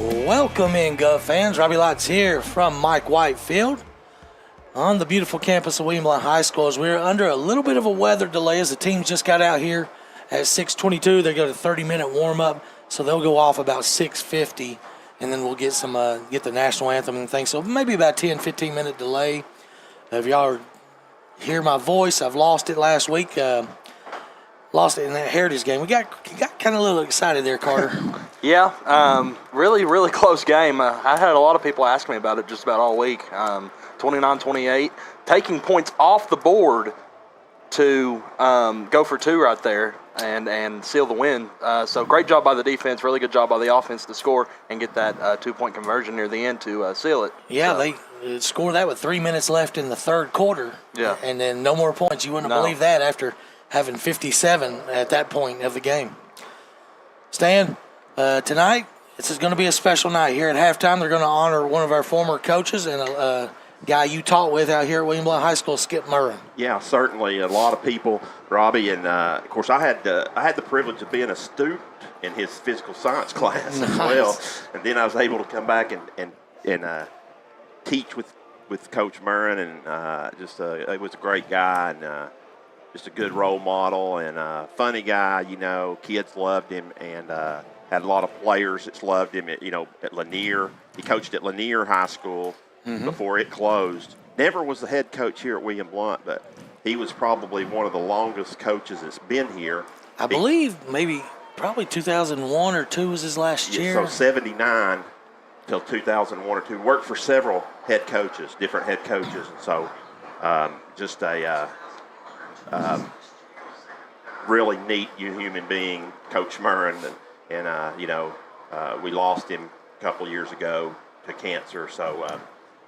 Welcome in, Gov fans. Robbie Lots here from Mike White Field on the beautiful campus of William Blount High School. As we're under a little bit of a weather delay as the teams just got out here at 6:22. They got a 30-minute warm-up, so they'll go off about 6:50, and then we'll get get the national anthem and things. So maybe about 10, 15-minute delay. If y'all hear my voice, I've lost it last week. Lost it in that Heritage game. We got kind of a little excited there, Carter. Yeah, really close game. I had a lot of people ask me about it just about all week. 29-28, taking points off the board to go for two right there and seal the win. So great job by the defense, really good job by the offense to score and get that two-point conversion near the end to seal it. Yeah, so they scored that with 3 minutes left in the third quarter. Yeah. And then no more points. You wouldn't believe that after having 57 at that point of the game. Stan, tonight, this is going to be a special night. Here at halftime, they're going to honor one of our former coaches and a guy you taught with out here at William Blount High School, Skip Murray. Yeah, certainly. A lot of people, Robbie, and of course I had the privilege of being a student in his physical science class as well. And then I was able to come back and teach with Coach Murray, and he was a great guy and just a good role model and a funny guy. You know, kids loved him and had a lot of players that loved him. At Lanier, he coached at Lanier High School before it closed. Never was the head coach here at William Blount, but he was probably one of the longest coaches that's been here. I believe probably 2001 or 2 was his last year. So 79 till 2001 or 2. Worked for several different head coaches. And so just a really neat human being, Coach Murray, and we lost him a couple years ago to cancer. So,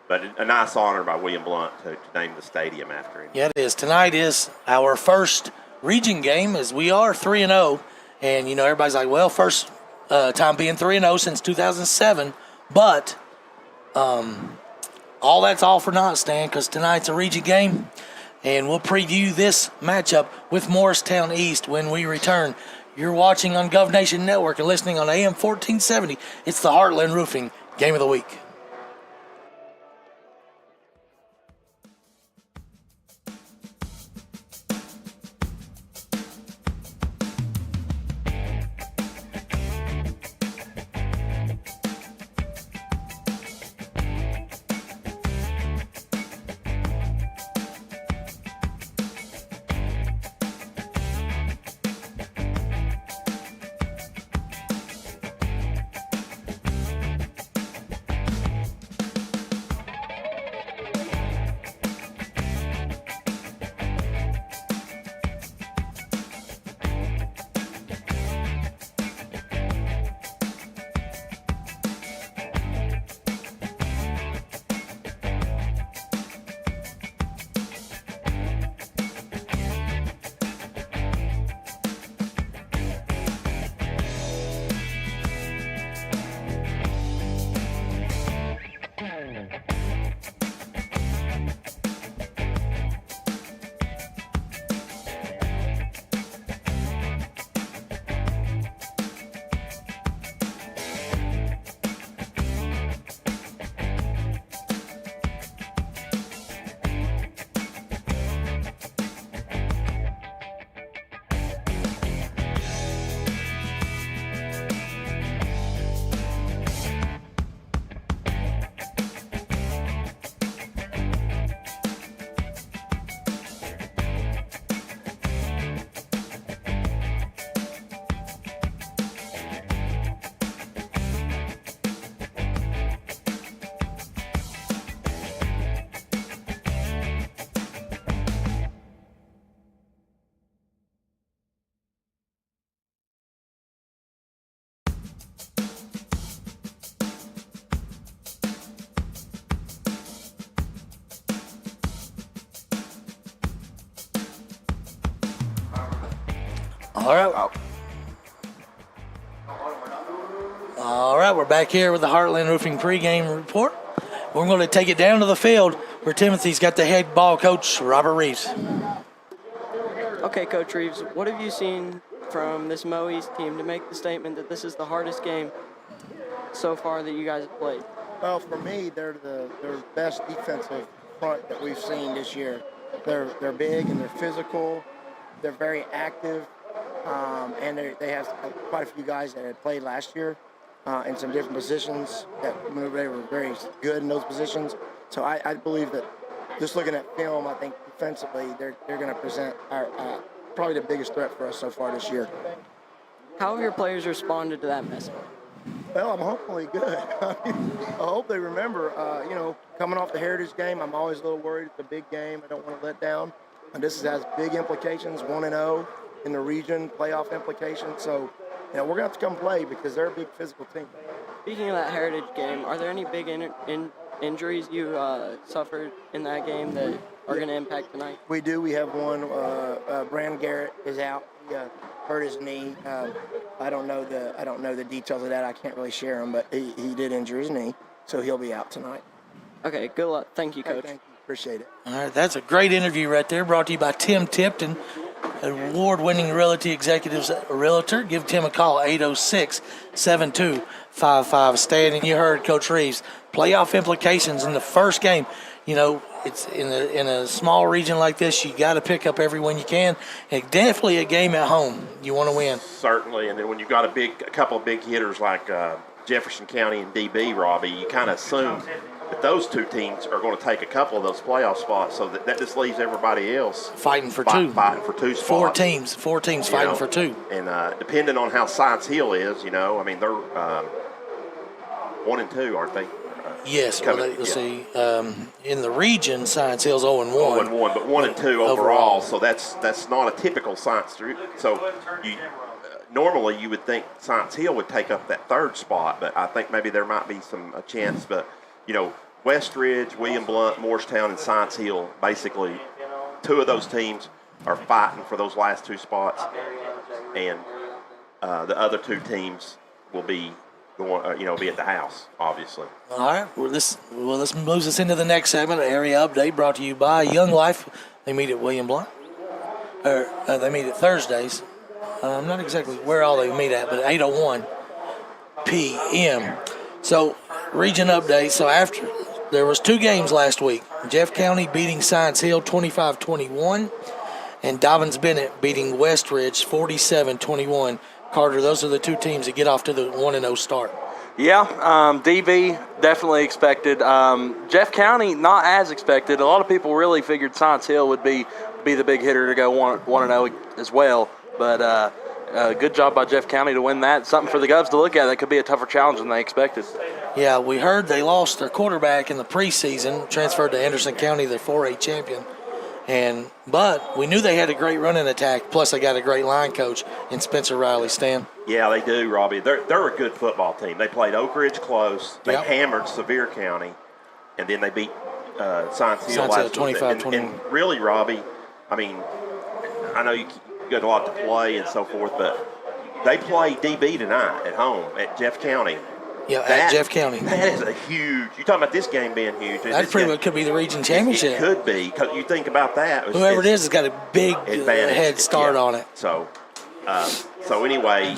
but a nice honor by William Blount to name the stadium after him. Yeah, it is. Tonight is our first region game, as we are 3-0, and everybody's like, well, first time being 3-0 since 2007, but all that's all for naught, Stan, because tonight's a region game. And we'll preview this matchup with Morristown East when we return. You're watching on Gov Nation Network and listening on AM 1470. It's the Heartland Roofing Game of the Week. All right, we're back here with the Heartland Roofing pregame report. We're going to take it down to the field where Timothy's got the head ball coach, Robert Reeves. Okay, Coach Reeves, what have you seen from this Mo East team to make the statement that this is the hardest game? so far that you guys have played? Well, for me, they're the best defensive front that we've seen this year. They're big and they're physical. They're very active, and they have quite a few guys that had played last year in some different positions. That they were very good in those positions. So I believe that just looking at film, I think defensively they're going to present probably the biggest threat for us so far this year. How have your players responded to that message? Well, I'm hopefully good. I hope they remember, coming off the Heritage game, I'm always a little worried. It's a big game. I don't want to let down. And this has big implications, 1-0 in the region, playoff implications. So, we're going to have to come play because they're a big physical team. Speaking of that Heritage game, are there any big injuries you suffered in that game that are going to impact tonight? We do. We have one. Brand Garrett is out. He hurt his knee. I don't know the details of that. I can't really share them, but he did injure his knee, so he'll be out tonight. Okay, good luck. Thank you, Coach. Thank you. Appreciate it. All right, that's a great interview right there, brought to you by Tim Tipton, award-winning Realty Executives Realtor. Give Tim a call, 806-7255. Stan, and you heard Coach Reeves. Playoff implications in the first game. It's in a small region like this, you got to pick up every win you can. And definitely a game at home you want to win. Certainly, and then when you've got a couple of big hitters like Jefferson County and DB, Robbie, you kind of assume that those two teams are going to take a couple of those playoff spots, so that just leaves everybody else fighting for two spots. Four teams fighting for two. And depending on how Science Hill is, they're 1-2, aren't they? Yes, let's see. In the region, Science Hill's 0-1. 0-1, but 1-2 overall. So that's not a typical Science. So normally you would think Science Hill would take up that third spot, but I think maybe there might be a chance. But Westridge, William Blount, Morristown, and Science Hill, basically, two of those teams are fighting for those last two spots, and the other two teams will be be at the house, obviously. All right. Well, this moves us into the next segment. An area update brought to you by Young Life. They meet at William Blount. They meet at Thursdays. I'm not exactly where all they meet at, but 8:01 p.m. So, region update. So after there was two games last week. Jeff County beating Science Hill 25-21, and Dobbins Bennett beating Westridge 47-21. Carter, those are the two teams that get off to the 1-0 start. Yeah, DB definitely expected. Jeff County not as expected. A lot of people really figured Science Hill would be the big hitter to go 1-0 as well. But good job by Jeff County to win that. Something for the Govs to look at. That could be a tougher challenge than they expected. Yeah, we heard they lost their quarterback in the preseason, transferred to Anderson County, their 4A champion. But we knew they had a great running attack, plus they got a great line coach in Spencer Riley. Stan? Yeah, they do, Robbie. They're a good football team. They played Oak Ridge close. They hammered Sevier County, and then they beat Science Hill last week. And really, Robbie, I mean, I know you got a lot to play and so forth, but they play DB tonight at home at Jeff County. Yeah, at Jeff County. That is a huge – you're talking about this game being huge. That pretty much could be the region championship. It could be, because you think about that. Whoever it is has got a big head start on it. So anyway,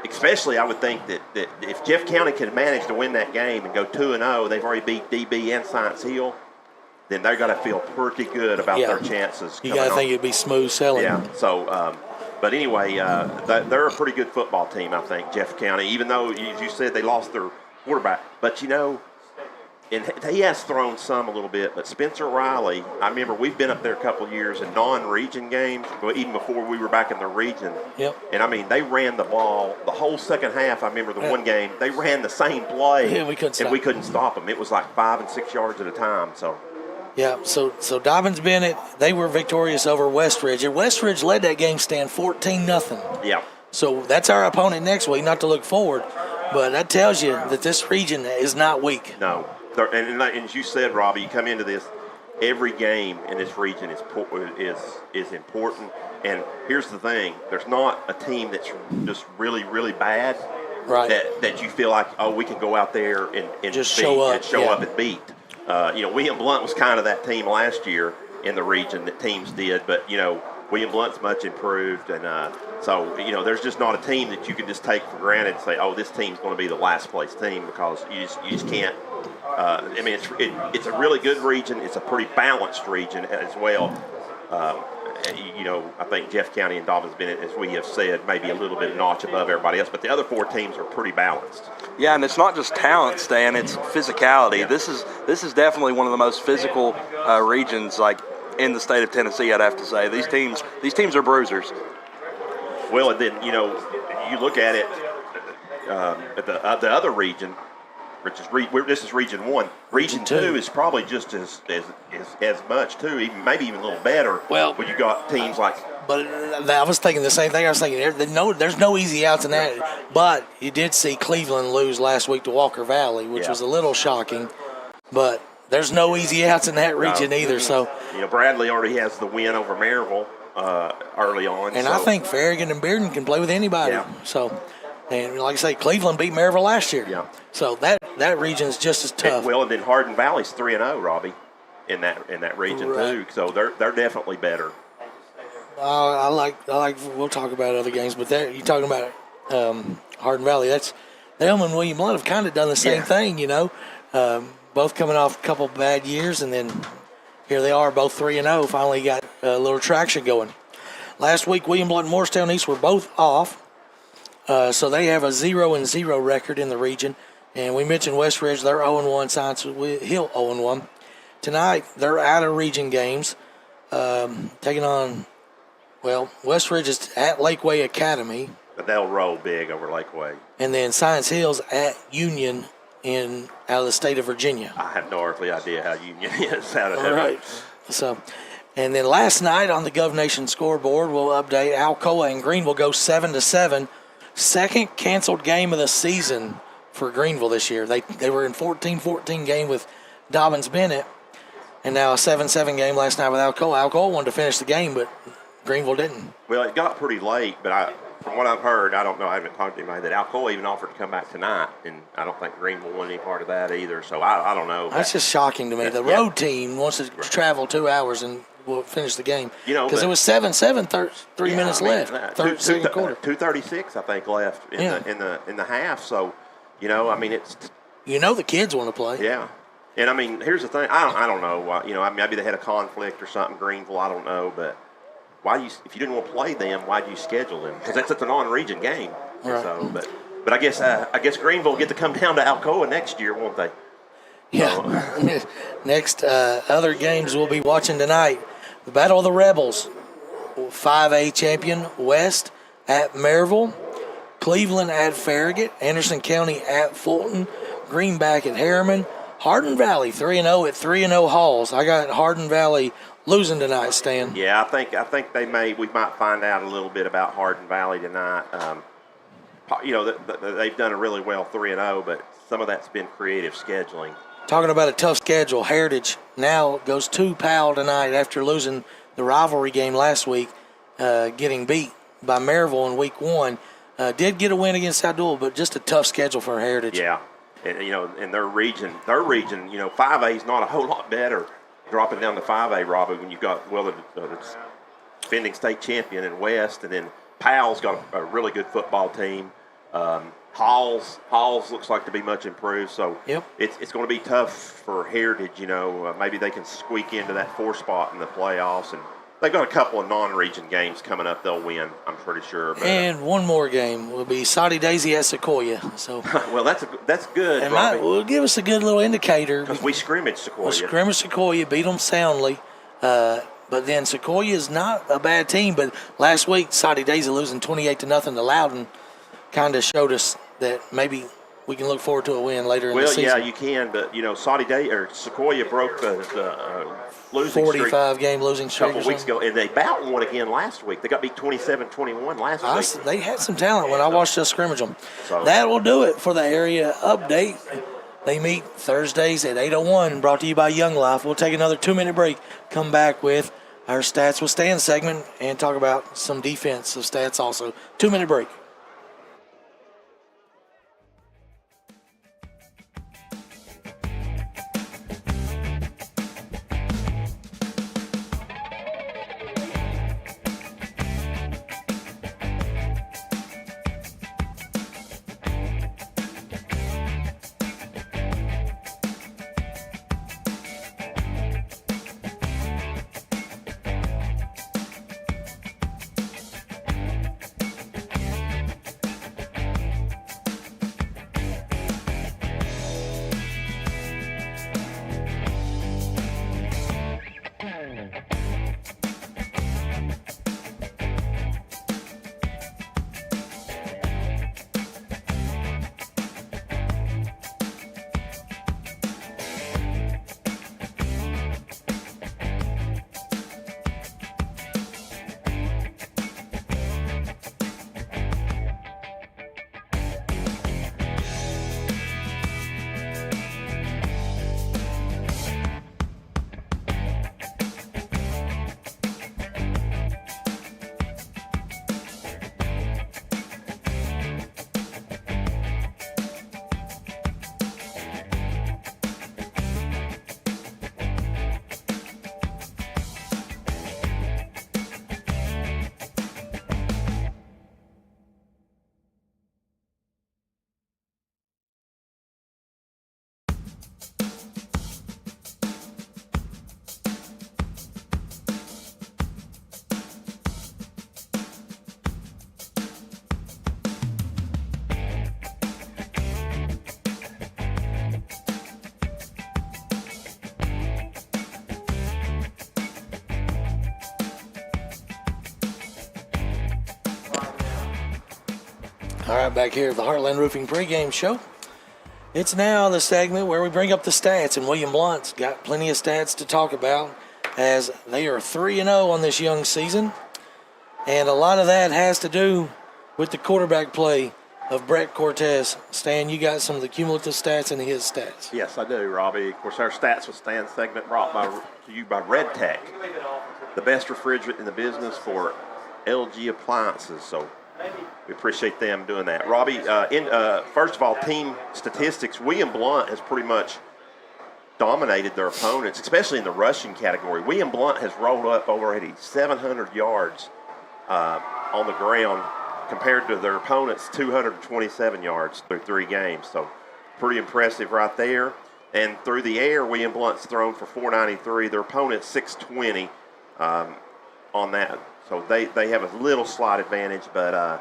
especially I would think that if Jeff County can manage to win that game and go 2-0, they've already beat DB and Science Hill, then they're going to feel pretty good about their chances. You got to think it'd be smooth sailing. Yeah, so but anyway, they're a pretty good football team, I think, Jeff County, even though, as you said, they lost their quarterback. But, and he has thrown some a little bit, but Spencer Riley, I remember we've been up there a couple of years in non-region games, even before we were back in the region. Yep. And, I mean, they ran the ball the whole second half. I remember the one game, they ran the same play. Yeah, we couldn't stop them. It was like 5 and 6 yards at a time, so. Yeah, so Dobbins Bennett, they were victorious over Westridge. And Westridge led that game stand 14-0. Yeah. So that's our opponent next week, not to look forward. But that tells you that this region is not weak. No. And as you said, Robbie, you come into this, every game in this region is important. And here's the thing. There's not a team that's just really, really bad that you feel like, we can go out there and just beat, show up and beat. William Blount was kind of that team last year in the region that teams did, but William Blount's much improved, and so there's just not a team that you can just take for granted and say, oh, this team's going to be the last place team, because you just can't. I mean, it's a really good region. It's a pretty balanced region as well. I think Jeff County and Dobbin's been, as we have said, maybe a little bit of notch above everybody else, but the other 4 teams are pretty balanced. Yeah, and it's not just talent, Stan. It's physicality. Yeah. This is definitely one of the most physical regions, like, in the state of Tennessee. I'd have to say these teams are bruisers. Well, and then you look at it at the other region, which is this is Region 1. Region 2 is probably just as much too, maybe even a little better. Well, when you got teams like. But I was thinking the same thing. I was thinking there's no easy outs in that. But you did see Cleveland lose last week to Walker Valley, which was a little shocking. But there's no easy outs in that region either. So Bradley already has the win over Maryville early on, and I think Farragut and Bearden can play with anybody. Yeah. So, and like I say, Cleveland beat Maryville last year. Yeah. So that region is just as tough. And then Hardin Valley's 3-0, Robbie, in that region too. So they're definitely better. I like. We'll talk about other games, but you're talking about Hardin Valley. Them and William Blount have kind of done the same thing, both coming off a couple bad years, and then here they are, both 3-0. Finally got a little traction going. Last week, William Blount and Morristown East were both off, so they have a 0-0 record in the region. And we mentioned West Ridge; they're 0-1. Science Hill 0-1. Tonight, they're out of region games, taking on. Well, West Ridge is at Lakeway Academy. But they'll roll big over Lakeway. And then Science Hill's at Union out of the state of Virginia. I have no earthly idea how Union is out of heaven. Right. So, and then last night on the GovNation scoreboard, we'll update Alcoa and Greenville go 7-7. Second canceled game of the season for Greenville this year. They were in 14-14 game with Dobbins Bennett, and now a 7-7 game last night with Alcoa. Alcoa wanted to finish the game, but Greenville didn't. Well, it got pretty late, but from what I've heard, I don't know, I haven't talked to anybody, that Alcoa even offered to come back tonight, and I don't think Greenville wanted any part of that either, so I don't know. That's just shocking to me. The road team wants to travel 2 hours and will finish the game. Because it was 7-7, 3 minutes left, second quarter. 2:36, I think, left in the half, so, it's... the kids want to play. Yeah. And, here's the thing. I don't know why, maybe they had a conflict or something, Greenville, I don't know, but... if you didn't want to play them, why do you schedule them? Because it's a non-region game. Right. So, but I guess Greenville will get to come down to Alcoa next year, won't they? Yeah. Next other games we'll be watching tonight: the Battle of the Rebels, 5A champion West at Maryville, Cleveland at Farragut, Anderson County at Fulton, Greenback at Harriman, Hardin Valley 3-0 at 3-0 Halls. I got Hardin Valley losing tonight, Stan. Yeah, I think we might find out a little bit about Hardin Valley tonight. They've done a really well 3-0, but some of that's been creative scheduling. Talking about a tough schedule, Heritage now goes to Powell tonight after losing the rivalry game last week, getting beat by Maryville in week 1. Did get a win against Abdul, but just a tough schedule for Heritage. Yeah, and in their region, 5A is not a whole lot better. Dropping down to 5A, Robbie, when you've got, the defending state champion in West, and then Powell's got a really good football team. Halls looks like to be much improved, so it's going to be tough for Heritage. Maybe they can squeak into that 4 spot in the playoffs, and they've got a couple of non-region games coming up. They'll win, I'm pretty sure. But, and one more game will be Soddy Daisy at Sequoia. So well, that's good. And Robbie. will give us a good little indicator because we scrimmaged Sequoia. Sequoia, beat them soundly. But then Sequoia is not a bad team. But last week, Soddy Daisy losing 28-0 to Loudon kind of showed us that maybe we can look forward to a win later in the season. Well, yeah, you can. But Sequoia broke the losing 45 game losing streak a couple weeks ago, and they Blount won again last week. They got beat 27-21 last week. They had some talent when I watched us scrimmage them. So, that will do it for the area update. They meet Thursdays at 8:01, brought to you by Young Life. We'll take another 2-minute break, come back with our Stats with Stan segment, and talk about some defensive stats also. 2-minute break. All right, back here at the Heartland Roofing pregame show. It's now the segment where we bring up the stats, and William Blount's got plenty of stats to talk about as they are 3-0 on this young season. And a lot of that has to do with the quarterback play of Brett Cortez. Stan, you got some of the cumulative stats and his stats. Yes, I do, Robbie. Of course, our Stats with Stan segment brought to you by Red Tech, the best refrigerant in the business for LG appliances. So we appreciate them doing that. Robbie, first of all, team statistics, William Blount has pretty much dominated their opponents, especially in the rushing category. William Blount has rolled up already 700 yards on the ground compared to their opponents' 227 yards through 3 games. So pretty impressive right there. And through the air, William Blount's thrown for 493. Their opponent's 620 on that. So they have a little slight advantage, but I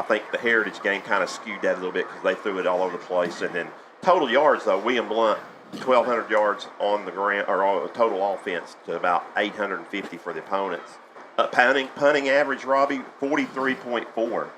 think the Heritage game kind of skewed that a little bit because they threw it all over the place. And then total yards, though, William Blount, 1,200 yards on the ground, or total offense to about 850 for the opponents. Punting average, Robbie, 43.4 for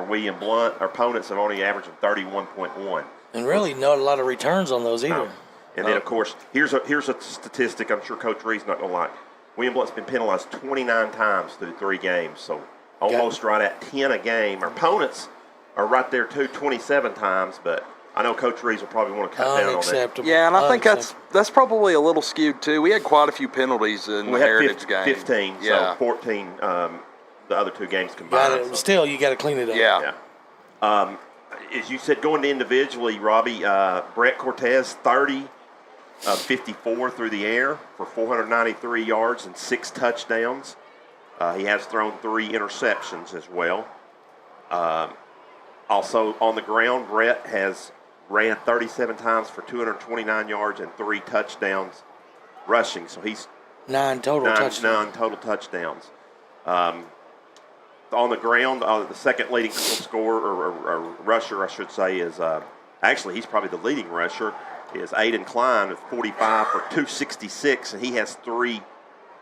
William Blount. Our opponents have only averaged 31.1. And really not a lot of returns on those either. And then, of course, here's a statistic I'm sure Coach Reed's not going to like. William Blount's been penalized 29 times through 3 games, so almost right at 10 a game. Our opponents are right there, too, 27 times, but I know Coach Reed will probably want to cut down on that. Unacceptable. Yeah, and I think that's probably a little skewed too. We had quite a few penalties in the Heritage game. 15, yeah. So 14 the other 2 games combined. So. Still, you got to clean it up. Yeah. As you said, going to individually, Robbie, Brett Cortez, 30 of 54 through the air for 493 yards and 6 touchdowns. He has thrown 3 interceptions as well. Also on the ground, Brett has ran 37 times for 229 yards and 3 touchdowns rushing. So he's 9 total touchdowns. On the ground, the second leading scorer or rusher, I should say, is actually he's probably the leading rusher, is Aiden Klein with 45 for 266, and he has 3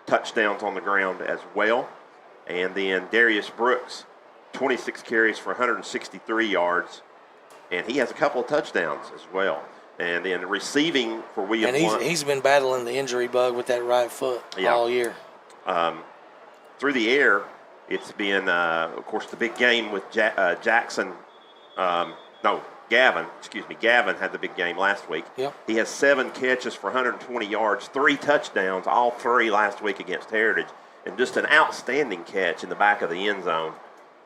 touchdowns on the ground as well. And then Darius Brooks, 26 carries for 163 yards, and he has a couple of touchdowns as well. And then receiving for William Blount. And he's been battling the injury bug with that right foot all year. Through the air, it's been, of course, the big game with Gavin had the big game last week. Yep. He has 7 catches for 120 yards, 3 touchdowns, all 3 last week against Heritage, and just an outstanding catch in the back of the end zone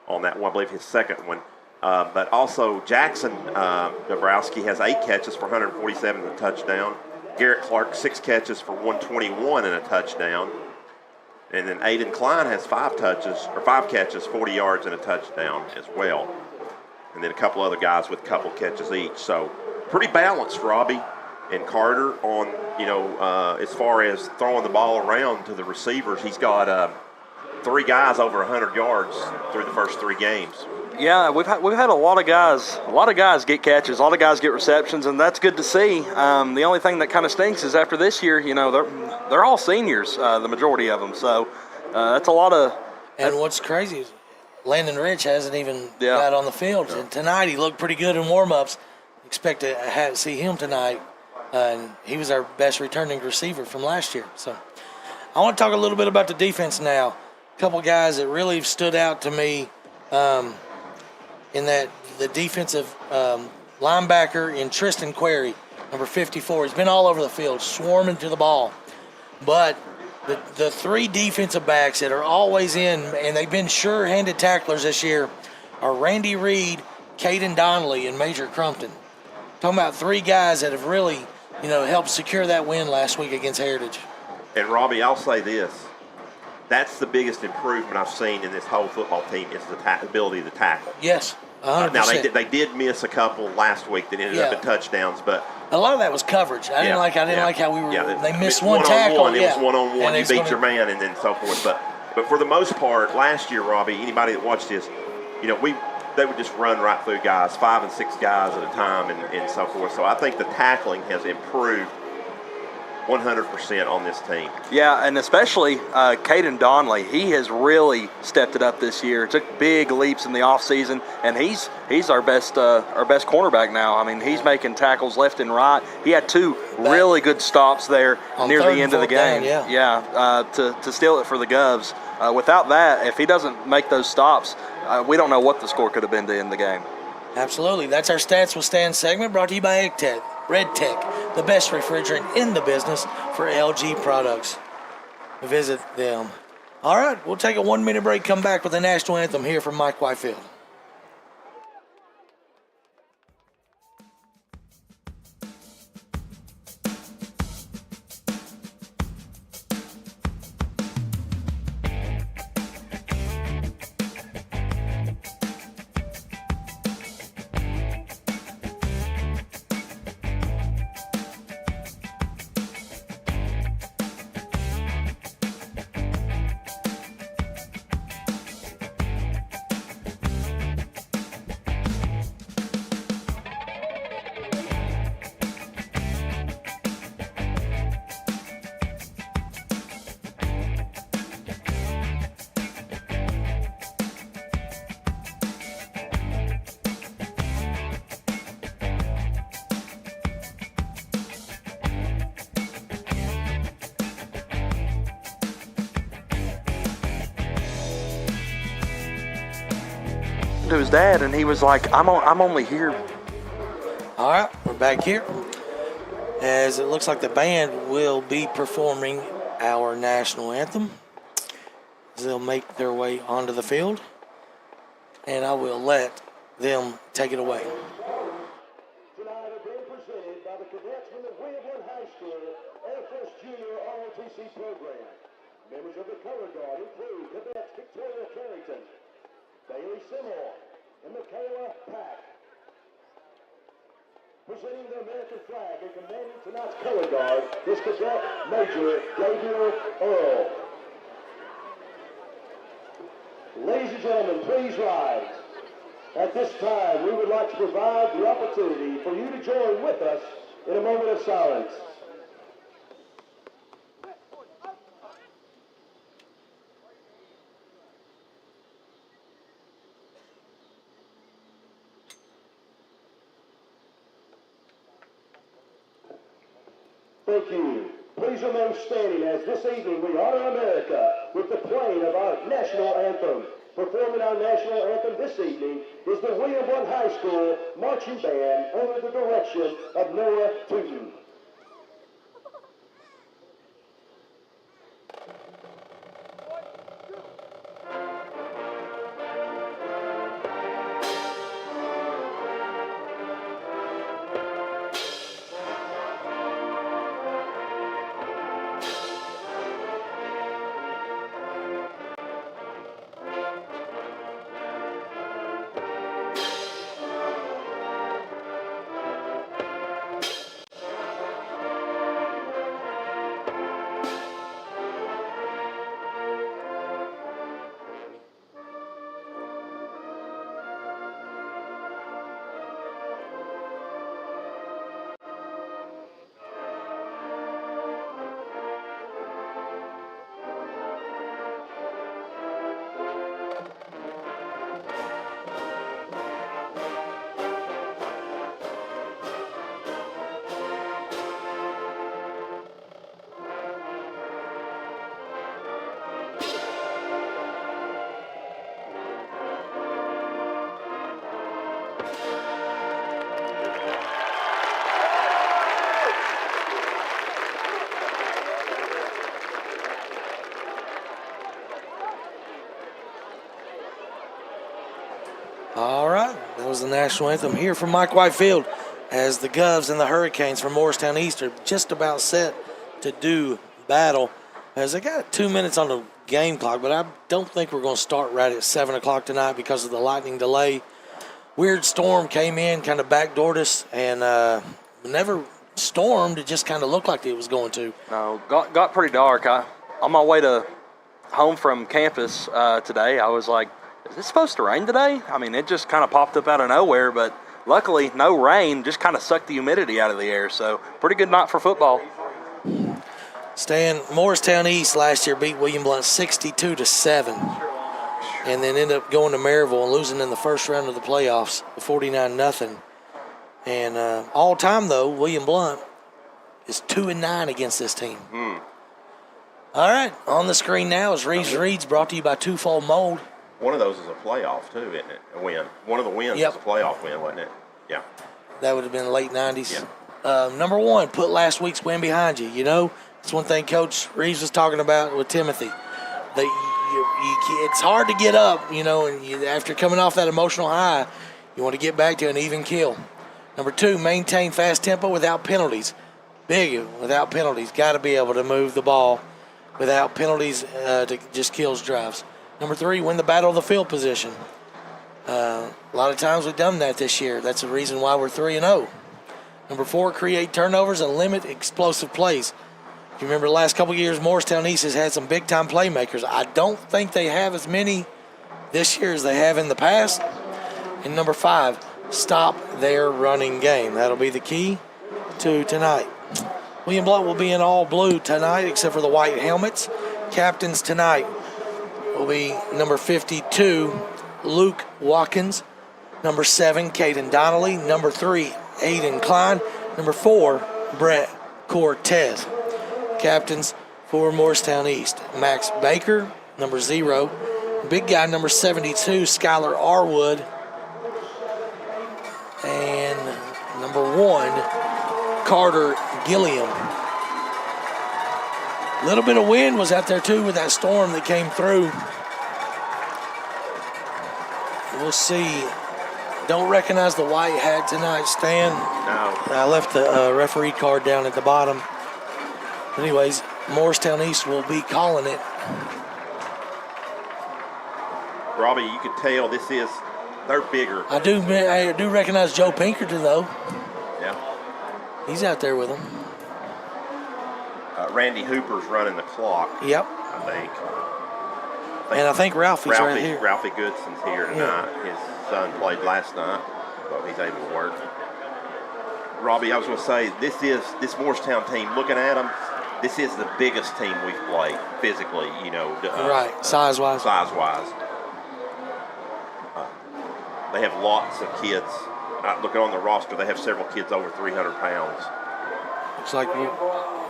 on that one, I believe his second one. But also Jackson Dabrowski has 8 catches for 147 and a touchdown. Garrett Clark, 6 catches for 121 and a touchdown. And then Aiden Klein has 5 catches, 40 yards and a touchdown as well. And then a couple other guys with a couple catches each. So pretty balanced, Robbie and Carter, on, as far as throwing the ball around to the receivers. He's got 3 guys over 100 yards through the first 3 games. Yeah, we've had a lot of guys get catches, a lot of guys get receptions, and that's good to see. The only thing that kind of stinks is after this year, they're all seniors, the majority of them. So that's a lot of. And what's crazy is Landon Rich hasn't even got on the field. And tonight he looked pretty good in warm-ups. Expect to see him tonight. And he was our best returning receiver from last year. So I want to talk a little bit about the defense now. A couple guys that really stood out to me in that the defensive linebacker in Tristan Query, number 54. He's been all over the field, swarming to the ball. But the 3 defensive backs that are always in, and they've been sure-handed tacklers this year, are Randy Reed, Caden Donnelly, and Major Crumpton. Talking about 3 guys that have really, helped secure that win last week against Heritage. And, Robbie, I'll say this. That's the biggest improvement I've seen in this whole football team is the ability to tackle. Yes, 100%. Now, they did miss a couple last week that ended up in touchdowns, but a lot of that was coverage. I didn't like how we were. Yeah, they missed one tackle. It was one-on-one. You beat your man, and then so forth. But for the most part, last year, Robbie, anybody that watched this, they would just run right through guys, 5 and 6 guys at a time, and so forth. So I think the tackling has improved 100% on this team. Yeah, and especially Caden Donley. He has really stepped it up this year. Took big leaps in the offseason, and he's our best cornerback now. I mean, he's making tackles left and right. He had two really good stops there near the end of the game. To steal it for the Govs. Without that, if he doesn't make those stops, we don't know what the score could have been to end the game. Absolutely. That's our Stats with Stan segment, brought to you by EggTech, Red Tech, the best refrigerant in the business for LG products. Visit them. All right, we'll take a 1-minute break, come back with the national anthem here from Mike Whitefield. To his dad, and he was like, I'm only here. All right, we're back here. As it looks like the band will be performing our national anthem. They'll make their way onto the field, and I will let them take it away. Tonight are being presented by the cadets from the William High School Air Force Junior ROTC program. Members of the color guard include cadets Victoria Carrington, Bailey Seymour, and Michaela Pack. Presenting the American flag and commanding tonight's color guard is Cadet Major Gabriel Earl. Ladies and gentlemen, please rise. At this time, we would like to provide the opportunity for you to join with us in a moment of silence. Thank you. Please remain standing as this evening we honor America with the playing of our national anthem. Performing our national anthem this evening is the William High School Marching Band under the direction of Noah Tootin. All right, that was the national anthem here from Mike Whitefield as the Govs and the Hurricanes from Morristown East are just about set to do battle. As they got 2 minutes on the game clock, but I don't think we're going to start right at 7 o'clock tonight because of the lightning delay. Weird storm came in, kind of backdoored us, and never stormed. It just kind of looked like it was going to. No, got pretty dark. On my way to home from campus today, I was like, is it supposed to rain today? I mean, it just kind of popped up out of nowhere, but luckily no rain, just kind of sucked the humidity out of the air. So pretty good night for football. Stan, Morristown East last year beat William Blount 62-7, and then ended up going to Maryville and losing in the first round of the playoffs, 49-0. And all time though, William Blount is 2-9 against this team. All right, on the screen now is Reeves Reads, brought to you by Twofold Mold. One of those is a playoff, too, isn't it? A win. One of the wins Yep. is a playoff win, wasn't it? Yeah. That would have been late 90s. Yeah. Number one, put last week's win behind you. You know, it's one thing Coach Reeves was talking about with Timothy. It's hard to get up, you know, and after coming off that emotional high, you want to get back to an even kill. Number two, maintain fast tempo without penalties. Big without penalties. Got to be able to move the ball without penalties to just kills drives. Number three, win the battle of the field position. A lot of times we've done that this year. That's the reason why we're 3-0. Number four, create turnovers and limit explosive plays. If you remember the last couple of years, Morristown East has had some big-time playmakers. I don't think they have as many this year as they have in the past. And number five, stop their running game. That'll be the key to tonight. William Blount will be in all blue tonight except for the white helmets. Captains tonight will be number 52, Luke Watkins. Number 7, Caden Donnelly. Number 3, Aiden Klein. Number 4, Brett Cortez. Captains for Morristown East, Max Baker. Number 0, big guy, number 72, Skylar Arwood. And number 1, Carter Gilliam. A little bit of wind was out there too with that storm that came through. We'll see. Don't recognize the white hat tonight, Stan. No. I left the referee card down at the bottom. Anyways, Morristown East will be calling it. Robbie, you could tell they're bigger. I do recognize Joe Pinkerton though. Yeah. He's out there with them. Randy Hooper's running the clock, Yep. I think. And I think Ralphie's right here. Ralphie Goodson's here tonight. His son played last night, so he's able to work. Robbie, I was going to say, this Morristown team, looking at them, this is the biggest team we've played physically, you know. Right, size-wise. Size-wise. They have lots of kids. Looking on the roster, they have several kids over 300 pounds. Looks like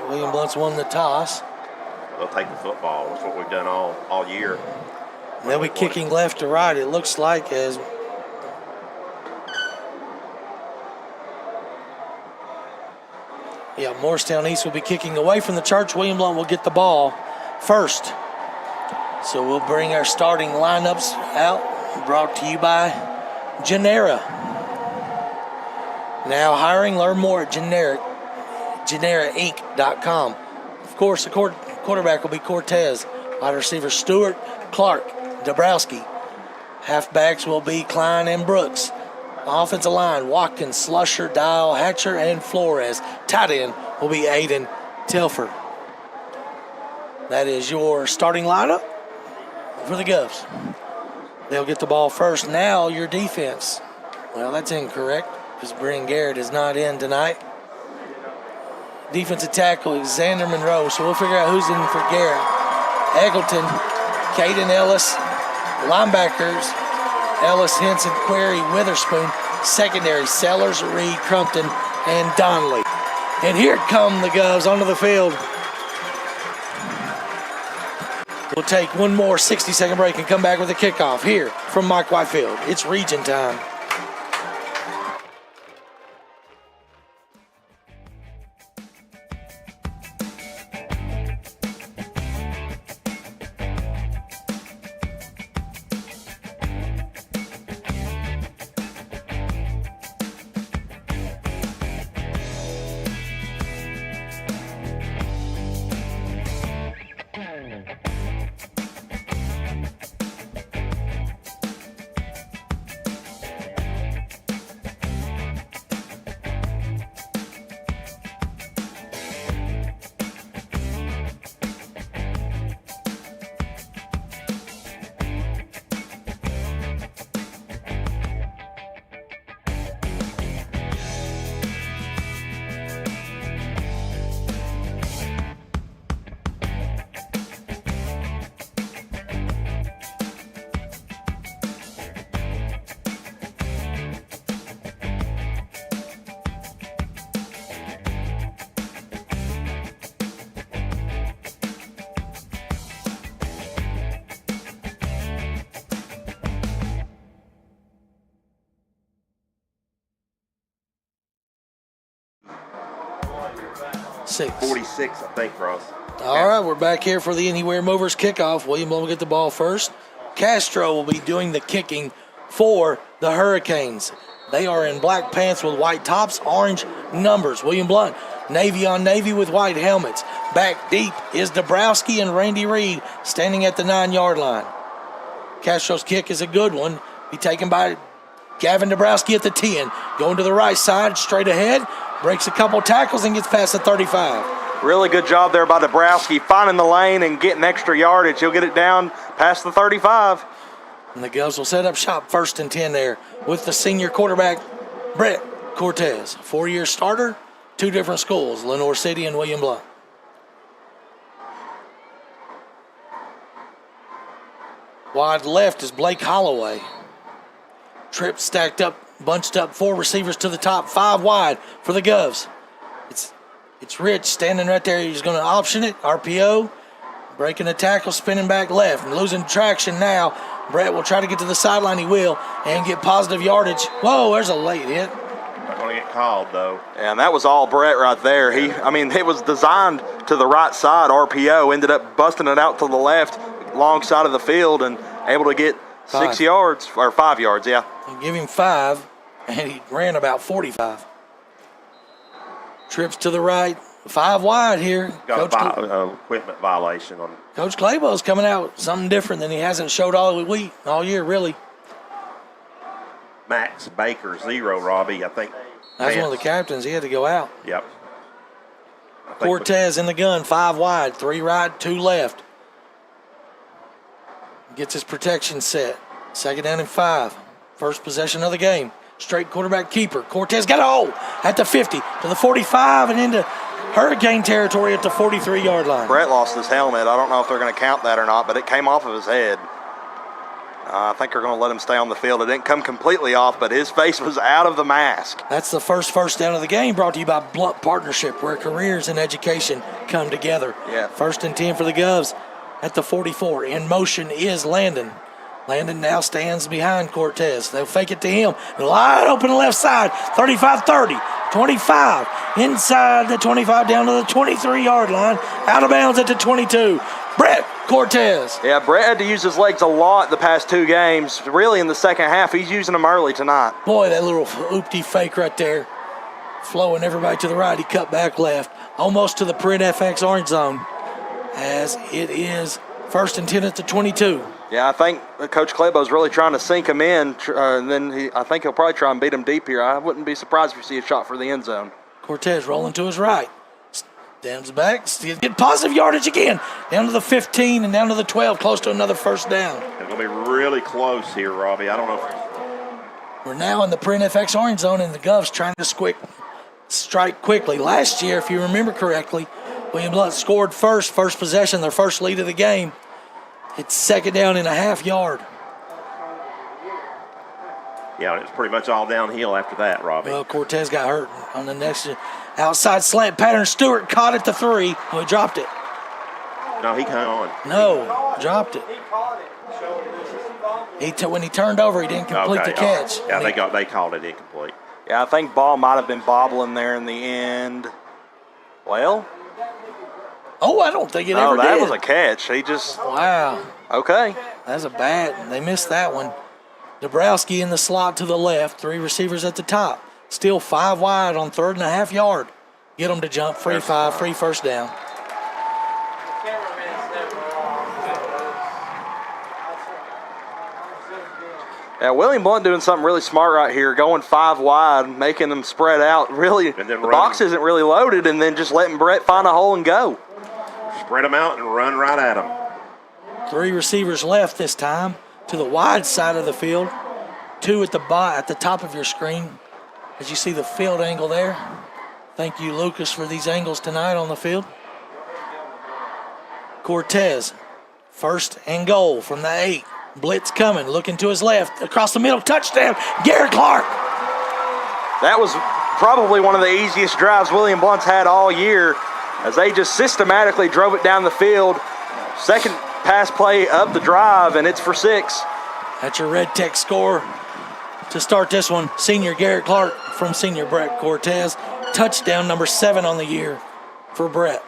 William Blount's won the toss. They'll take the football. That's what we've done all year. And they'll be kicking left to right, it looks like, as Morristown East will be kicking away from the church. William Blount will get the ball first. So we'll bring our starting lineups out, brought to you by Genera. Now hiring, learn more at generainc.com. Of course, the quarterback will be Cortez. Wide receiver Stewart, Clark, Dabrowski. Halfbacks will be Klein and Brooks. Offensive line, Watkins, Slusher, Dial, Hatcher, and Flores. Tight end will be Aiden Telford. That is your starting lineup for the Govs. They'll get the ball first. Now your defense. Well, that's incorrect because Bryn Garrett is not in tonight. Defensive tackle is Xander Monroe, so we'll figure out who's in for Garrett. Eggleton, Caden Ellis. Linebackers, Ellis, Henson, Query, Witherspoon. Secondary, Sellers, Reed, Crumpton, and Donnelly. And here come the Govs onto the field. We'll take one more 60-second break and come back with a kickoff here from Mike Whitefield. It's region time. 6. 46, I think, Ross. All right, we're back here for the Anywhere Movers kickoff. William Blount will get the ball first. Castro will be doing the kicking for the Hurricanes. They are in black pants with white tops, orange numbers. William Blount, navy on navy with white helmets. Back deep is Dabrowski and Randy Reed standing at the 9-yard line. Castro's kick is a good one. Be taken by Gavin Dabrowski at the 10. Going to the right side, straight ahead. Breaks a couple tackles and gets past the 35. Really good job there by Dabrowski, finding the lane and getting extra yardage. He'll get it down past the 35. And the Govs will set up shop 1st and 10 there with the senior quarterback, Brett Cortez. 4-year starter, 2 different schools, Lenore City and William Blount. Wide left is Blake Holloway. Trip stacked up, bunched up, 4 receivers to the top, 5 wide for the Govs. It's Rich standing right there. He's going to option it. RPO. Breaking the tackle, spinning back left. And losing traction now. Brett will try to get to the sideline. He will. And get positive yardage. Whoa, there's a late hit. Not going to get called, though. And that was all Brett right there. It was designed to the right side. RPO ended up busting it out to the left, long side of the field, and able to get 6 yards, or 5 yards, yeah. And give him 5, and he ran about 45. Trips to the right, 5 wide here. Got a equipment violation on. Coach Claybo's coming out something different than he hasn't showed all year, really. Max Baker, 0, Robbie, I think. That's one of the captains. He had to go out. Yep. Cortez in the gun, 5 wide, 3 right, 2 left. Gets his protection set. 2nd down and 5. First possession of the game. Straight quarterback keeper. Cortez got a hole at the 50 to the 45 and into Hurricane territory at the 43-yard line. Brett lost his helmet. I don't know if they're going to count that or not, but it came off of his head. I think they're going to let him stay on the field. It didn't come completely off, but his face was out of the mask. That's the first down of the game, brought to you by Blount Partnership, where careers and education come together. Yeah. 1st and 10 for the Govs at the 44. In motion is Landon. Landon now stands behind Cortez. They'll fake it to him. Wide open left side. 35-30. 25. Inside the 25 down to the 23-yard line. Out of bounds at the 22. Brett Cortez. Yeah, Brett had to use his legs a lot the past 2 games. Really in the second half. He's using them early tonight. Boy, that little oopty fake right there. Flowing everybody to the right. He cut back left. Almost to the Print FX orange zone. As it is 1st and 10 at the 22. Yeah, I think Coach Claybo's really trying to sink him in, and then I think he'll probably try and beat him deep here. I wouldn't be surprised if you see a shot for the end zone. Cortez rolling to his right. Stands back. Get positive yardage again. Down to the 15 and down to the 12, close to another 1st down. It's going to be really close here, Robbie. I don't know if... We're now in the Print FX orange zone, and the Govs trying to strike quickly. Last year, if you remember correctly, William Blount scored first possession, their first lead of the game. It's 2nd down and a half yard. Yeah, it's pretty much all downhill after that, Robbie. Well, Cortez got hurt on the next outside slant pattern. Stewart caught at the 3. Oh, he dropped it. No, he came on. No, dropped it. When he turned over, he didn't complete the catch. Yeah, they called it incomplete. Yeah, I think ball might have been bobbling there in the end. Well. Oh, I don't think it ever did. No, that was a catch. He just... Wow. Okay. That's a bad... They missed that one. Dabrowski in the slot to the left. 3 receivers at the top. Still 5 wide on 3rd and a half yard. Get them to jump. Free 5, free 1st down. Yeah, William Blount doing something really smart right here, going 5 wide, making them spread out. Really, the box isn't really loaded, and then just letting Brett find a hole and go. Spread them out and run right at them. 3 receivers left this time to the wide side of the field. 2 at the top of your screen. As you see the field angle there. Thank you, Lucas, for these angles tonight on the field. Cortez, 1st and goal from the 8. Blitz coming, looking to his left, across the middle, touchdown, Garrett Clark. That was probably one of the easiest drives William Blount's had all year, as they just systematically drove it down the field. 2nd pass play of the drive, and it's for 6. That's your Red Tech score to start this one. Senior Garrett Clark from senior Brett Cortez. Touchdown number 7 on the year. for Brett.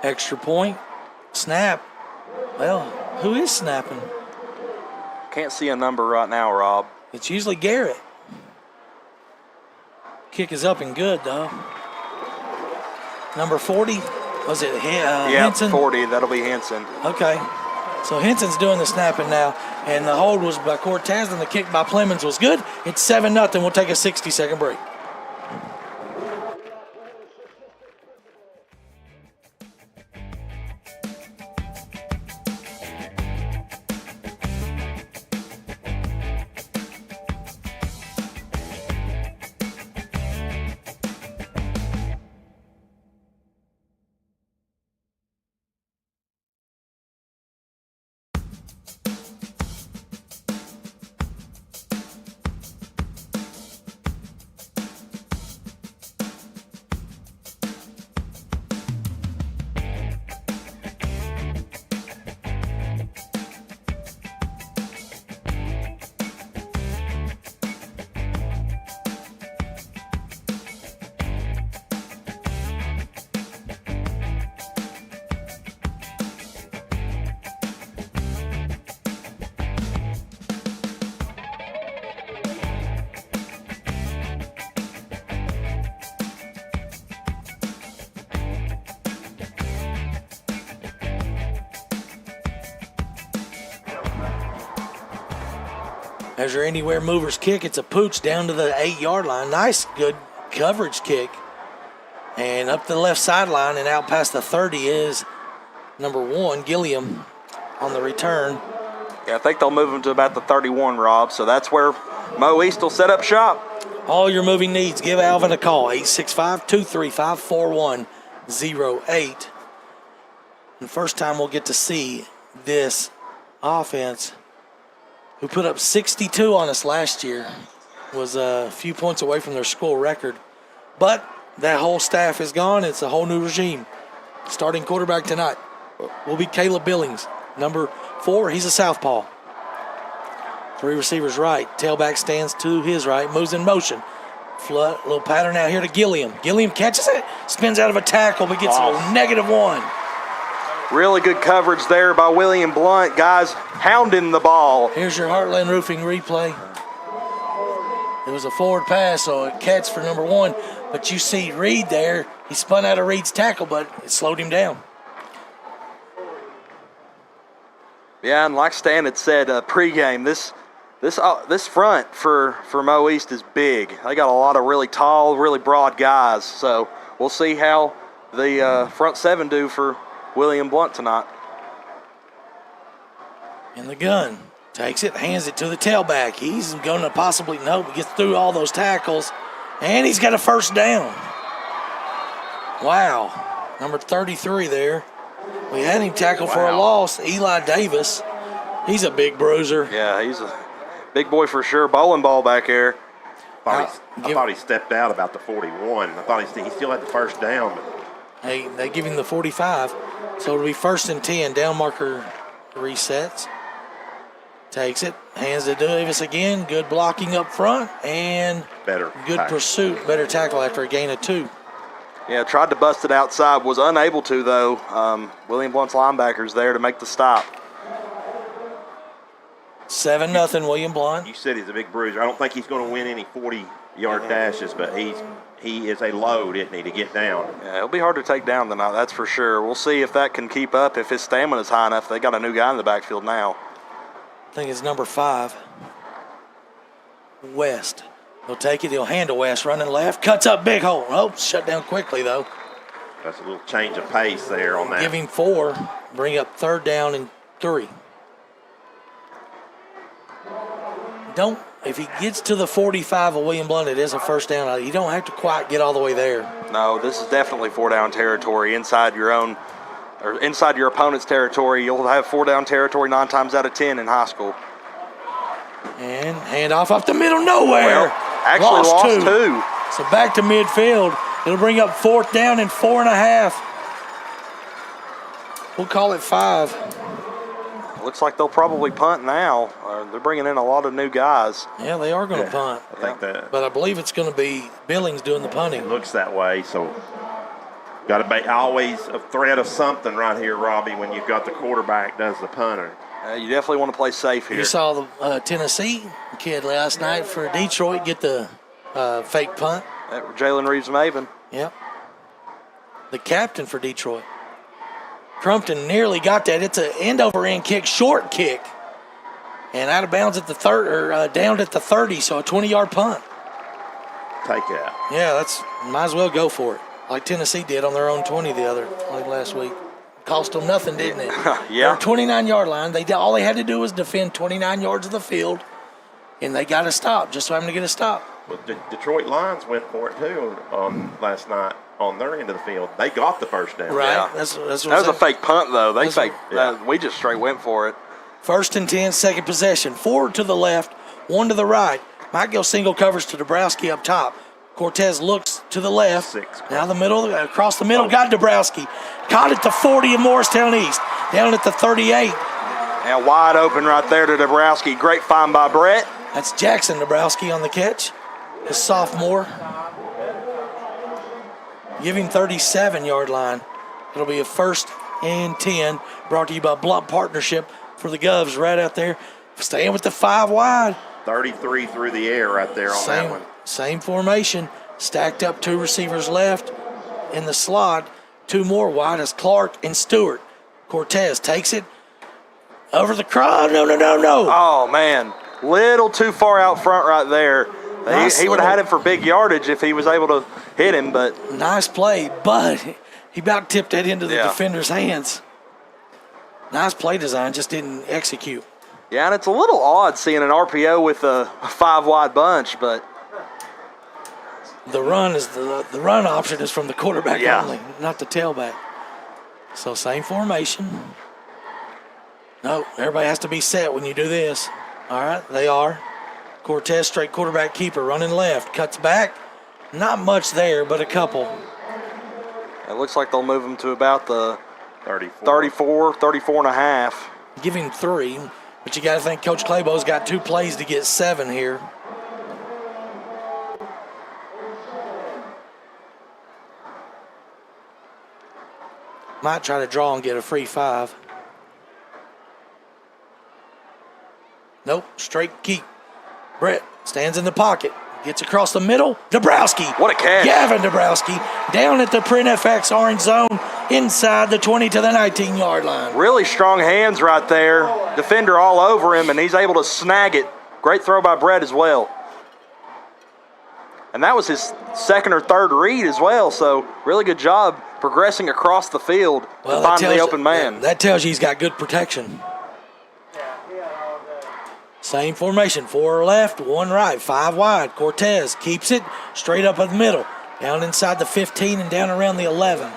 Extra point. Snap. Well, who is snapping? Can't see a number right now, Rob. It's usually Garrett. Kick is up and good, though. Number 40, was it Henson? 40. That'll be Henson. Okay. So Henson's doing the snapping now, and the hold was by Cortez, and the kick by Plemons was good. It's 7-0. We'll take a 60-second break. As your anywhere movers kick, it's a pooch down to the 8-yard line. Nice, good coverage kick. And up the left sideline and out past the 30 is number 1, Gilliam, on the return. Yeah, I think they'll move him to about the 31, Rob. So that's where Mo East will set up shop. All your moving needs, give Alvin a call, 865-235-4108. And first time we'll get to see this offense, who put up 62 on us last year, was a few points away from their school record. But that whole staff is gone. It's a whole new regime. Starting quarterback tonight will be Caleb Billings. Number 4, he's a southpaw. 3 receivers right. Tailback stands to his right, moves in motion. Flood, little pattern out here to Gilliam. Gilliam catches it, spins out of a tackle, but gets a -1. Really good coverage there by William Blount. Guys hounding the ball. Here's your Heartland Roofing replay. It was a forward pass, so a catch for number 1. But you see Reed there. He spun out of Reed's tackle, but it slowed him down. Yeah, and like Stan had said, pregame, this front for Mo East is big. They got a lot of really tall, really broad guys. So we'll see how the front 7 do for William Blount tonight. In the gun. Takes it, hands it to the tailback. He's going to possibly, nope, gets through all those tackles. And he's got a first down. Wow. Number 33 there. We had him tackled for a loss. Eli Davis. He's a big bruiser. Yeah, he's a big boy for sure. Bowling ball back there. I thought he stepped out about the 41. I thought he still had the first down. But They give him the 45. So it'll be 1st and 10. Down marker resets. Takes it. Hands to Davis again. Good blocking up front. And better good tackle. pursuit. Better tackle after a gain of 2. Yeah, tried to bust it outside. Was unable to, though. William Blount's linebackers there to make the stop. 7-0 William Blount. You said he's a big bruiser. I don't think he's going to win any 40-yard dashes, but he is a load, isn't he, to get down. Yeah, it'll be hard to take down tonight, that's for sure. We'll see if that can keep up, if his stamina is high enough. They got a new guy in the backfield now. I think it's number 5. West. He'll take it. He'll hand to West. Running left. Cuts up big hole. Oh, shut down quickly, though. That's a little change of pace there on that. Give him 4. Bring up 3rd down and 3. If he gets to the 45 of William Blount, it is a first down. You don't have to quite get all the way there. No, this is definitely 4-down territory inside your own, or inside your opponent's territory. You'll have 4-down territory 9 times out of 10 in high school. And hand off up the middle, nowhere. Well, actually lost 2. So back to midfield. It'll bring up 4th down and 4.5. We'll call it 5. looks like they'll probably punt now. They're bringing in a lot of new guys. Yeah, they are going to punt. I think that But I believe it's going to be Billings doing the punting. it looks that way. So got to be always a threat of something right here, Robbie, when you've got the quarterback does the punter. You definitely want to play safe here. You saw the Tennessee kid last night for Detroit get the fake punt. Jalen Reeves-Maven. Yep. The captain for Detroit. Crumpton nearly got that. It's an end-over-end kick, short kick. And out of bounds at the down at the 30, so a 20-yard punt. Take that. Yeah, that's might as well go for it. Like Tennessee did on their own 20 last week. Cost them nothing, didn't it? Yeah. Their 29-yard line. All they had to do was defend 29 yards of the field, and they got a stop, just so having to get a stop. Well, the Detroit Lions went for it too last night on their end of the field. They got the first down. Right. Yeah. That's what That was a fake punt, though. They faked. yeah. We just straight went for it. 1st and 10, second possession. 4 to the left, 1 to the right. Might go single coverage to Dabrowski up top. Cortez looks to the left. 6. Now the middle, across the middle, got Dabrowski. Caught at the 40 of Morristown East. Down at the 38. And wide open right there to Dabrowski. Great find by Brett. That's Jackson Dabrowski on the catch. The sophomore. Give him 37-yard line. It'll be a 1st and 10. Brought to you by Blount Partnership for the Govs right out there. Staying with the 5 wide. 33 through the air right there on that one. Same formation. Stacked up 2 receivers left in the slot. 2 more wide as Clark and Stewart. Cortez takes it over the cross. No. Oh, man. Little too far out front right there. Nice He would have had him for big yardage if he was able to hit him, but Nice play, but he about tipped that into the Yeah. defender's hands. Nice play design, just didn't execute. yeah, and it's a little odd seeing an RPO with a 5-wide bunch, but The run is the run option is from the quarterback Yeah. only, not the tailback. So same formation. No, everybody has to be set when you do this. All right, they are. Cortez, straight quarterback keeper, running left, cuts back. Not much there, but a couple. it looks like they'll move him to about the 34. 34 and a half. Give him 3, but you got to think Coach Claybo's got 2 plays to get 7 here. Might try to draw and get a free 5. Nope, straight keep. Brett stands in the pocket, gets across the middle. Dabrowski. What a catch. Gavin Dabrowski down at the Print FX orange zone inside the 20 to the 19-yard line. Really strong hands right there. Defender all over him, and he's able to snag it. Great throw by Brett as well. And that was his 2nd or 3rd read as well, so really good job progressing across the field to that find the tells open man. That tells you he's got good protection. Same formation, 4 left, 1 right, 5 wide. Cortez keeps it straight up the middle, down inside the 15 and down around the 11.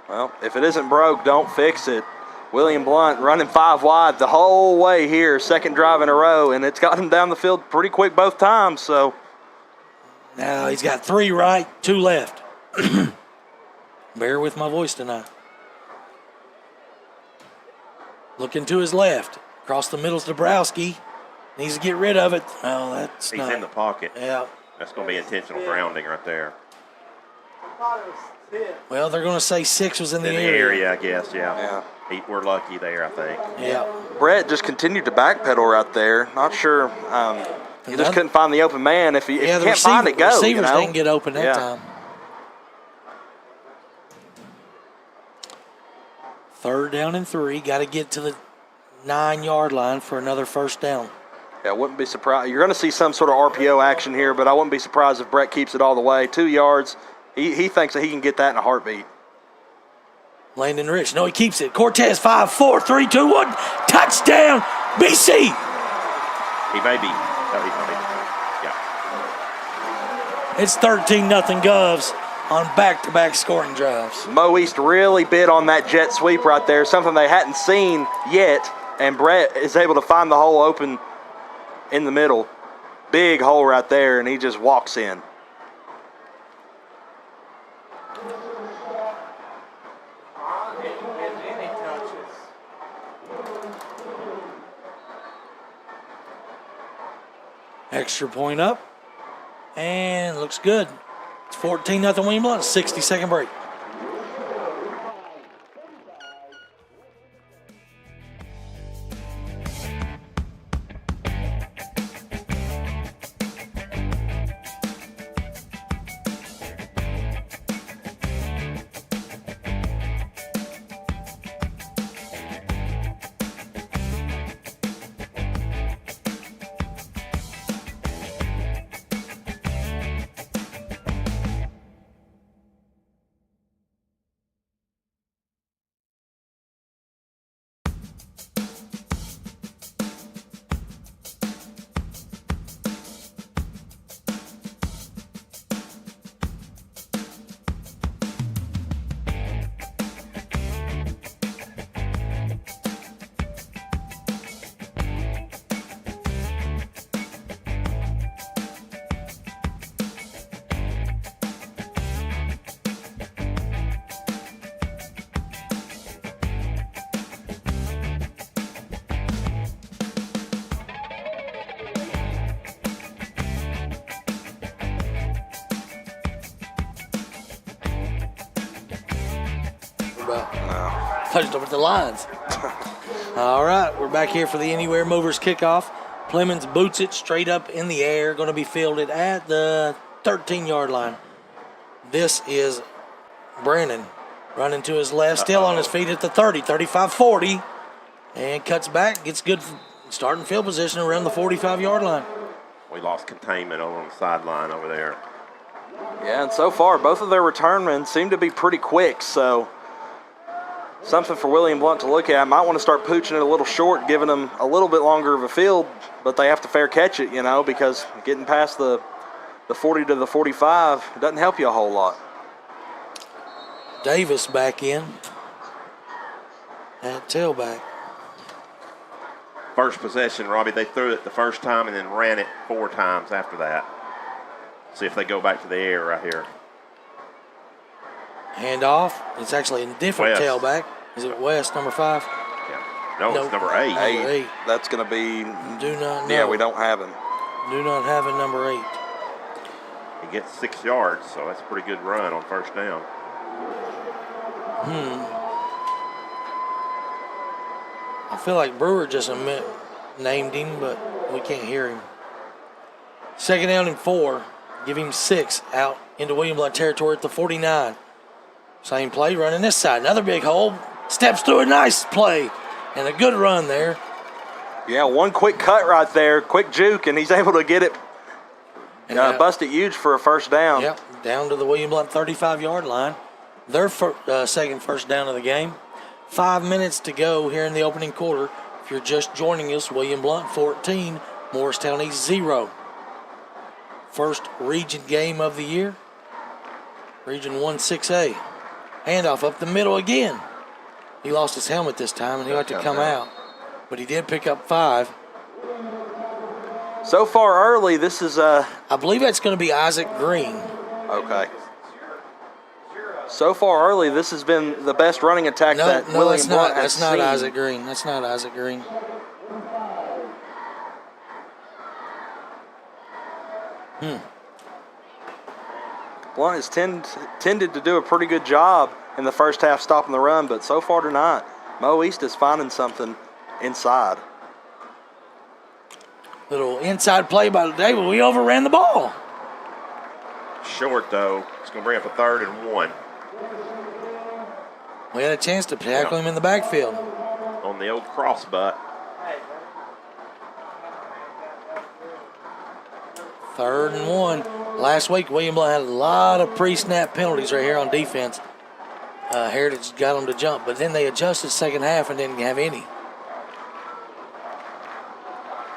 Well, if it isn't broke, don't fix it. William Blount running 5 wide the whole way here, 2nd drive in a row, and it's got him down the field pretty quick both times. So Now he's got 3 right, 2 left. Bear with my voice tonight. Looking to his left. Across the middle's Dabrowski. Needs to get rid of it. Oh, that's He's not. in the pocket. Yeah. That's going to be intentional grounding right there. Well, they're going to say 6 was in the In the area, I guess, yeah. We're lucky there, I think. Yeah. Brett just continued to backpedal right there. Not sure. He just couldn't find the open man. If you Yeah, the can't find it, go. receivers You know? didn't get open that Yeah. time. 3rd down and 3. Got to get to the 9-yard line for another 1st down. Yeah, I wouldn't be surprised. You're going to see some sort of RPO action here, but I wouldn't be surprised if Brett keeps it all the way. 2 yards. He thinks that he can get that in a heartbeat. Landon Rich. No, he keeps it. Cortez, 5, 4, 3, 2, 1. Touchdown, BC. He may be. Yeah. It's 13-0 Govs on back-to-back scoring drives. Mo East really bid on that jet sweep right there, something they hadn't seen yet, and Brett is able to find the hole open in the middle. Big hole right there, and he just walks in. Extra point up. And looks good. It's 14-0 William Blount. 60-second break. Touched up at the lines. All right, we're back here for the Anywhere Movers kickoff. Clemens boots it straight up in the air, going to be fielded at the 13-yard line. This is Brandon running to his left, still on his feet at the 30, 35-40, and cuts back, gets good starting field position around the 45-yard line. We lost containment over on the sideline over there. Yeah, and so far, both of their return men seem to be pretty quick, so something for William Blount to look at. Might want to start pooching it a little short, giving them a little bit longer of a field, but they have to fair catch it, because getting past the 40 to the 45, it doesn't help you a whole lot. Davis back in at tailback. First possession, Robbie, they threw it the first time and then ran it 4 times after that. See if they go back to the air right here. Hand off. It's actually a different West. Tailback. Is it West, number 5? Yeah. No, it's number 8. Number 8. That's going to be. Do not know. Yeah, we don't have him. Do not have a number 8. He gets 6 yards, so that's a pretty good run on first down. I feel like Brewer just named him, but we can't hear him. 2nd down and 4. Give him 6 out into William Blount territory at the 49. Same play running this side. Another big hole. Steps through a nice play. And a good run there. Yeah, one quick cut right there. Quick juke, and he's able to get it. Bust it huge for a first down. Yep, down to the William Blount 35-yard line. Their second first down of the game. 5 minutes to go here in the opening quarter. If you're just joining us, William Blount 14, Morristown East 0. First region game of the year. Region 1-6A. Handoff up the middle again. He lost his helmet this time, and he'll have to come out. But he did pick up 5. So far early, this is I believe that's going to be Isaac Green. Okay. So far early, this has been the best running attack that William Blount has seen. That's not Isaac Green. That's not Isaac Green. Blount has tended to do a pretty good job in the first half stopping the run, but so far tonight, Mo East is finding something inside. Little inside play by David. We overran the ball. Short, though. It's going to bring up a 3rd and 1. We had a chance to tackle him in the backfield. On the old cross butt. 3rd and 1. Last week, William Blount had a lot of pre-snap penalties right here on defense. Heritage got them to jump, but then they adjusted second half and didn't have any.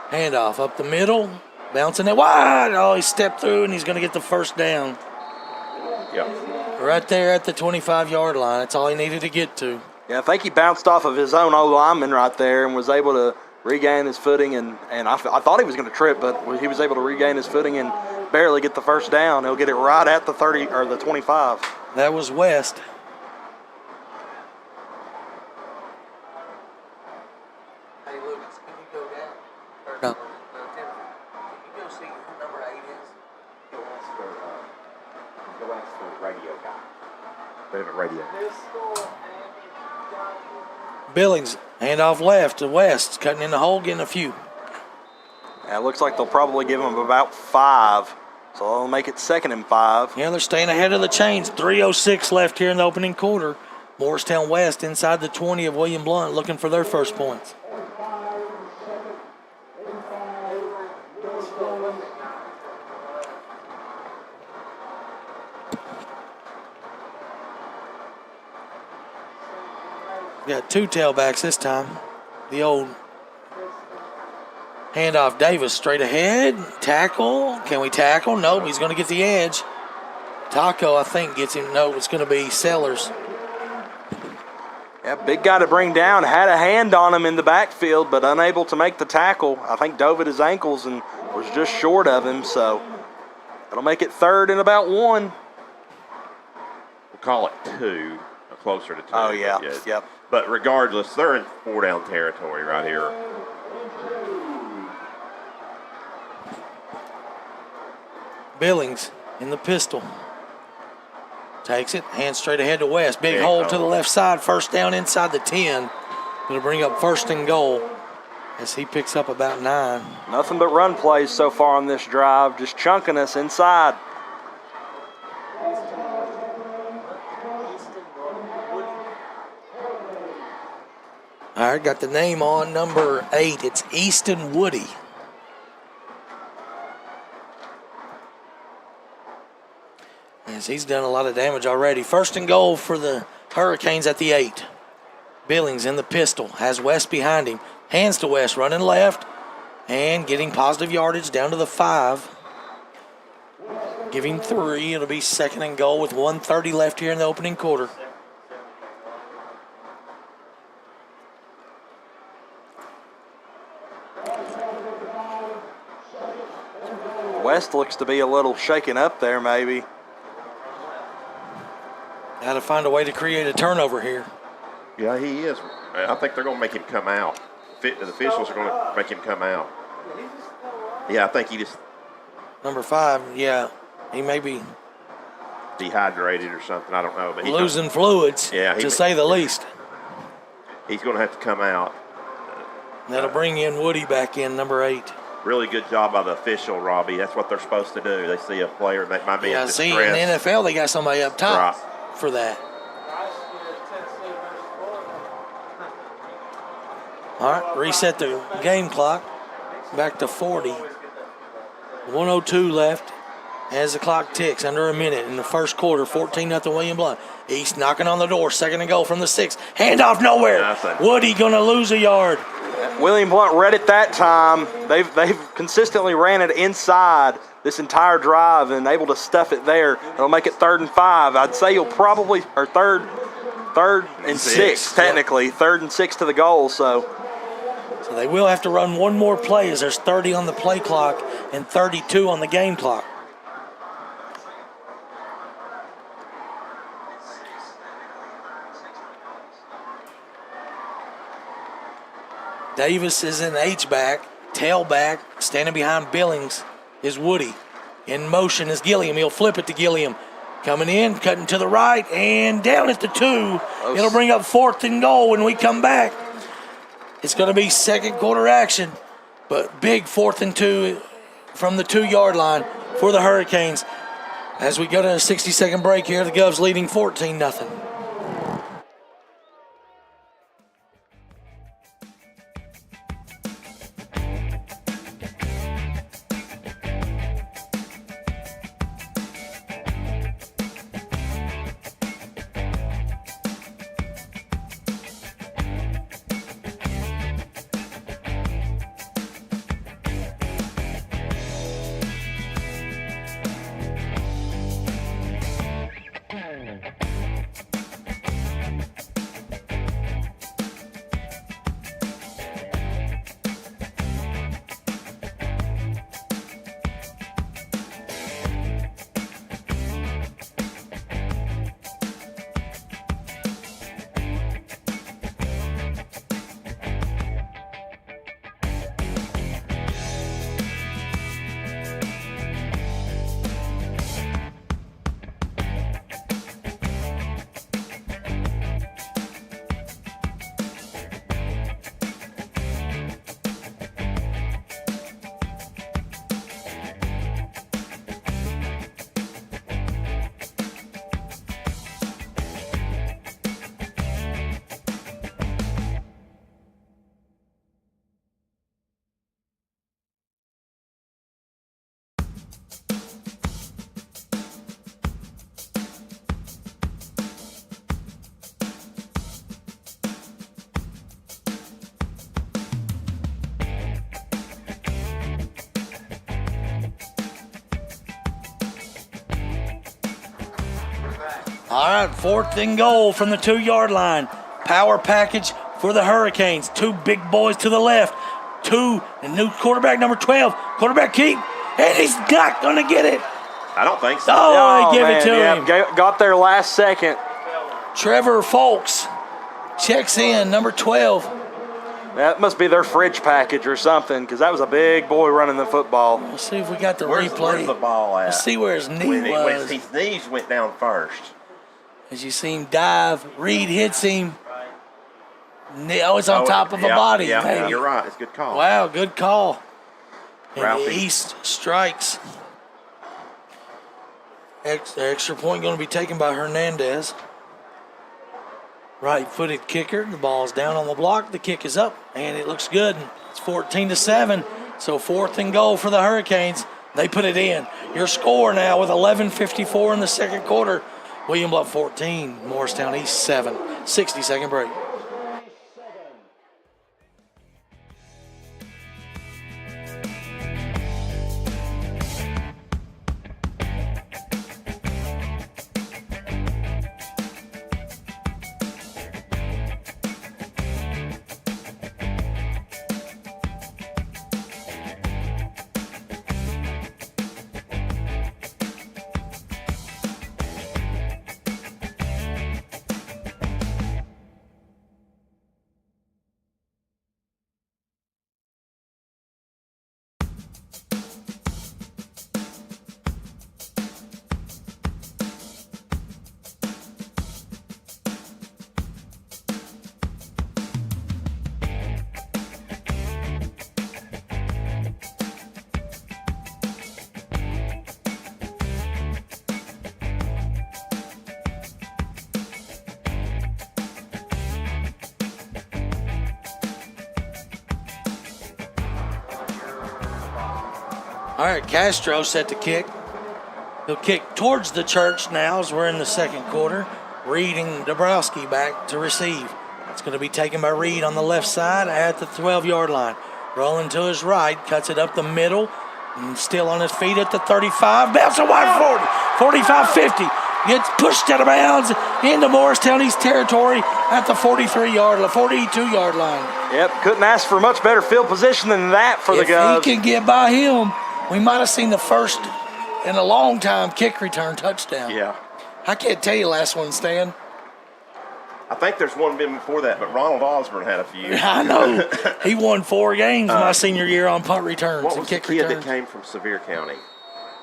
Handoff up the middle, bouncing it wide. Oh, he stepped through, and he's going to get the first down. Yep. Right there at the 25-yard line. That's all he needed to get to. Yeah, I think he bounced off of his own O-lineman right there and was able to regain his footing. And I thought he was going to trip, but he was able to regain his footing and barely get the first down. He'll get it right at the 30 or the 25. That was West. Hey, Lucas, can you go down? No, Tim, can you go see Billings, handoff left to West, cutting in the hole, getting a few. Yeah, it looks like they'll probably give him about 5. So they'll make it 2nd and 5. Yeah, they're staying ahead of the chains. 3:06 left here in the opening quarter. Morristown West inside the 20 of William Blount looking for their first points. Got 2 tailbacks this time. The old handoff Davis straight ahead. Tackle. Can we tackle? Nope, he's going to get the edge. Taco, I think, gets him. No, it's going to be Sellers. Yeah, big guy to bring down. Had a hand on him in the backfield, but unable to make the tackle. I think dove at his ankles and was just short of him, so that'll make it 3rd and about 1. We'll call it 2, or closer to 2. Oh, yeah, yep. But regardless, they're in 4-down territory right here. Billings in the pistol. Takes it, hand straight ahead to West. Big hole to the left side, first down inside the 10. Going to bring up 1st and goal as he picks up about 9. Nothing but run plays so far on this drive, just chunking us inside. All right, got the name on number 8. It's Easton Woody. As he's done a lot of damage already. 1st and goal for the Hurricanes at the 8. Billings in the pistol. Has West behind him. Hands to West, running left. And getting positive yardage down to the 5. Giving 3. It'll be 2nd and goal with 1:30 left here in the opening quarter. West looks to be a little shaken up there, maybe. Got to find a way to create a turnover here. Yeah, he is. I think they're going to make him come out. The officials are going to make him come out. Yeah, I think he just Number 5, yeah, he may be dehydrated or something. I don't know. But losing fluids, to say the least. He's going to have to come out. That'll bring in Woody back in, number 8. Really good job by the official, Robbie. That's what they're supposed to do. They see a player that might be in distress. See, in the NFL, they got somebody up top for that. All right, reset the game clock back to 40. 1:02 left as the clock ticks, under a minute in the first quarter. 14-0 William Blount. East knocking on the door, 2nd and goal from the 6. Handoff nowhere. Nothing. Woody going to lose a yard. William Blount read it that time. They've consistently ran it inside this entire drive and able to stuff it there. It'll make it 3rd and 5. I'd say you'll probably, or third and 6 technically. 3rd and 6 to the goal, So they will have to run one more play as there's 30 on the play clock and 32 on the game clock. Davis is in H-back, tailback, standing behind Billings is Woody. In motion is Gilliam. He'll flip it to Gilliam. Coming in, cutting to the right, and down at the 2. It'll bring up 4th and goal when we come back. It's going to be 2nd quarter action, but big 4th and 2 from the 2-yard line for the Hurricanes. As we go to a 60-second break here, the Govs leading 14-0. right, 4th and goal from the 2-yard line. Power package for the Hurricanes. 2 big boys to the left. 2, and new quarterback number 12. Quarterback keep, and he's not going to get it. I don't think so. Oh, they give it to him. Got there last second. Trevor Folks checks in, number 12. That must be their fridge package or something, because that was a big boy running the football. Let's see if we got the Where's replay. the ball at? Let's see where his knee was. His knees went down first. As you see him dive, Reed hits him. Oh, it's on top of a body. Yeah, Hey. you're right. It's a good call. Wow, good call. And Ralphie. the East strikes. Extra point going to be taken by Hernandez. Right-footed kicker. The ball's down on the block. The kick is up, and it looks good. It's 14-7. So 4th and goal for the Hurricanes. They put it in. Your score now with 11:54 in the second quarter. William Blount 14, Morristown East 7. 60-second break. All right, Castro set to kick. He'll kick towards the church now as we're in the second quarter. Reed and Dabrowski back to receive. It's going to be taken by Reed on the left side at the 12-yard line. Rolling to his right, cuts it up the middle, and still on his feet at the 35. Bounce a wide 40, 45-50. Gets pushed out of bounds into Morristown East territory at the 42-yard line. Yep, couldn't ask for much better field position than that for the guys. If he can get by him, we might have seen the first in a long time kick return touchdown. Yeah. I can't tell you last one, Stan. I think there's one been before that, but Ronald Osborne had a few. I know. He won 4 games my senior year on punt returns What and was the kick kid returns. that came from Sevier County?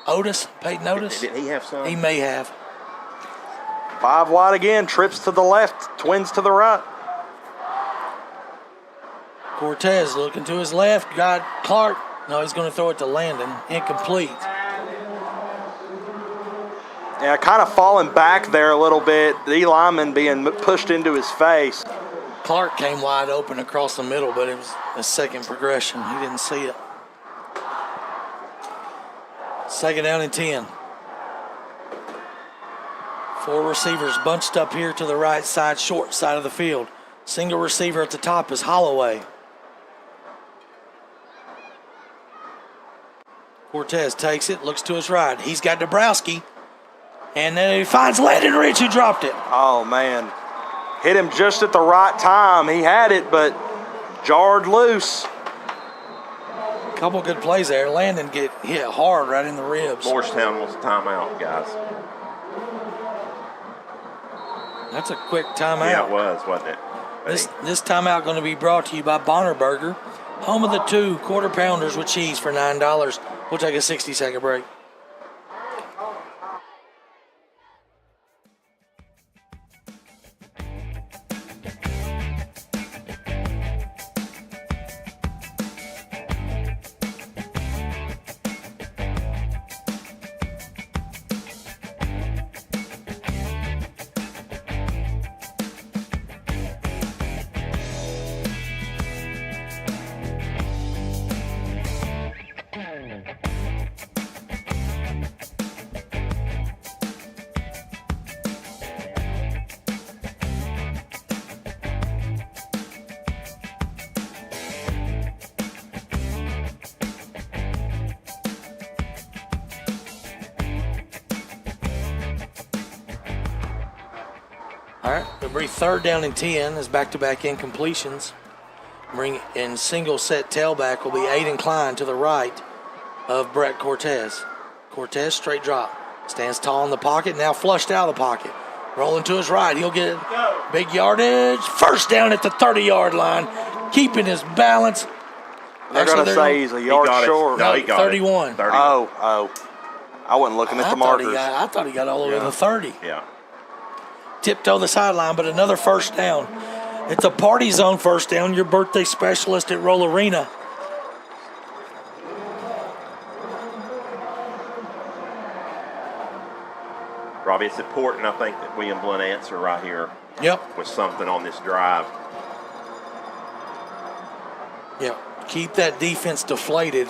Peyton Otis? Did he have some? He may have. 5 wide again, trips to the left, twins to the right. Cortez looking to his left, got Clark. No, he's going to throw it to Landon. Incomplete. Yeah, kind of falling back there a little bit. The lineman being pushed into his face. Clark came wide open across the middle, but it was a second progression. He didn't see it. 2nd down and 10. 4 receivers bunched up here to the right side, short side of the field. Single receiver at the top is Holloway. Cortez takes it, looks to his right. He's got Dabrowski. And then he finds Landon Rich, who dropped it. Oh, man. Hit him just at the right time. He had it, but jarred loose. Couple good plays there. Landon get hit hard right in the ribs. Morristown wants a timeout, guys. That's a quick timeout. Yeah, it was, wasn't it? This timeout going to be brought to you by Bonner Burger, home of the 2 quarter pounders with cheese for $9. We'll take a 60-second break. All right, it'll be 3rd down and 10 as back-to-back incompletions. Bring in single set tailback will be Aiden Klein to the right of Brett Cortez. Cortez straight drop. Stands tall in the pocket, now flushed out of the pocket. Rolling to his right, he'll get big yardage. First down at the 30-yard line, keeping his balance. They're going to say he's a yard short. No, he got 31. 31. Oh. I wasn't looking at the markers. I thought he got all the way to the 30. Yeah. Tiptoe the sideline, but another first down. It's a party zone first down, your birthday specialist at Roll Arena. Robbie, it's important, I think, that William Blount answer right here Yep. with something on this drive. Yep. Keep that defense deflated.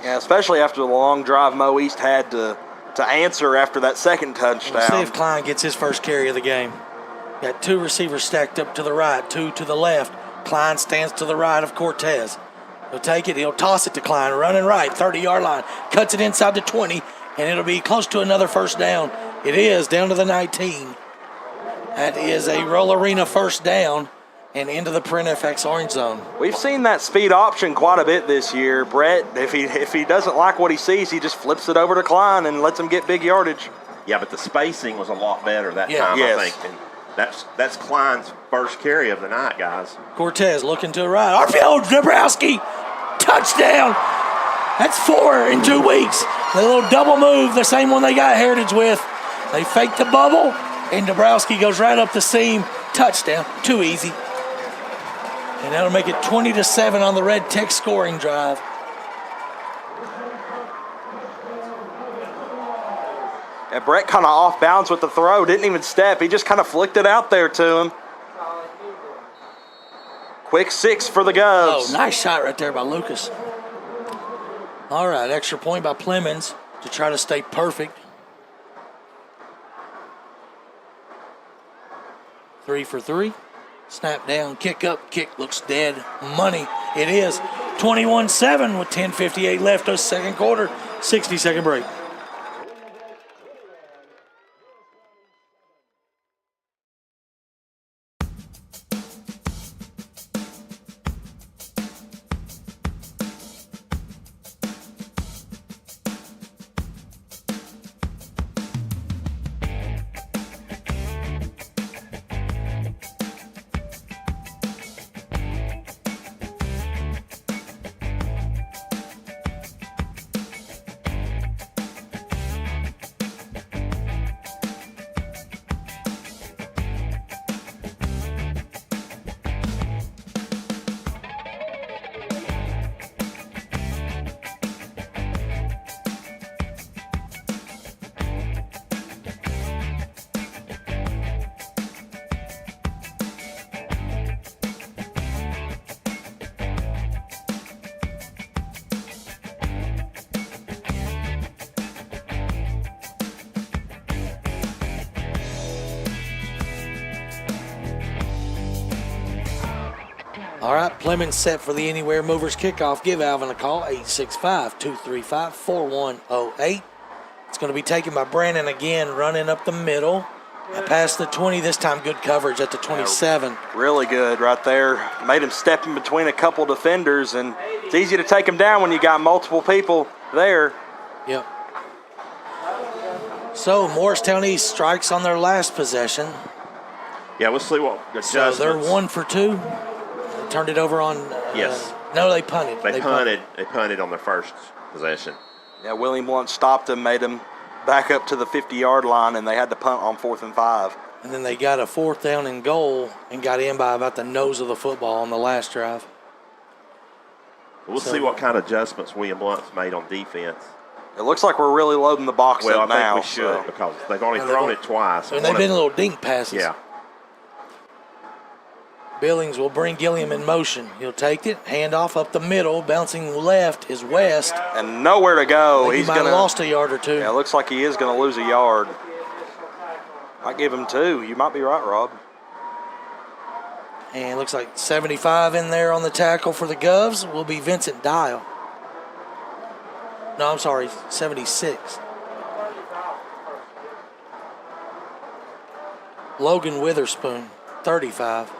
Yeah, especially after the long drive Mo East had to answer after that second touchdown. We'll see if Klein gets his first carry of the game. Got 2 receivers stacked up to the right, 2 to the left. Klein stands to the right of Cortez. He'll take it, he'll toss it to Klein, running right, 30-yard line. Cuts it inside the 20, and it'll be close to another first down. It is down to the 19. That is a Roll Arena first down and into the Print FX orange zone. We've seen that speed option quite a bit this year. Brett, if he doesn't like what he sees, he just flips it over to Klein and lets him get big yardage. Yeah, but the spacing was a lot better that time, Yes. I think. And that's Klein's first carry of the night, guys. Cortez looking to the right. RPO, Dabrowski, touchdown. That's 4 in 2 weeks. The little double move, the same one they got Heritage with. They fake the bubble, and Dabrowski goes right up the seam. Touchdown. Too easy. And that'll make it 20-7 on the Red Tech scoring drive. And Brett kind of off balance with the throw. Didn't even step. He just kind of flicked it out there to him. Quick 6 for the Govs. Oh, nice shot right there by Lucas. All right, extra point by Plemons to try to stay perfect. 3 for 3. Snap down, kick up, kick looks dead. Money, it is. 21-7 with 10:58 left of second quarter, 60-second break. All right, Plemons set for the Anywhere Movers kickoff. Give Alvin a call, 865-235-4108. It's going to be taken by Brandon again, running up the middle. Past the 20, this time good coverage at the 27. Really good right there. Made him step in between a couple defenders, and it's easy to take him down when you got multiple people there. Yep. So Morristown East strikes on their last possession. Yeah, we'll see what So adjustments. they're 1 for 2. They turned it over on. Yes. No, they punted. They punted on their first possession. Yeah, William Blount stopped him, made him back up to the 50-yard line, and they had to punt on 4th and 5. And then they got a 4th down and goal and got in by about the nose of the football on the last drive. We'll see what kind of adjustments William Blount's made on defense. It looks like we're really loading the box Well, up I think now. we should because they've only And thrown they've- it twice. And they've been little dink passes. Yeah. Billings will bring Gilliam in motion. He'll take it, hand off up the middle, bouncing left is West. And nowhere to go. He He's might gonna have lost a yard or 2. Yeah, it looks like he is gonna lose a yard. Might give him 2. You might be right, Rob. And it looks like 75 in there on the tackle for the Govs will be Vincent Dial. No, I'm sorry, 76. Logan Witherspoon, 35.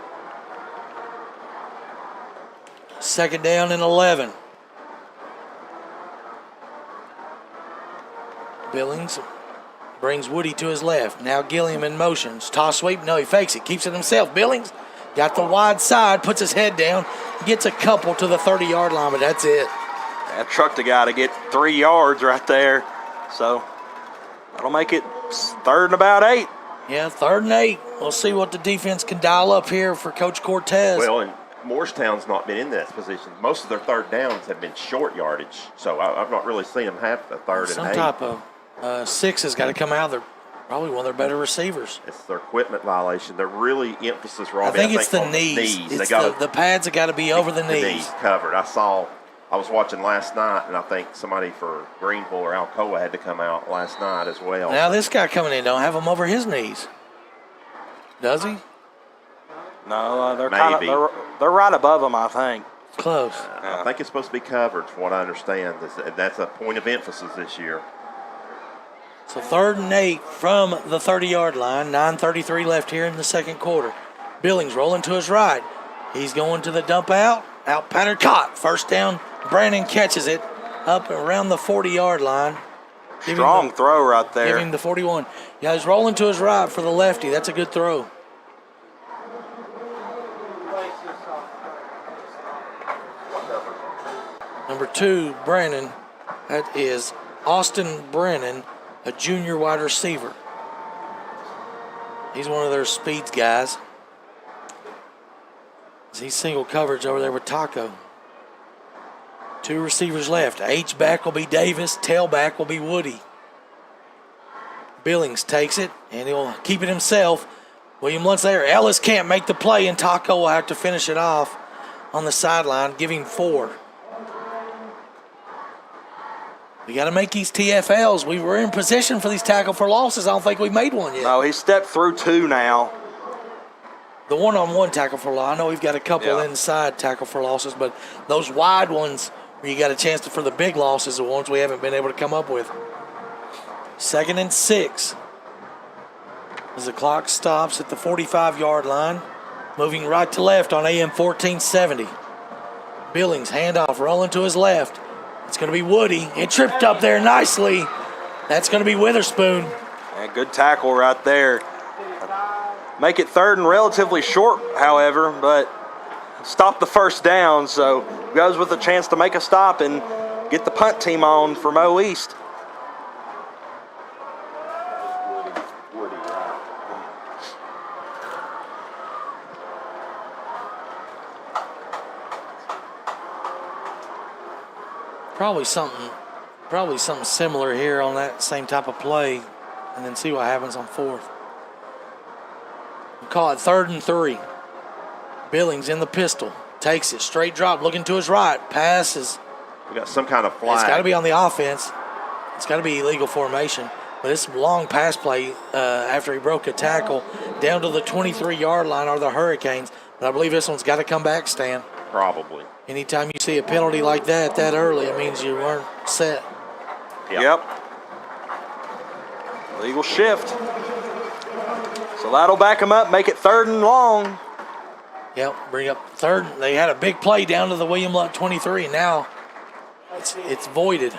Second down and 11. Billings brings Woody to his left. Now Gilliam in motions. Toss sweep. No, he fakes it. Keeps it himself. Billings got the wide side. Puts his head down. Gets a couple to the 30-yard line, but that's it. That trucked a guy to get 3 yards right there. So that'll make it 3rd and about 8. Yeah, 3rd and 8. We'll see what the defense can dial up here for Coach Cortez. Well, and Morristown's not been in this position. Most of their 3rd downs have been short yardage, so I've not really seen them have a 3rd and 8. Some type of 6 has got to come out. They're probably one of their better receivers. It's their equipment violation. They're really emphasis, Robbie. I think it's the on knees. They got the pads have got to be over the knees. Knees covered. I was watching last night, and I think somebody for Greenville or Alcoa had to come out last night as well. Now this guy coming in don't have him over his knees, does he? No, they're Maybe. they're right above him, I think. Close. I think it's supposed to be covered, from what I understand. That's a point of emphasis this year. So 3rd and 8 from the 30-yard line. 9:33 left here in the second quarter. Billings rolling to his right. He's going to the dump out. Out pattern caught. First down. Brandon catches it up around the 40-yard line. Strong throw right there. Give him the 41. Yeah, he's rolling to his right for the lefty. That's a good throw. Number 2, Brandon. That is Austin Brennan, a junior wide receiver. He's one of their speeds guys. He's single coverage over there with Taco. 2 receivers left. H-back will be Davis. Tailback will be Woody. Billings takes it, and he'll keep it himself. William Lunt's there. Ellis can't make the play, and Taco will have to finish it off on the sideline, give him 4. We got to make these TFLs. We were in position for these tackle for losses. I don't think we made one yet. No, he stepped through 2 now. The one-on-one tackle for loss. I know we've got a couple inside tackle for losses, but those wide ones where you got a chance for the big losses are the ones we haven't been able to come up with. 2nd and 6. As the clock stops at the 45-yard line. Moving right to left on AM 1470. Billings, handoff, rolling to his left. It's going to be Woody. It tripped up there nicely. That's going to be Witherspoon. And good tackle right there. Make it 3rd and relatively short, however, but stop the first down, so goes with a chance to make a stop and get the punt team on for Mo East. Probably something similar here on that same type of play, and then see what happens on 4th. We'll call it 3rd and 3. Billings in the pistol. Takes it. Straight drop. Looking to his right. Passes. We got some kind of flag. It's got to be on the offense. It's got to be illegal formation. But it's a long pass play after he broke a tackle down to the 23-yard line are the Hurricanes. But I believe this one's got to come back, Stan. Probably. Anytime you see a penalty like that early, it means you weren't set. Yep. Legal shift. So that'll back them up, make it 3rd and long. Yep, bring up 3rd. They had a big play down to the William Lunt 23. Now it's voided.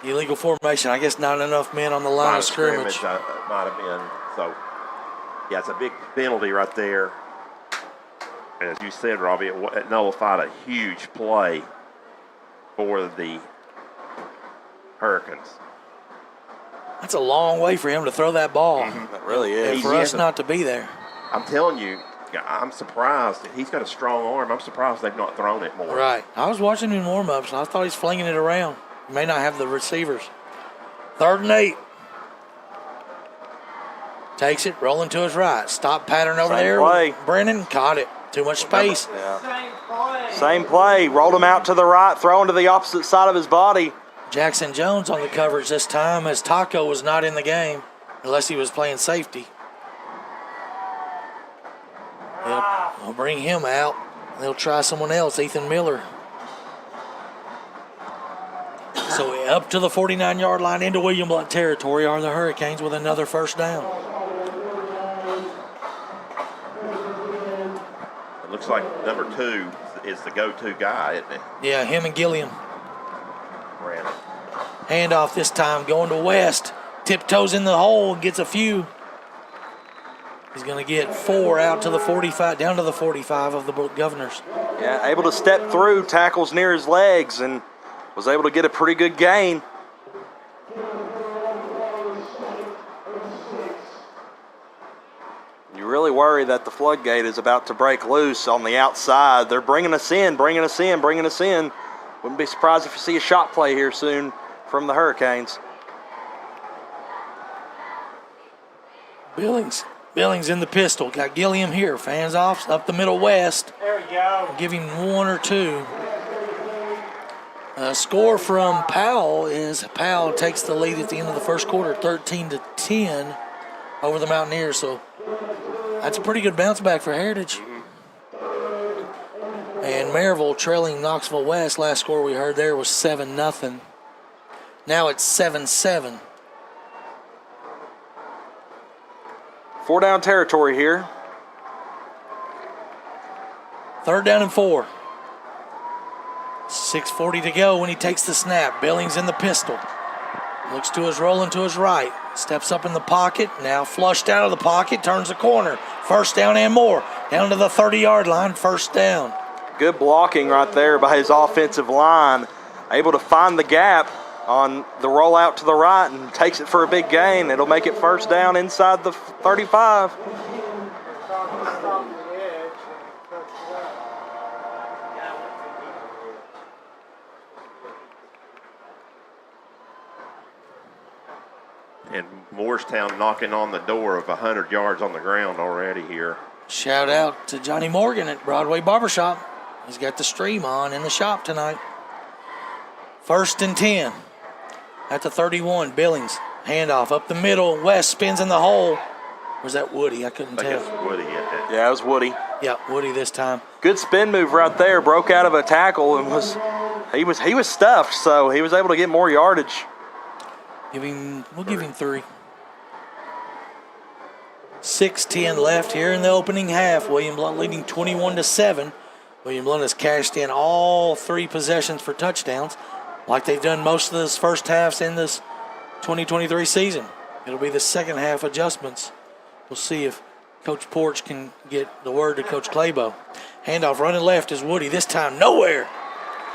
Illegal formation. I guess not enough men on the line of scrimmage. Might have been. So, yeah, it's a big penalty right there. As you said, Robbie, it nullified a huge play for the Hurricanes. That's a long way for him to throw that ball. That really is. And for us not to be there. I'm telling you, I'm surprised. He's got a strong arm. I'm surprised they've not thrown it more. Right. I was watching him in warm-ups, and I thought he's flinging it around. He may not have the receivers. 3rd and 8. Takes it, rolling to his right. Stop pattern over Same there. play. Brennan caught it. Too much space. Same play. Rolled him out to the right, throwing to the opposite side of his body. Jackson Jones on the coverage this time as Taco was not in the game unless he was playing safety. They'll bring him out. They'll try someone else, Ethan Miller. So up to the 49-yard line into William Blount territory are the Hurricanes with another first down. It looks like number 2 is the go-to guy, isn't it? Yeah, him and Gilliam. Brandon. Handoff this time going to West. Tiptoes in the hole, gets a few. He's going to get 4 out to the 45, down to the 45 of the Governors. Yeah, able to step through, tackles near his legs, and was able to get a pretty good gain. You really worry that the floodgate is about to break loose on the outside. They're bringing us in. Wouldn't be surprised if you see a shot play here soon from the Hurricanes. Billings in the pistol. Got Gilliam here. Fans off, up the middle West. There we go. Give him 1 or 2. Score from Powell is Powell takes the lead at the end of the first quarter, 13-10 over the Mountaineers. So that's a pretty good bounce back for Heritage. And Maryville trailing Knoxville West. Last score we heard there was 7-0. Now it's 7-7. 4 down territory here. 3rd down and 4. 6:40 to go when he takes the snap. Billings in the pistol. Looks to his rolling to his right. Steps up in the pocket. Now flushed out of the pocket. Turns the corner. First down and more. Down to the 30-yard line. First down. Good blocking right there by his offensive line. Able to find the gap on the rollout to the right and takes it for a big gain. It'll make it first down inside the 35. And Morristown knocking on the door of 100 yards on the ground already here. Shout out to Johnny Morgan at Broadway Barbershop. He's got the stream on in the shop tonight. 1st and 10. At the 31, Billings. Handoff up the middle. West spins in the hole. Was that Woody? I couldn't I think tell. it's Woody. Yeah, it was Woody. Yeah, Woody this time. Good spin move right there. Broke out of a tackle and he was stuffed, so he was able to get more yardage. We'll give him 3. 6:10 left here in the opening half. William Blount leading 21-7. William Blount has cashed in all 3 possessions for touchdowns, like they've done most of this first halves in this 2023 season. It'll be the second half adjustments. We'll see if Coach Porch can get the word to Coach Claybo. Handoff running left is Woody. This time nowhere.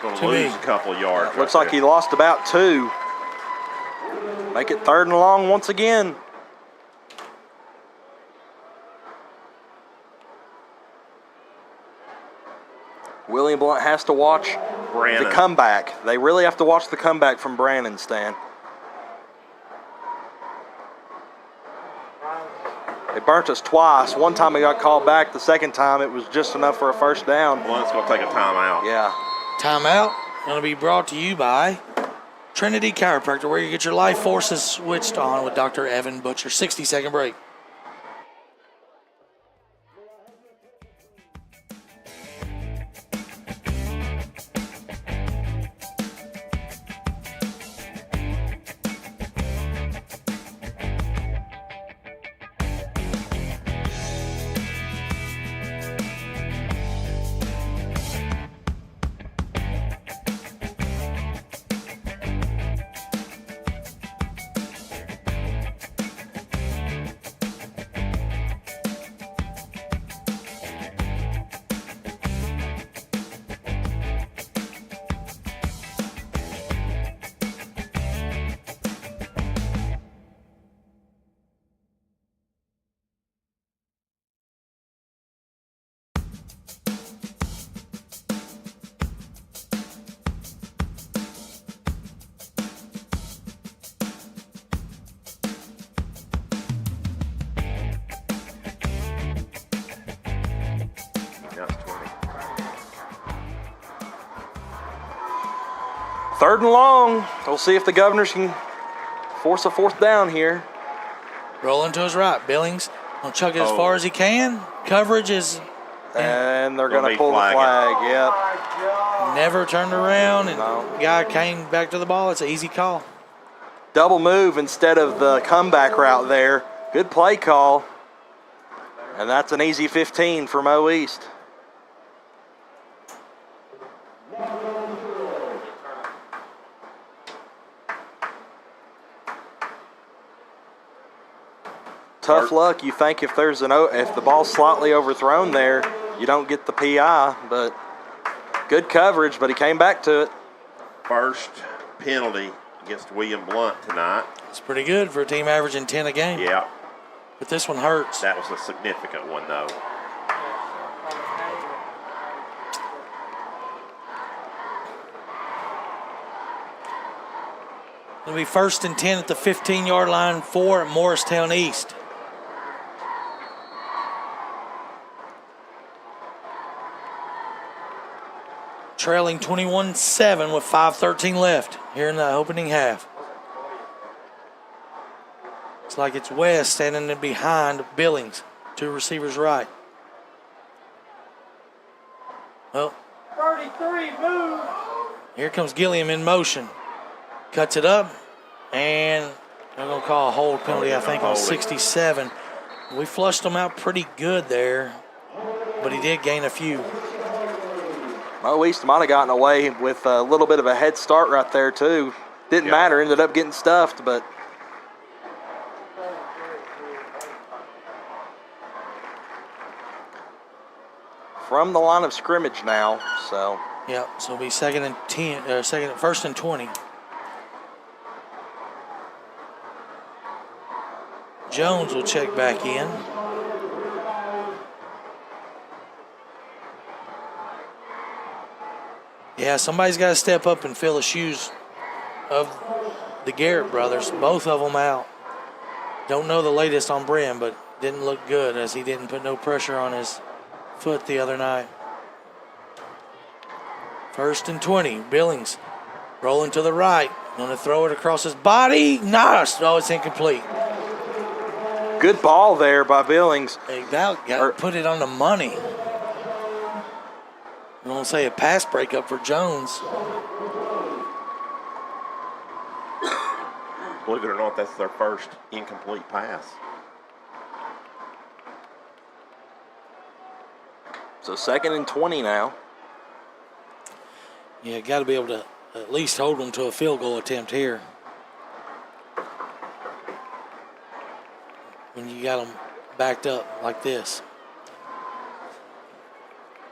Going To to lose me. a couple of yards. Looks like he lost about 2. Make it 3rd and long once again. William Blount has to watch Brandon. the comeback. They really have to watch the comeback from Brandon, Stan. They burnt us twice. One time he got called back. The second time it was just enough for a first down. Blunt's going to take a timeout. Yeah. Timeout going to be brought to you by Trinity Chiropractor, where you get your life forces switched on with Dr. Evan Butcher. 60-second break. Now it's 20. 3rd and long. We'll see if the Governors can force a 4th down here. Rolling to his right. Billings will chuck it as far as he can. Coverage is And they're Gonna going be to pull the flagging. flag. Yep. never turned around, and guy came back to the ball. It's an easy call. Double move instead of the comeback route there. Good play call. And that's an easy 15 for Mo East. Tough luck. You think if the ball's slightly overthrown there, you don't get the PI, but good coverage, but he came back to it. First penalty against William Blount tonight. It's pretty good for a team averaging 10 a game. Yeah. But this one hurts. That was a significant one, though. It'll be 1st and 10 at the 15-yard line for Morristown East. Trailing 21-7 with 5:13 left here in the opening half. Looks like it's West standing in behind Billings. 2 receivers right. Well, 33, move. Here comes Gilliam in motion. Cuts it up, and they're going to call a hold penalty, I think, on 67. We flushed him out pretty good there, but he did gain a few. Mo East might have gotten away with a little bit of a head start right there, too. Didn't matter, ended up getting stuffed, but from the line of scrimmage now, so. Yep, so it'll be 2nd and 10, 1st and 20. Jones will check back in. Yeah, somebody's got to step up and fill the shoes of the Garrett brothers. Both of them out. Don't know the latest on Brim, but didn't look good as he didn't put no pressure on his foot the other night. 1st and 20. Billings rolling to the right. Going to throw it across his body. Nice. Oh, it's incomplete. Good ball there by Billings. Hey, that got put it on the money. I'm going to say a pass breakup for Jones. Believe it or not, that's their first incomplete pass. So 2nd and 20 now. Yeah, got to be able to at least hold them to a field goal attempt here. When you got them backed up like this.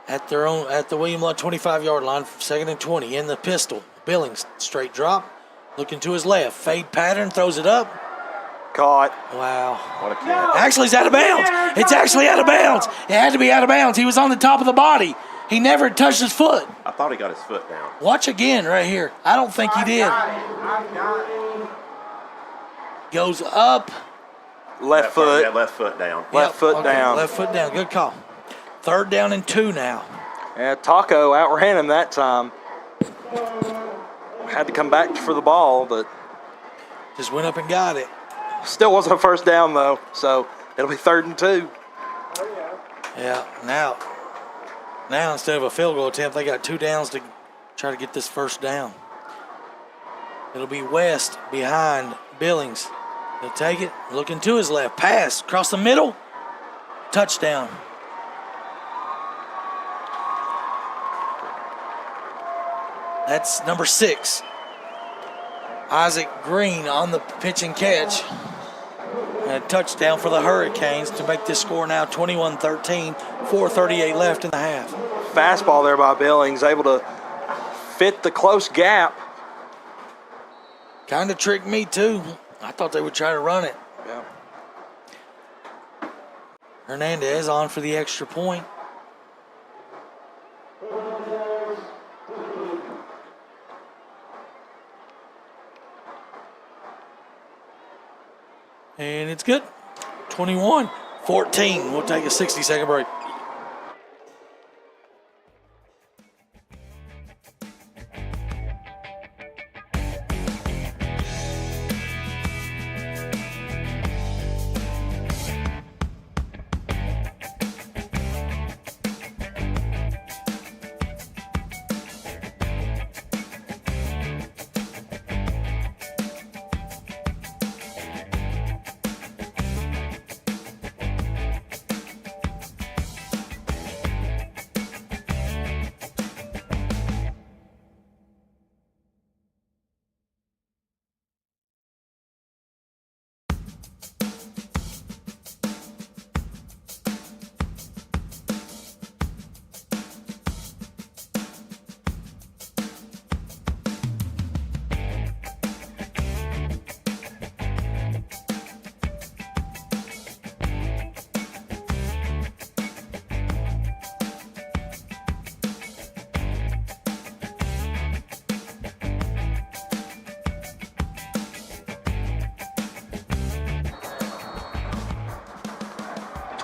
At the William Blount 25-yard line, 2nd and 20 in the pistol. Billings, straight drop, looking to his left. Fade pattern, throws it up. Caught. Wow. What a catch. Actually, it's out of bounds. It's actually out of bounds. It had to be out of bounds. He was on the top of the body. He never touched his foot. I thought he got his foot down. Watch again right here. I don't think he did. Goes up. Left foot. Yeah, left foot down. Left foot down. Left foot down. Good call. 3rd down and 2 now. Yeah, Taco outran him that time. Had to come back for the ball, but Just went up and got it. still wasn't a 1st down, though. So it'll be 3rd and 2. Yeah, now instead of a field goal attempt, they got 2 downs to try to get this 1st down. It'll be West behind Billings. He'll take it, looking to his left. Pass across the middle. Touchdown. That's number 6. Isaac Green on the pitch and catch. And a touchdown for the Hurricanes to make this score now 21-13, 4:38 left in the half. Fastball there by Billings, able to fit the close gap. Kind of tricked me too. I thought they would try to run it. Yeah. Hernandez on for the extra point. And it's good. 21-14. We'll take a 60-second break.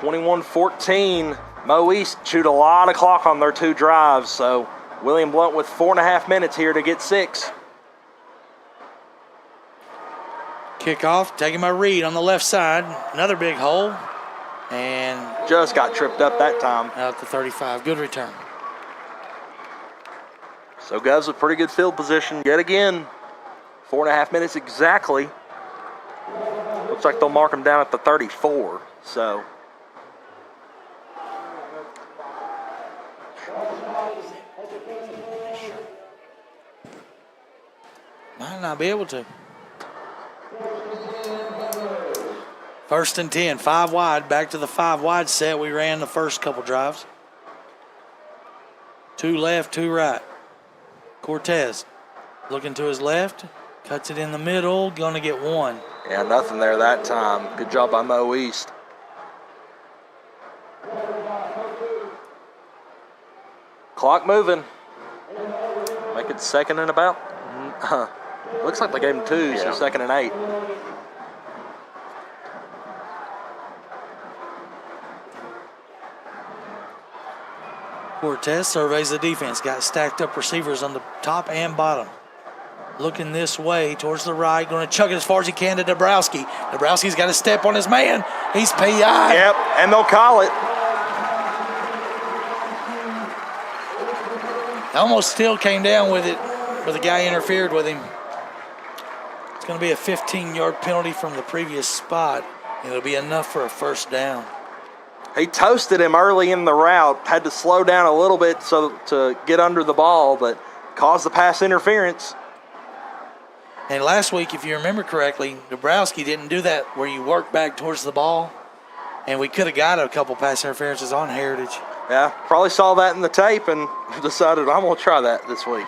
21-14. Mo East chewed a lot of clock on their 2 drives, so William Blount with 4.5 minutes here to get 6. Kickoff, taking my read on the left side. Another big hole. And Just got tripped up that time. out to 35. Good return. So Govs with pretty good field position yet again. 4.5 minutes exactly. Looks like they'll mark them down at the 34. So might not be able to. 1st and 10, 5 wide. Back to the 5 wide set we ran the first couple drives. 2 left, 2 right. Cortez looking to his left, cuts it in the middle, going to get 1. yeah, nothing there that time. Good job by Mo East. Clock moving. Make it 2nd and about. Looks like they gave him 2, so 2nd and 8. Cortez surveys the defense. Got stacked up receivers on the top and bottom. Looking this way towards the right. Going to chuck it as far as he can to Dabrowski. Dabrowski's got to step on his man. He's PI. Yep, and they'll call it. Almost still came down with it, but the guy interfered with him. It's going to be a 15-yard penalty from the previous spot. It'll be enough for a 1st down. He toasted him early in the route, had to slow down a little bit so to get under the ball, but caused the pass interference. And last week, if you remember correctly, Dabrowski didn't do that where you work back towards the ball, and we could have got a couple pass interferences on Heritage. Yeah, probably saw that in the tape and decided I'm going to try that this week.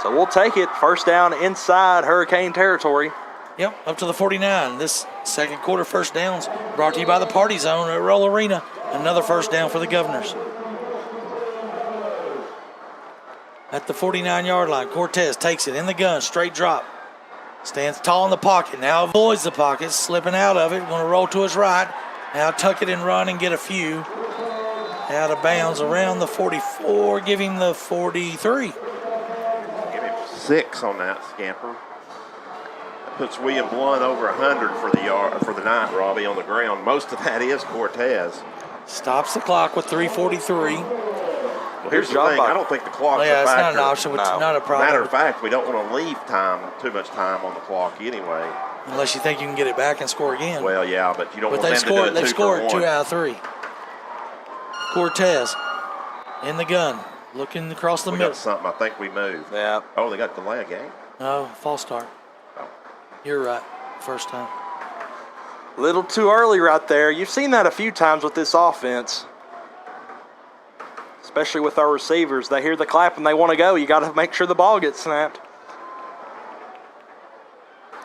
So we'll take it. 1st down inside Hurricane territory. Yep, up to the 49. This second quarter 1st downs brought to you by the Party Zone at Roll Arena. Another 1st down for the Governors. At the 49-yard line, Cortez takes it in the gun, straight drop. Stands tall in the pocket, now avoids the pocket, slipping out of it, going to roll to his right. Now tuck it and run and get a few. Out of bounds around the 44, give him the 43. Give him 6 on that scamper. Puts William Blount over 100 for the night, Robbie, on the ground. Most of that is Cortez. Stops the clock with 3:43. Well, here's the thing. I don't think the clock's a It's factor. not an option. It's not a problem. Matter of fact, we don't want to leave too much time on the clock anyway. Unless you think you can get it back and score again. Well, yeah, but you don't But want them to do it they've scored 2 1. out of 3. Cortez in the gun, looking across the We middle. got something. I think we moved. Yeah. Oh, they got delay of game. No, false start. Oh. You're right. 1st time. Little too early right there. You've seen that a few times with this offense, especially with our receivers. They hear the clap and they want to go. You got to make sure the ball gets snapped.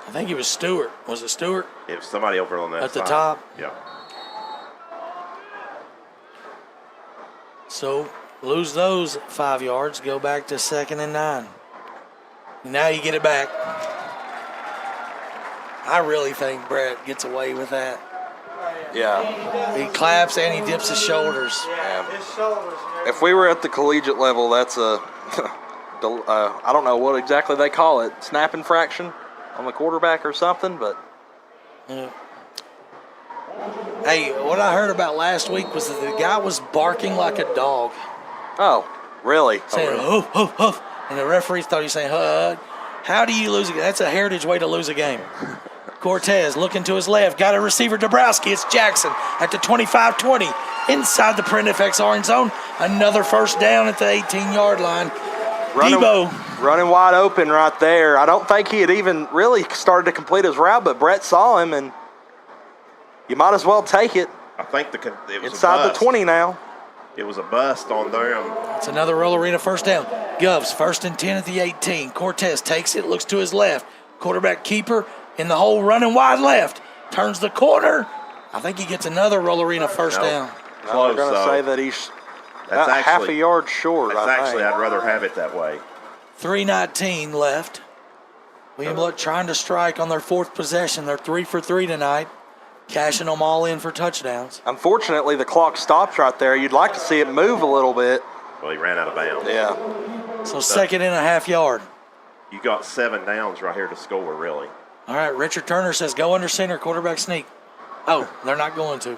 I think it was Stewart. Was it Stewart? It was somebody over on that At the side. top. Yeah. So lose those 5 yards, go back to 2nd and 9. Now you get it back. I really think Brett gets away with that. Yeah. He claps and he dips his shoulders. If we were at the collegiate level, that's a, I don't know what exactly they call it, snap infraction on the quarterback or something, but. Yeah. Hey, what I heard about last week was that the guy was barking like a dog. Oh, really? Saying, hoof, hoof, hoof. And the referees thought he was saying, hug. How do you lose a game? That's a Heritage way to lose a game. Cortez looking to his left. Got a receiver, Dabrowski. It's Jackson at the 25-20. Inside the Print FX orange zone. Another 1st down at the 18-yard line. Debo. Running wide open right there. I don't think he had even really started to complete his route, but Brett saw him, and you might as well take it. I think it was inside a bust. the 20 now. It was a bust on them. It's another Roll Arena 1st down. Govs 1st and 10 at the 18. Cortez takes it, looks to his left. Quarterback keeper in the hole, running wide left. Turns the corner. I think he gets another Roll Arena 1st down. We're going to say that he's half a yard short. I'd rather have it that way. 3:19 left. William Blount trying to strike on their 4th possession. They're 3 for 3 tonight. cashing them all in for touchdowns. Unfortunately, the clock stops right there. You'd like to see it move a little bit. Well, he ran out of bounds. Yeah. So 2.5 yard. You got 7 downs right here to score, really. All right, Richard Turner says go under center, quarterback sneak. Oh, they're not going to.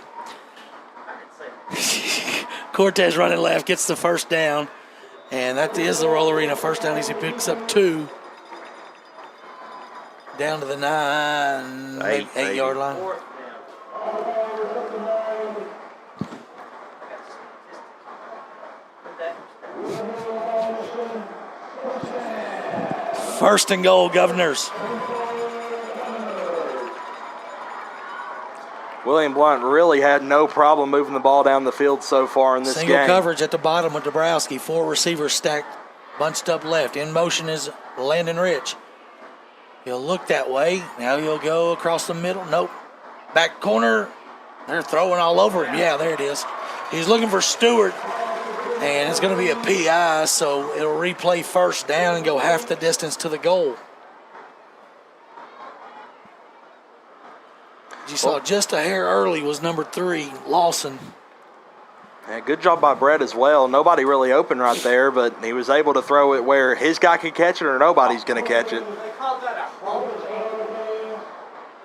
Cortez running left, gets the first down. And that is the Roll Arena first down as he picks up 2. Down to the 8 yard line. First and goal, Governors. William Blount really had no problem moving the ball down the field so far in this Single game. coverage at the bottom of Dabrowski. 4 receivers stacked, bunched up left. In motion is Landon Rich. He'll look that way. Now he'll go across the middle. Nope. Back corner. They're throwing all over him. Yeah, there it is. He's looking for Stewart. And it's going to be a PI, so it'll replay first down and go half the distance to the goal. You saw just a hair early was number 3, Lawson. Yeah, good job by Brett as well. Nobody really open right there, but he was able to throw it where his guy could catch it or nobody's going to catch it.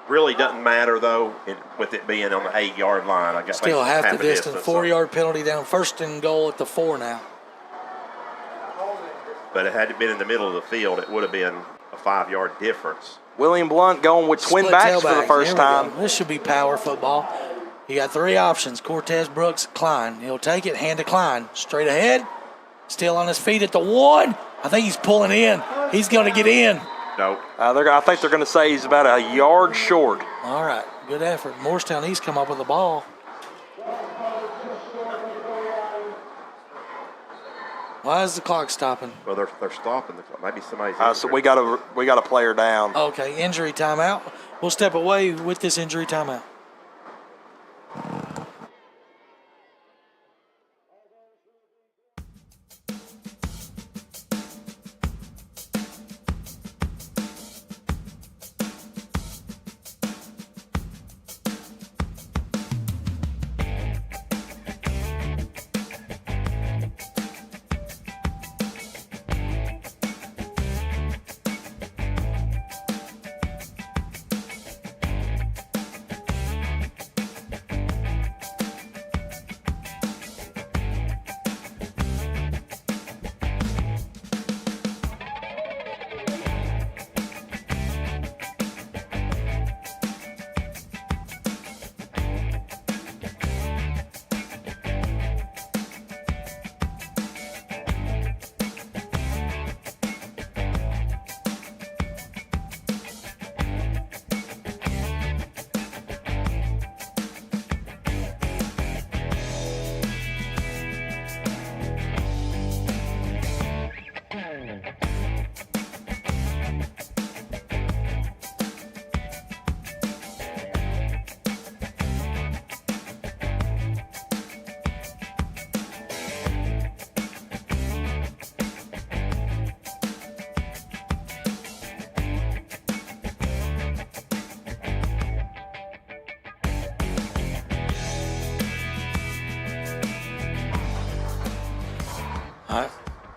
Really doesn't matter, though, with it being on the 8 yard line. I guess Still half the a distance. 4 yard penalty down. First and goal at the 4 now. But it had to been in the middle of the field. It would have been a 5 yard difference. William Blount going with twin Split backs for the tailback. first There we time. go. This should be power football. You got 3 options. Cortez, Brooks, Klein. He'll take it, hand to Klein. Straight ahead. Still on his feet at the 1. I think he's pulling in. He's going to get in. Nope. I think they're going to say he's about a yard short. All right. Good effort. Morristown East come up with the ball. Why is the clock stopping? Well, they're stopping the clock. Maybe somebody's So we got a player down. Okay, injury timeout. We'll step away with this injury timeout.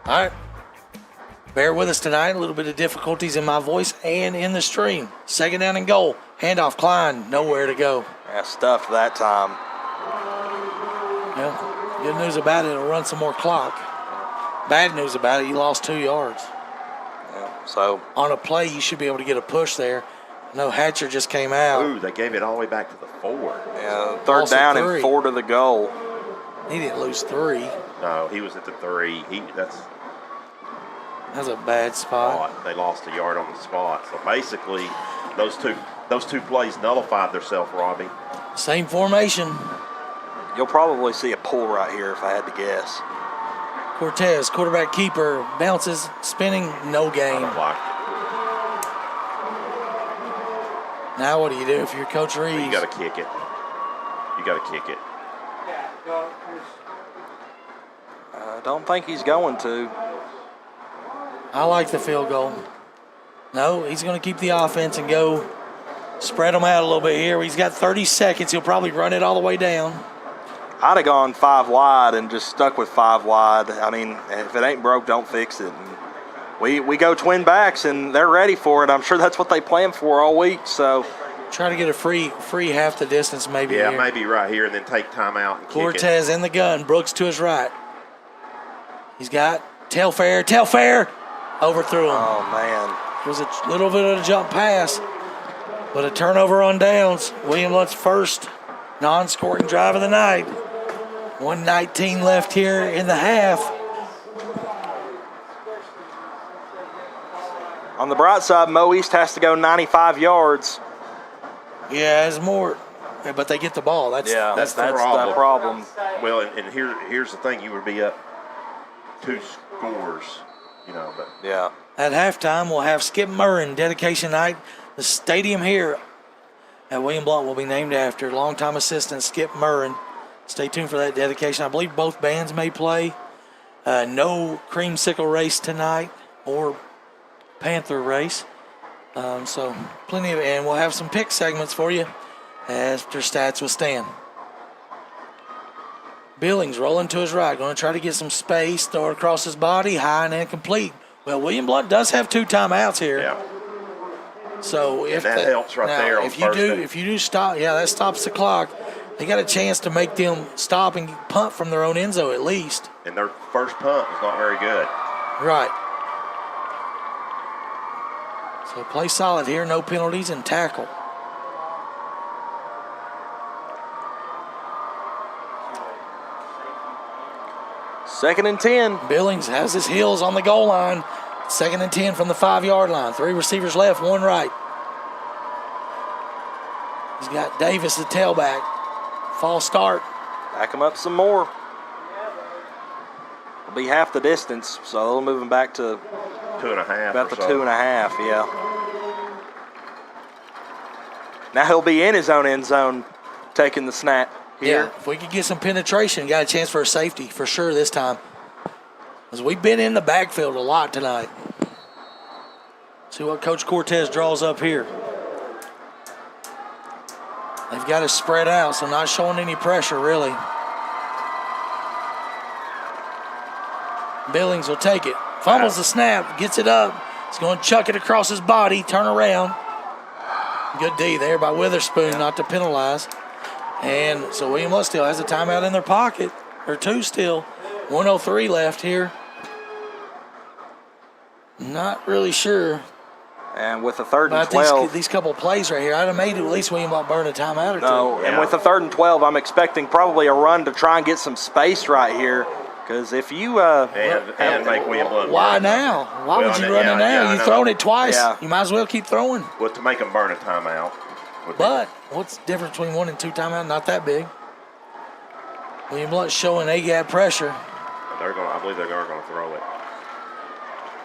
All right. Bear with us tonight. A little bit of difficulties in my voice and in the stream. Second down and goal. Handoff Klein. Nowhere to go. Yeah, stuffed that time. Well, good news about it, it'll run some more clock. Bad news about it, you lost 2 yards. Yeah, so On a play, you should be able to get a push there. No, Hatcher just came out. Ooh, they gave it all the way back to the 4. yeah, third Lost at down 3. and 4 to the goal. He didn't lose 3. No, he was at the 3. That's a bad spot. They lost a yard on the spot. So basically, those two plays nullified themselves, Robbie. Same formation. You'll probably see a pull right here if I had to guess. Cortez, quarterback keeper, bounces, spinning, no I gain. don't like Now what do you do if you're Coach it. Reeves? You got to kick it. You got to kick it. I don't think he's going to. I like the field goal. No, he's going to keep the offense and go Spread them out a little bit here. He's got 30 seconds. He'll probably run it all the way down. I'd have gone 5 wide and just stuck with 5 wide. I mean, if it ain't broke, don't fix it. And we go twin backs, and they're ready for it. I'm sure that's what they planned for all week. So try to get a free half the distance maybe. Yeah, here. maybe right here and then take time out and kick it. Cortez in the gun. Brooks to his right. He's got Telfair. Overthrew him. Oh, man. It was a little bit of a jump pass, but a turnover on downs. William Blount's first non-scoring drive of the night. 1:19 left here in the half. On the bright side, Mo East has to go 95 yards. Yeah, it's more, but they get the ball. That's That's the the problem. Well, and here's the thing: you would be up 2 scores, But Yeah. At halftime, we'll have Skip Murrin dedication night. The stadium here at William Blount will be named after longtime assistant Skip Murrin. Stay tuned for that dedication. I believe both bands may play. No creamsicle race tonight or Panther race. So plenty of, and we'll have some pick segments for you after stats with Stan. Billings rolling to his right, going to try to get some space, throw it across his body, high and incomplete. Well, William Blount does have 2 timeouts here. yeah, So if that helps right there on if you first do, and- if you do stop, that stops the clock. They got a chance to make them stop and punt from their own end zone at least. and their first punt was not very good. Right. So play solid here, no penalties and tackle. Second and 10. Billings has his heels on the goal line. 2nd and 10 from the 5-yard line. 3 receivers left, 1 right. He's got Davis, the tailback. False start. Back him up some more. It'll be half the distance, so they'll move him back to 2.5. about or the so. 2.5, yeah. Now he'll be in his own end zone taking the snap here. Yeah, if we could get some penetration, got a chance for a safety for sure this time. Because we've been in the backfield a lot tonight. See what Coach Cortez draws up here. They've got to spread out, so not showing any pressure really. Billings will take it. Fumbles the snap, gets it up. He's going to chuck it across his body, turn around. Good D there by Witherspoon not to penalize. And so William Blount still has a timeout in their pocket, or 2 still. 1:03 left here. Not really sure. And with the 3rd and But 12. these couple plays right here, I'd have made at least William Blount burn a timeout or 2. No, and with the 3rd and 12, I'm expecting probably a run to try and get some space right here. Because if you And make William Blount. Why now? Why would you run it now? I You've know. thrown it twice. Yeah. You might as well keep throwing. Well, to make them burn a timeout. But what's the difference between 1 and 2 timeout? Not that big. William Blount showing A-gap pressure. I believe they're going to throw it.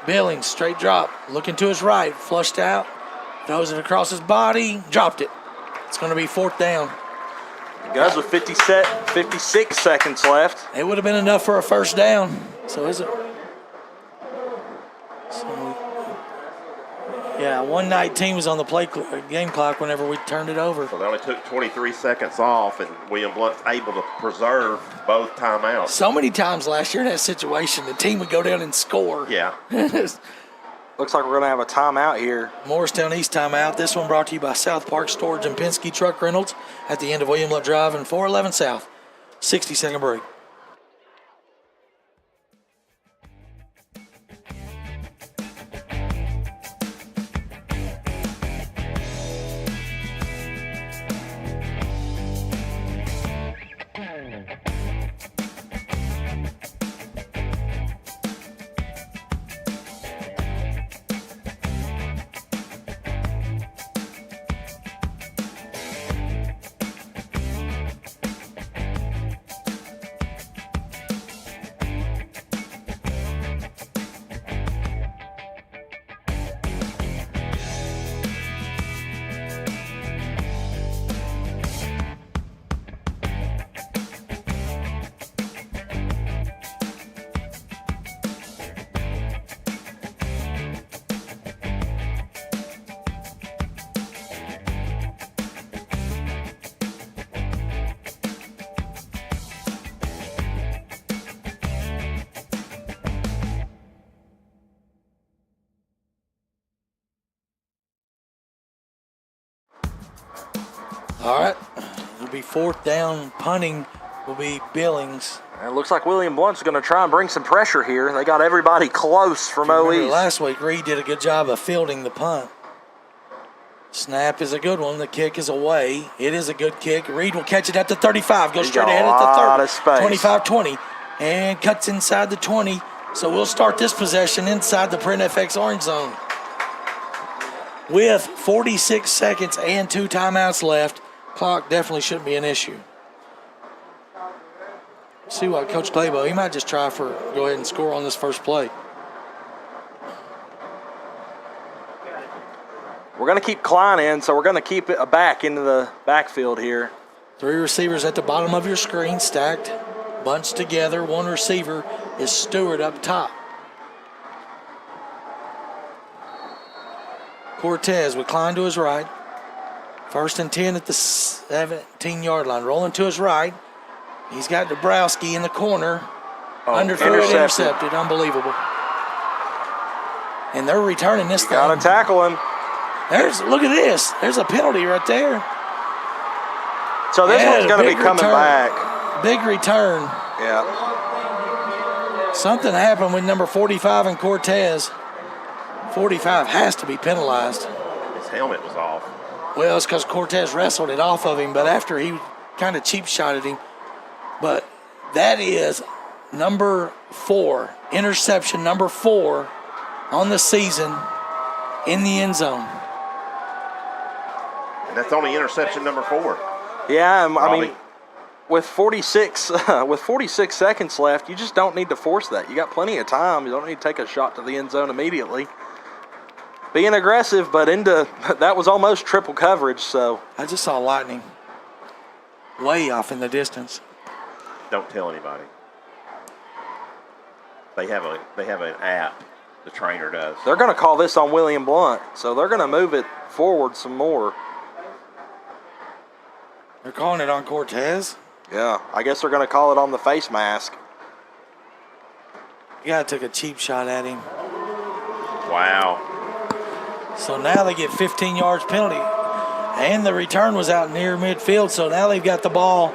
Billings, straight drop. Looking to his right. Flushed out. Throws it across his body. Dropped it. It's going to be 4th down. guys with 56 seconds left. It would have been enough for a first down. So is it? Yeah, 1:19 was on the game clock whenever we turned it over. So they only took 23 seconds off, and William Blount's able to preserve both timeouts. So many times last year in that situation, the team would go down and score. Yeah. Looks like we're going to have a timeout here. Morristown East timeout. This one brought to you by South Park Storage and Penske Truck Rentals at the end of William Blount Drive and 411 South. 60-second break. All right. It'll be 4th down. Punting will be Billings. And it looks like William Blount's going to try and bring some pressure here. They got everybody close from Remember OE. last week, Reed did a good job of fielding the punt. Snap is a good one. The kick is away. It is a good kick. Reed will catch it at the 35. Goes straight ahead at the 30. 25-20. And cuts inside the 20. So we'll start this possession inside the Print FX orange zone. With 46 seconds and 2 timeouts left, clock definitely shouldn't be an issue. See what Coach Claybo, he might just try for go ahead and score on this first play. We're going to keep Klein in, so we're going to keep it back into the backfield here. 3 receivers at the bottom of your screen, stacked, bunched together. 1 receiver is Stewart up top. Cortez with Klein to his right. 1st and 10 at the 17-yard line. Rolling to his right. He's got Dabrowski in the corner. Underthrew it, intercepted. Unbelievable. And they're returning this thing. Got to tackle him. Look at this. There's a penalty right there. So this one's going to be coming return. back. Big return. Yeah. Something happened with number 45 and Cortez. 45 has to be penalized. His helmet was off. Well, it's because Cortez wrestled it off of him, but after he kind of cheap shot at him. But that is number 4, interception number 4 on the season in the end zone. And that's only interception number 4. Yeah, I mean, Robbie. with 46 seconds left, you just don't need to force that. You got plenty of time. You don't need to take a shot to the end zone immediately. Being aggressive, but that was almost triple coverage. So I just saw lightning way off in the distance. Don't tell anybody. They have an app. The trainer does. they're going to call this on William Blount. So they're going to move it forward some more. They're calling it on Cortez. Yeah, I guess they're going to call it on the face mask. Yeah, took a cheap shot at him. Wow. So now they get 15 yards penalty. And the return was out near midfield, so now they've got the ball.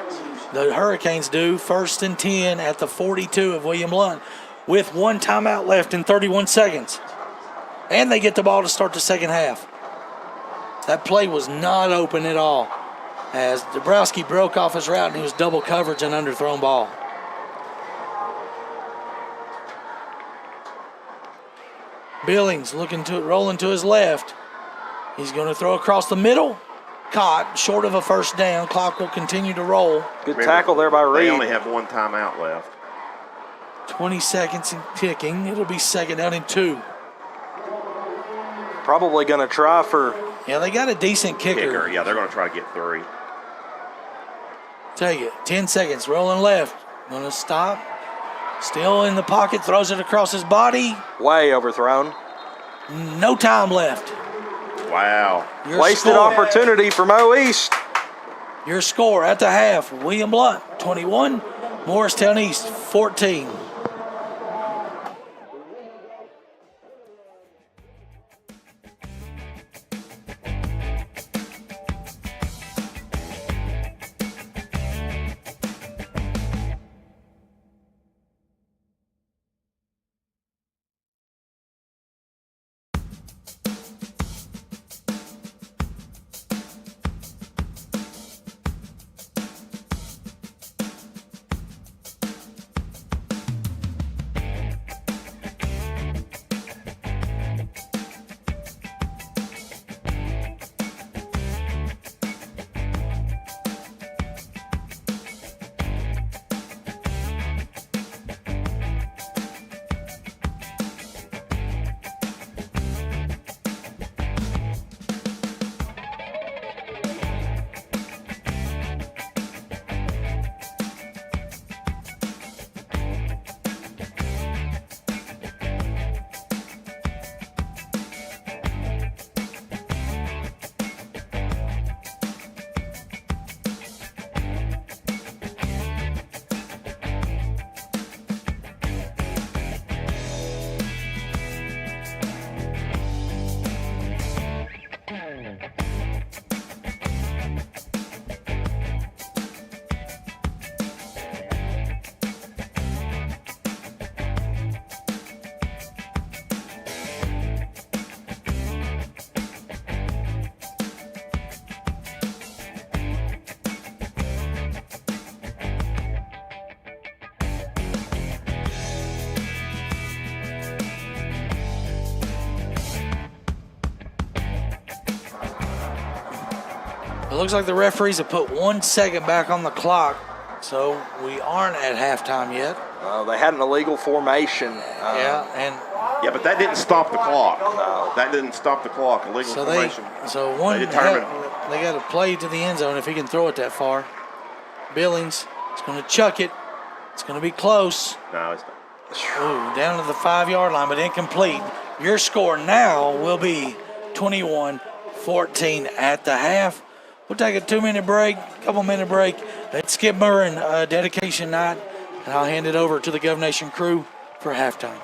The Hurricanes do 1st and 10 at the 42 of William Blount with 1 timeout left in 31 seconds. And they get the ball to start the second half. That play was not open at all as Dabrowski broke off his route and he was double coverage and underthrown ball. Billings rolling to his left. He's going to throw across the middle. Caught, short of a first down. Clock will continue to roll. Good tackle there by Reed. They only have 1 timeout left. 20 seconds and ticking. It'll be 2nd down and 2. Probably going to try for... Yeah, they got a decent kicker. Yeah, they're going to try to get 3. Take it. 10 seconds. Rolling left. Going to stop. Still in the pocket. Throws it across his body. Way overthrown. No time left. Wow. Your Wasted score- opportunity for Mo East. Your score at the half. William Blount, 21. Morristown East, 14. looks like the referees have put 1 second back on the clock, so we aren't at halftime yet. They had an illegal formation. Yeah, but that didn't stop the clock. That didn't stop the clock. Illegal formation. They got to play to the end zone if he can throw it that far. Billings is going to chuck it. It's going to be close. No, it's not. Ooh, down to the 5-yard line, but incomplete. Your score now will be 21-14 at the half. We'll take a 2-minute break, couple-minute break. It's Skip Murray dedication night, and I'll hand it over to the Gov Nation crew for halftime.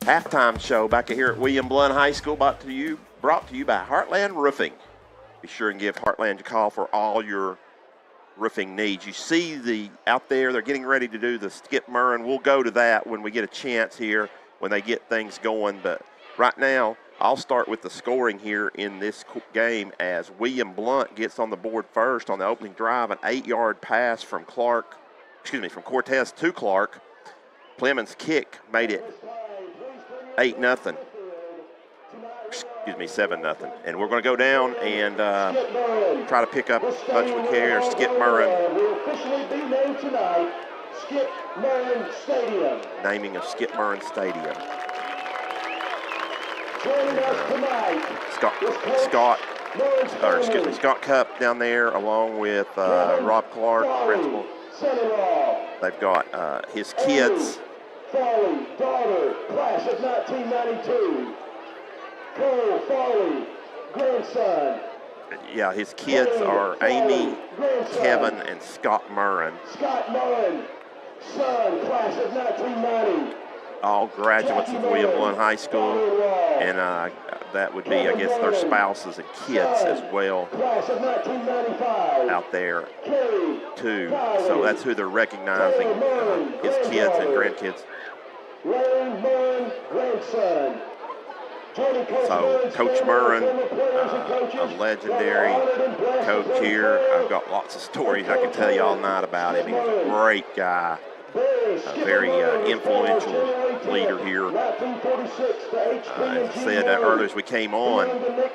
Halftime show back here at William Blount High School, brought to you by Heartland Roofing. Be sure and give Heartland a call for all your roofing needs. You see out there, they're getting ready to do the Skip Murray. We'll go to that when we get a chance here, when they get things going. But right now, I'll start with the scoring here in this game as William Blount gets on the board first on the opening drive, an 8-yard pass from Cortez to Clark. Clemens' kick made it 7-0. And we're going to go down and try to pick up as much as we can. Skip Murray. Will officially be named tonight, Skip Murray Stadium. Naming of Skip Murray Stadium. Joining us tonight, Scott Cupp down there, along with Rob Clark, principal. They've got his kids. Farley, daughter, class of 1992. Cole Farley, grandson. Yeah, his kids are Amy, Kevin, and Scott Murray. Scott Murray, son, class of 1990. All graduates of William Blount High School, and that would be, I guess, their spouses and kids as well out there too. So that's who they're recognizing, his kids and grandkids. So Coach Murray, a legendary coach here. I've got lots of stories I can tell you all night about him. He was a great guy, a very influential leader here. As I said earlier as we came on,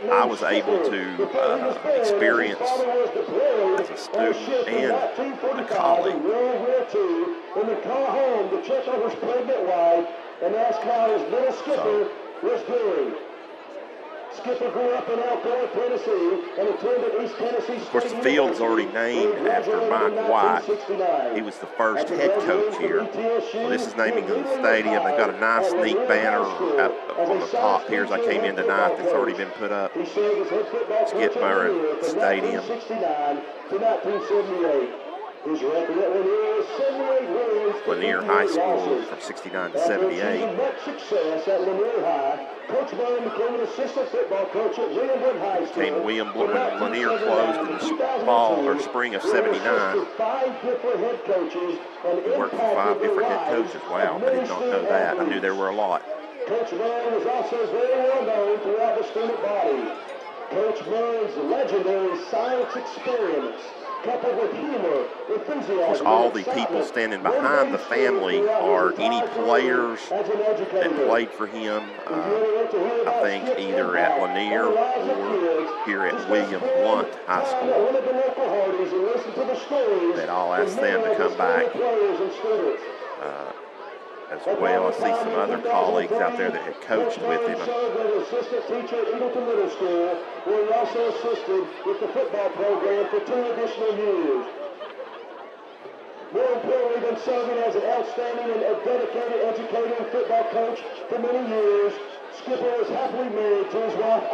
I was able to experience as a student and a colleague. In the car home to check on his pregnant wife and ask how his little Skipper was doing. Skipper grew up in Alcoa, Tennessee, and attended East Tennessee State. Of course, the field's already named after Mike White. He was the first head coach here. So this is naming the stadium. They've got a nice, neat banner up on the top here as I came in tonight that's already been put up. Skip Murray Stadium. His record at Lanier is 78 wins. Lanier High School from 69 to 78. Much success at Lanier High. Coach Blount became an assistant football coach at William Blount High School. Came William Blount when Lanier closed in the fall or spring of 79. 5 different head coaches and Worked for 5 different head coaches. Wow, I did not know that. I knew there were a lot. Coach Blount is also very well known throughout the student body. Coach Blount's legendary science experiments, coupled with humor, enthusiasm, Of course, all the people standing behind the family are any players that played for him, I think either at Lanier or here at William Blount High School, that I'll ask them to come back as well. I see some other colleagues out there that had coached with him. Assistant teacher at Eagleton Middle School, where he also assisted with the football program for 2 additional years. More importantly than serving as an outstanding and a dedicated educator and football coach for many years, Skipper is happily married to his wife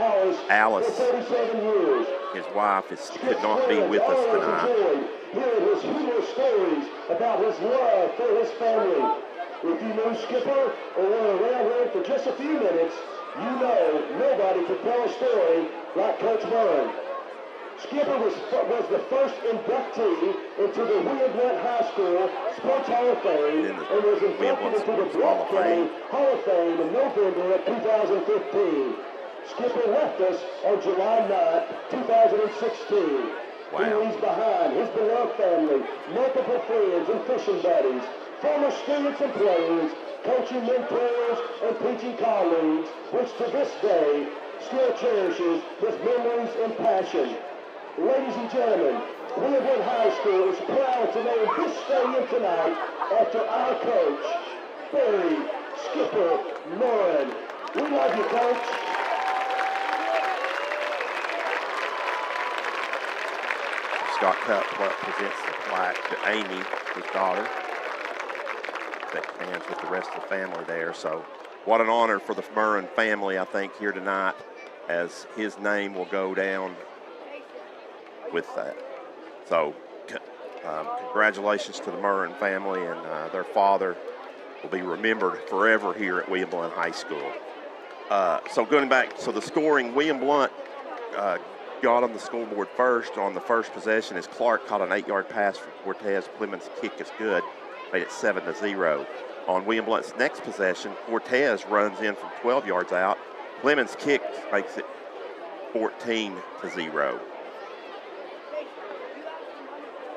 Alice for 37 years. His wife could not be with us tonight. Hearing his humorous stories about his love for his family. If you knew Skipper or were around him for just a few minutes, you know nobody could tell a story like Coach Blount. Skipper was the first inductee into the William Blount High School Sports Hall of Fame and was inducted into the Blount County Hall of Fame in November of 2015. Skipper left us on July 9th, 2016. Wow. He leaves behind his beloved family, multiple friends and fishing buddies, former students and players, coaching mentors, and teaching colleagues, which to this day still cherishes his memories and passion. Ladies and gentlemen, William Blount High School is proud to name this stadium tonight after our coach, Barry Skipper Moran. We love you, Coach. Scott Cup presents the plaque to Amy, his daughter, that stands with the rest of the family there. So what an honor for the Murren family, I think, here tonight, as his name will go down with that. So congratulations to the Murren family, and their father will be remembered forever here at William Blount High School. So going back, so the scoring, William Blount got on the scoreboard first on the first possession as Clark caught an 8-yard pass from Cortez. Clemens' kick is good, made it 7-0. On William Blount's next possession, Cortez runs in from 12 yards out. Clemens' kick makes it 14-0.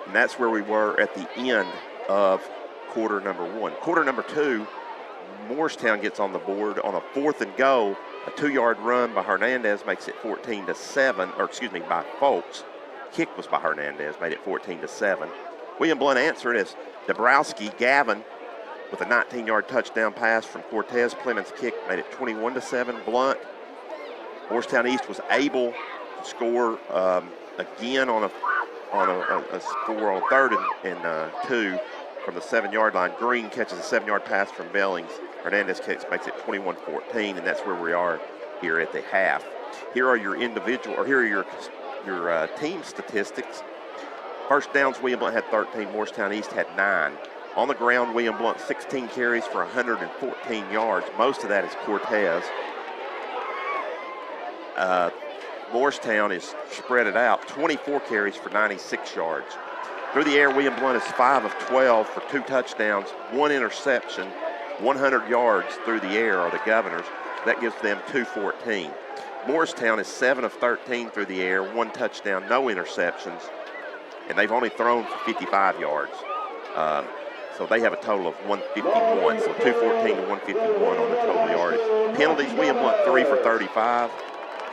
And that's where we were at the end of quarter number 1. Quarter number 2, Morristown gets on the board on a 4th and goal. A 2-yard run by Hernandez makes it 14-7, or excuse me, by Folks. Kick was by Hernandez, made it 14-7. William Blount answered as Dabrowski, Gavin, with a 19-yard touchdown pass from Cortez. Clemens' kick made it 21-7. Blount. Morristown East was able to score again on a score on 3rd and 2 from the 7-yard line. Green catches a 7-yard pass from Bellings. Hernandez kicks makes it 21-14, and that's where we are here at the half. Here are your your team statistics. First downs, William Blount had 13. Morristown East had 9. On the ground, William Blount 16 carries for 114 yards. Most of that is Cortez. Morristown is spread it out, 24 carries for 96 yards. Through the air, William Blount is 5 of 12 for 2 touchdowns, 1 interception, 100 yards through the air are the Governors. That gives them 214. Morristown is 7 of 13 through the air, 1 touchdown, no interceptions, and they've only thrown for 55 yards. So they have a total of 151, so 214 to 151 on the total yardage. Penalties, William Blount 3 for 35.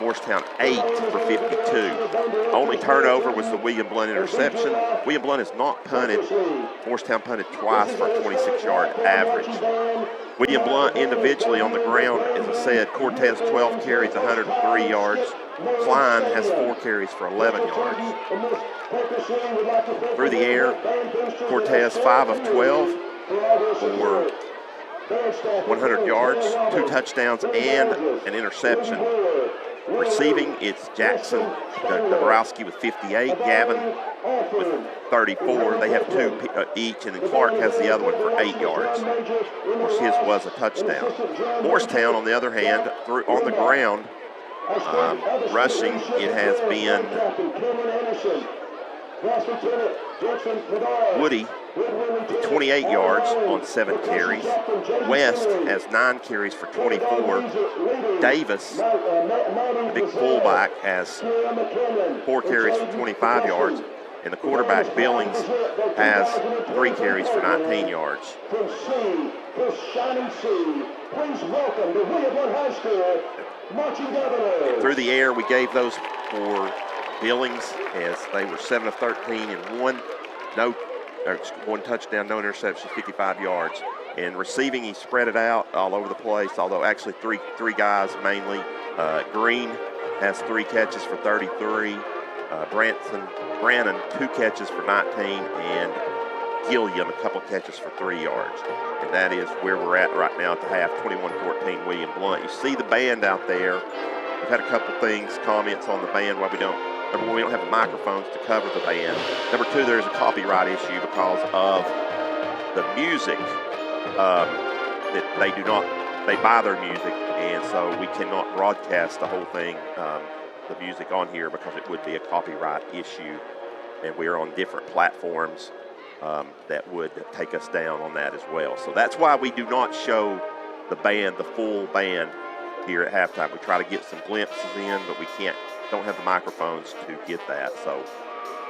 Morristown 8 for 52. Only turnover was the William Blount interception. William Blount has not punted. Morristown punted twice for a 26-yard average. William Blount individually on the ground, as I said, Cortez 12 carries, 103 yards. Klein has 4 carries for 11 yards. Through the air, Cortez 5 of 12 for 100 yards, 2 touchdowns, and an interception. Receiving, it's Jackson Dabrowski with 58, Gavin with 34. They have 2 each, and then Clark has the other one for 8 yards. Of course, his was a touchdown. Morristown, on the other hand, on the ground, rushing, it has been Woody with 28 yards on 7 carries. West has 9 carries for 24. Davis, the big fullback, has 4 carries for 25 yards. And the quarterback, Billings, has 3 carries for 19 yards. From C, the shining C, please welcome to William Blount High School, marching governor. Through the air, we gave those for Billings as they were 7 of 13 and one touchdown, no interceptions, 55 yards. And receiving, he spread it out all over the place, although actually three guys mainly. Green has 3 catches for 33. Brannon, 2 catches for 19, and Gilliam, a couple catches for 3 yards. And that is where we're at right now at the half, 21-14 William Blount. You see the band out there. We've had a couple comments on the band why we don't have the microphones to cover the band. Number 2, there's a copyright issue because of the music that they buy their music, and so we cannot broadcast the whole thing, the music on here, because it would be a copyright issue, and we're on different platforms that would take us down on that as well. So that's why we do not show the full band here at halftime. We try to get some glimpses in, but we don't have the microphones to get that. So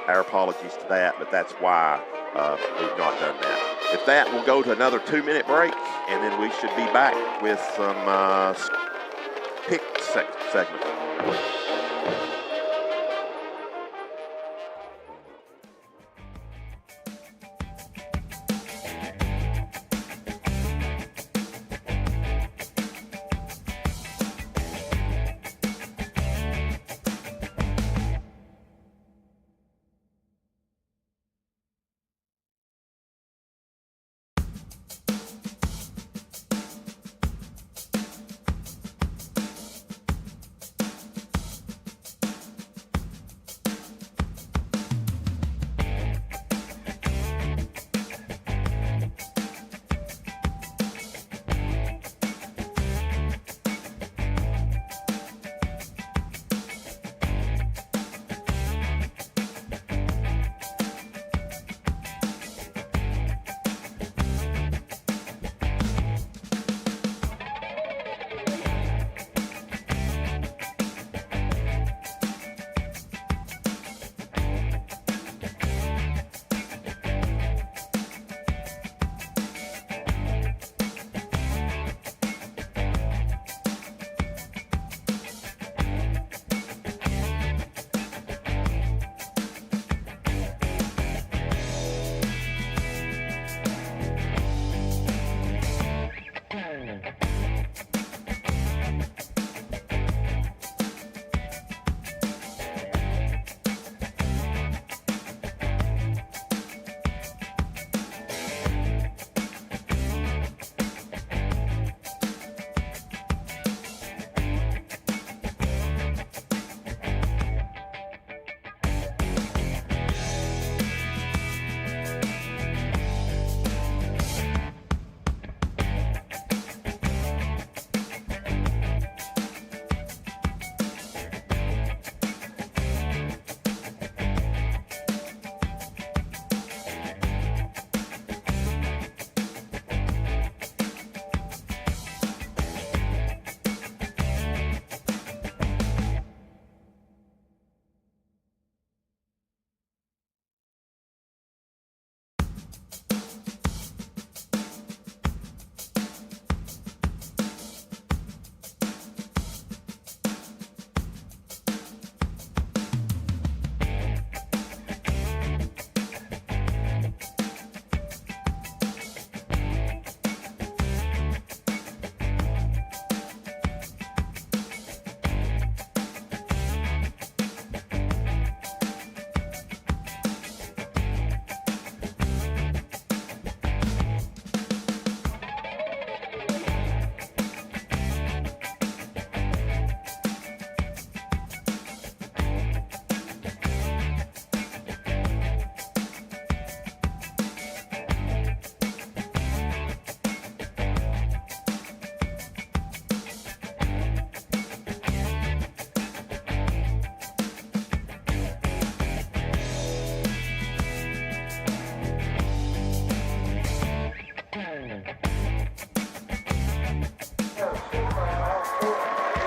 our apologies to that, but that's why we've not done that. If that, we'll go to another 2-minute break, and then we should be back with some pick segment.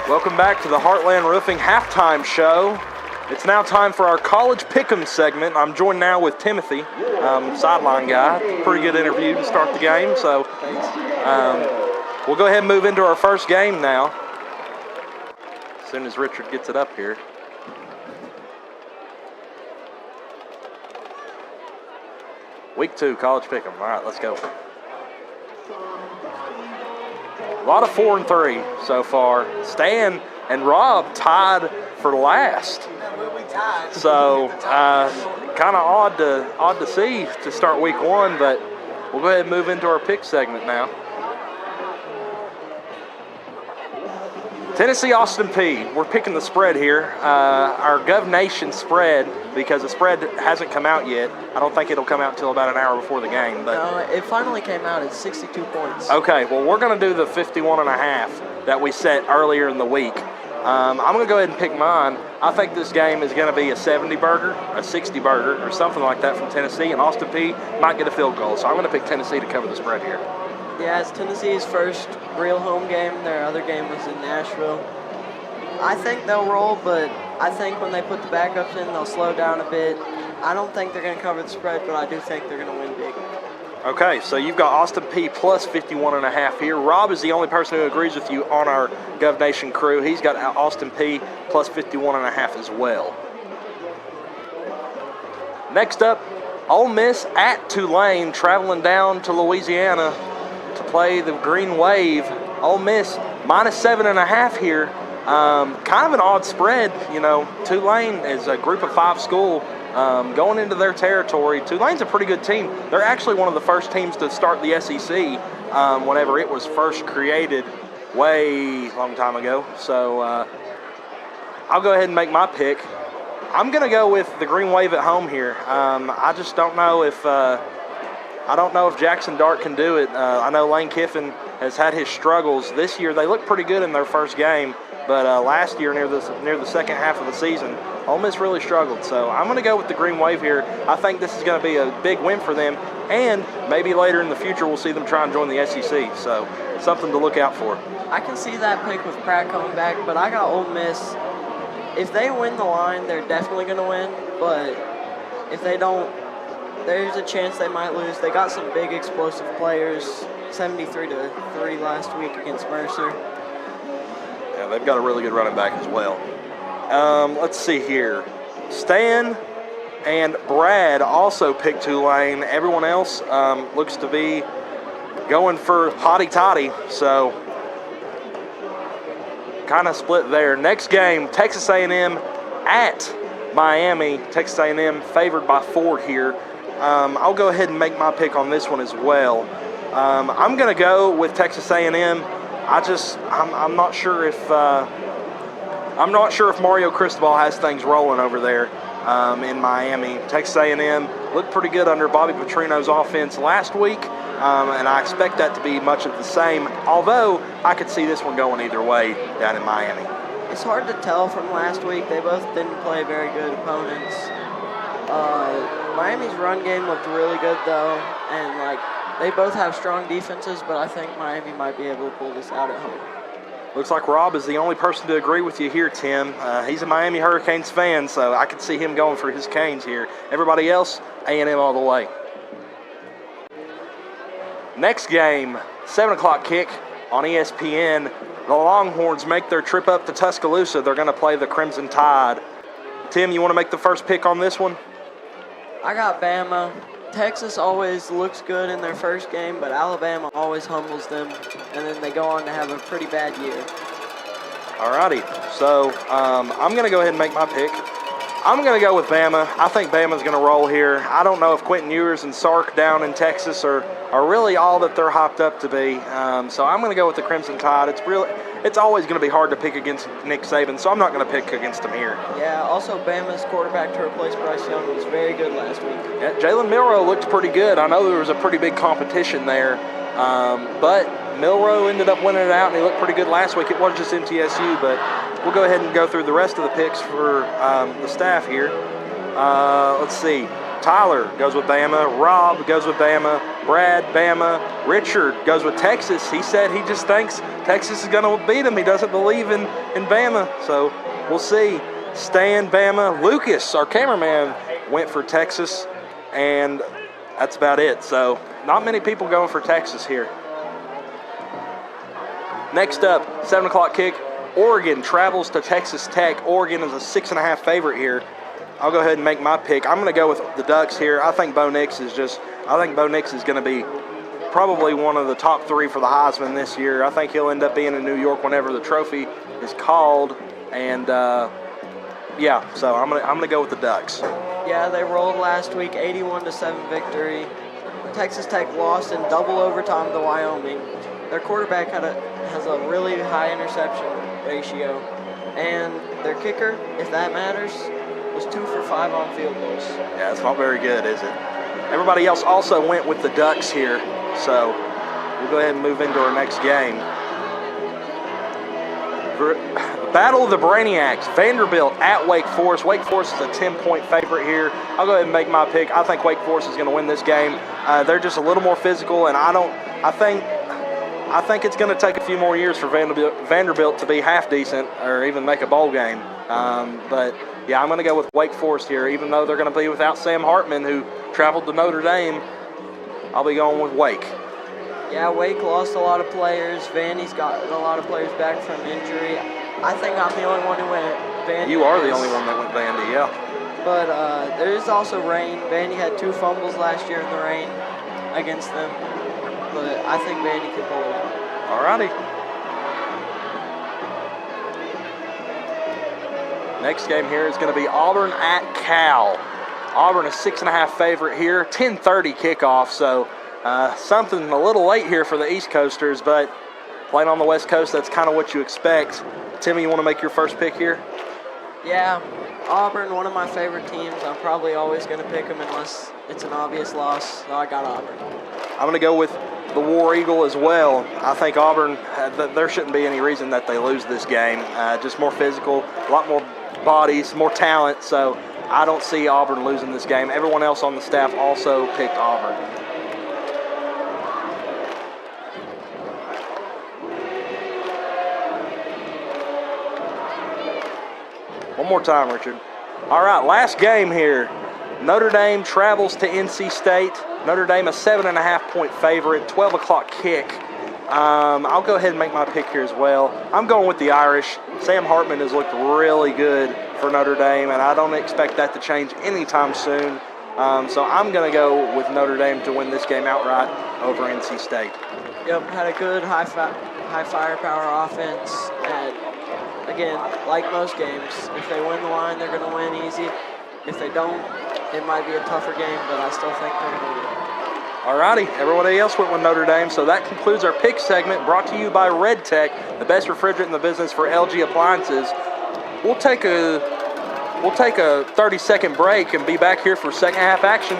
Welcome back to the Heartland Roofing halftime show. It's now time for our college pick'em segment. I'm joined now with Timothy, sideline guy. Pretty good interview to start the game. So we'll go ahead and move into our first game now. As soon as Richard gets it up here. Week 2, college pick'em. All right, let's go. A lot of 4 and 3 so far. Stan and Rob tied for last. So kind of odd to see to start week 1, but we'll go ahead and move into our pick segment now. Tennessee Austin Peay. We're picking the spread here. Our Gov Nation spread, because the spread hasn't come out yet. I don't think it'll come out until about an hour before the game. But no, it finally came out at 62 points. Okay, well, we're going to do the 51.5 that we set earlier in the week. I'm going to go ahead and pick mine. I think this game is going to be a 70-burger, a 60-burger, or something like that from Tennessee, and Austin Peay might get a field goal. So I'm going to pick Tennessee to cover the spread here. Yeah, it's Tennessee's first real home game. Their other game was in Nashville. I think they'll roll, but I think when they put the backups in, they'll slow down a bit. I don't think they're going to cover the spread, but I do think they're going to win big. Okay, so you've got Austin Peay plus 51.5 here. Rob is the only person who agrees with you on our Gov Nation crew. He's got Austin Peay plus 51.5 as well. Next up, Ole Miss at Tulane, traveling down to Louisiana to play the Green Wave. Ole Miss minus 7.5 here. Kind of an odd spread. You know, Tulane is a group of 5 school going into their territory. Tulane's a pretty good team. They're actually one of the first teams to start the SEC whenever it was first created way long time ago. So I'll go ahead and make my pick. I'm going to go with the Green Wave at home here. I just don't know if Jackson Dart can do it. I know Lane Kiffin has had his struggles this year. They looked pretty good in their first game, but last year near the second half of the season, Ole Miss really struggled. So I'm going to go with the Green Wave here. I think this is going to be a big win for them, and maybe later in the future we'll see them try and join the SEC. So something to look out for. I can see that pick with Pratt coming back, but I got Ole Miss. If they win the line, they're definitely going to win, but if they don't, there's a chance they might lose. They got some big explosive players, 73-3 last week against Mercer. Yeah, they've got a really good running back as well. Let's see here. Stan and Brad also picked Tulane. Everyone else looks to be going for Hotty Toddy, so kind of split there. Next game, Texas A&M at Miami. Texas A&M favored by 4 here. I'll go ahead and make my pick on this one as well. I'm going to go with Texas A&M. I'm not sure if Mario Cristobal has things rolling over there in Miami. Texas A&M looked pretty good under Bobby Petrino's offense last week, and I expect that to be much of the same. Although I could see this one going either way down in Miami. It's hard to tell from last week. They both didn't play very good opponents. Miami's run game looked really good though, and they both have strong defenses, but I think Miami might be able to pull this out at home. Looks like Rob is the only person to agree with you here, Tim. He's a Miami Hurricanes fan, so I could see him going for his Canes here. Everybody else, A&M all the way. Next game, 7 o'clock kick on ESPN. The Longhorns make their trip up to Tuscaloosa. They're going to play the Crimson Tide. Tim, you want to make the first pick on this one? I got Bama. Texas always looks good in their first game, but Alabama always humbles them, and then they go on to have a pretty bad year. Alrighty, so I'm going to go ahead and make my pick. I'm going to go with Bama. I think Bama's going to roll here. I don't know if Quentin Ewers and Sark down in Texas are really all that they're hopped up to be. So I'm going to go with the Crimson Tide. It's always going to be hard to pick against Nick Saban, so I'm not going to pick against him here. Yeah, also Bama's quarterback to replace Bryce Young was very good last week. Yeah, Jalen Milroe looked pretty good. I know there was a pretty big competition there, but Milroe ended up winning it out, and he looked pretty good last week. It was just MTSU, but we'll go ahead and go through the rest of the picks for the staff here. Let's see. Tyler goes with Bama. Rob goes with Bama. Brad, Bama. Richard goes with Texas. He said he just thinks Texas is going to beat him. He doesn't believe in Bama. So we'll see. Stan, Bama. Lucas, our cameraman, went for Texas. And that's about it. So not many people going for Texas here. Next up, 7 o'clock kick. Oregon travels to Texas Tech. Oregon is a 6.5 favorite here. I'll go ahead and make my pick. I'm going to go with the Ducks here. I think Bo Nix is going to be probably one of the top 3 for the Heisman this year. I think he'll end up being in New York whenever the trophy is called. And yeah, so I'm going to go with the Ducks. Yeah, they rolled last week, 81-7 victory. Texas Tech lost in double overtime to Wyoming. Their quarterback has a really high interception ratio, and their kicker, if that matters, was 2 for 5 on field goals. Yeah, it's not very good, is it? Everybody else also went with the Ducks here, so we'll go ahead and move into our next game. Battle of the Brainiacs, Vanderbilt at Wake Forest. Wake Forest is a 10-point favorite here. I'll go ahead and make my pick. I think Wake Forest is going to win this game. They're just a little more physical, and I think it's going to take a few more years for Vanderbilt to be half decent or even make a bowl game. But yeah, I'm going to go with Wake Forest here, even though they're going to be without Sam Hartman, who traveled to Notre Dame. I'll be going with Wake. Yeah, Wake lost a lot of players. Vandy's got a lot of players back from injury. I think I'm the only one who went Vandy. You are the only one that went Vandy, yeah. But there is also rain. Vandy had 2 fumbles last year in the rain against them. But I think Vandy could pull it. All righty. Next game here is going to be Auburn at Cal. Auburn is 6.5 favorite here, 10:30 kickoff, so something a little late here for the East Coasters, but playing on the West Coast, that's kind of what you expect. Timmy, you want to make your first pick here? Yeah, Auburn, one of my favorite teams. I'm probably always going to pick them unless it's an obvious loss, so I got Auburn. I'm going to go with the War Eagle as well. I think Auburn, there shouldn't be any reason that they lose this game. Just more physical, a lot more bodies, more talent, so I don't see Auburn losing this game. Everyone else on the staff also picked Auburn. One more time, Richard. All right, last game here. Notre Dame travels to NC State. Notre Dame a 7.5-point favorite, 12 o'clock kick. I'll go ahead and make my pick here as well. I'm going with the Irish. Sam Hartman has looked really good for Notre Dame, and I don't expect that to change anytime soon. So I'm going to go with Notre Dame to win this game outright over NC State. Yep, had a good high firepower offense. And again, like most games, if they win the line, they're going to win easy. If they don't, it might be a tougher game, but I still think they're going to win. Alrighty, everybody else went with Notre Dame, so that concludes our pick segment brought to you by Red Tech, the best refrigerant in the business for LG appliances. We'll take a 30-second break and be back here for second half action.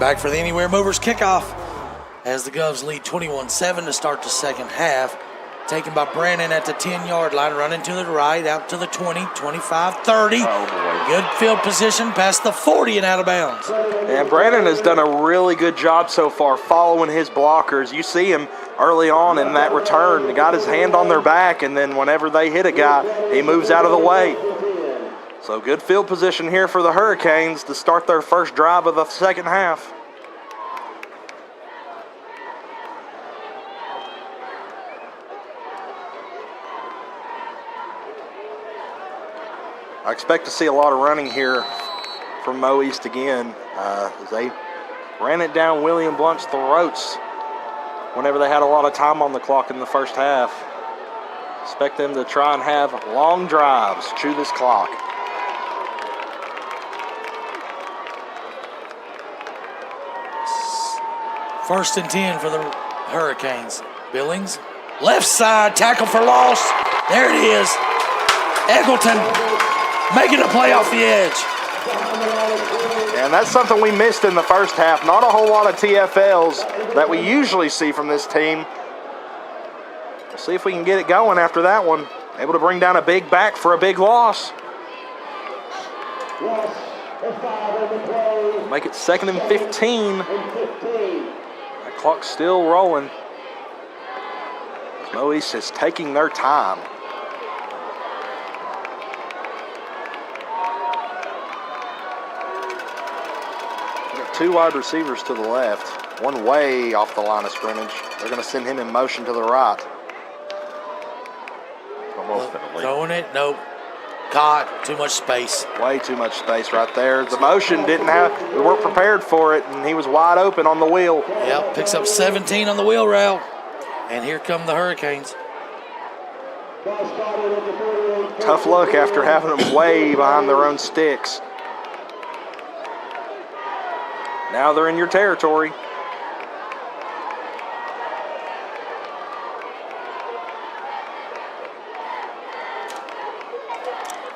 Back for the Anywhere Movers kickoff as the Govs lead 21-7 to start the second half. Taken by Brandon at the 10-yard line, running to the right, out to the 20, 25, 30. Oh, Good field position, past the 40 and out of bounds. And Brandon has done a really good job so far following his blockers. You see him early on in that return. He got his hand on their back, and then whenever they hit a guy, he moves out of the way. So good field position here for the Hurricanes to start their first drive of the second half. I expect to see a lot of running here from Mo East again as they ran it down William Blount's throats whenever they had a lot of time on the clock in the first half. Expect them to try and have long drives, chew this clock. First and 10 for the Hurricanes. Billings, left side, tackle for loss. There it is. Eggleton making a play off the edge. And that's something we missed in the first half. Not a whole lot of TFLs that we usually see from this team. We'll see if we can get it going after that one. Able to bring down a big back for a big loss. Make it 2nd and 15. That clock's still rolling. Mo East is taking their time. Two wide receivers to the left, one way off the line of scrimmage. They're going to send him in motion to the right. Almost in a lead. Throwing it, nope. Caught, too much space. Way too much space right there. The motion we weren't prepared for it, and he was wide open on the wheel. Yep, picks up 17 on the wheel route. And here come the Hurricanes. Tough luck after having them way behind their own sticks. Now they're in your territory.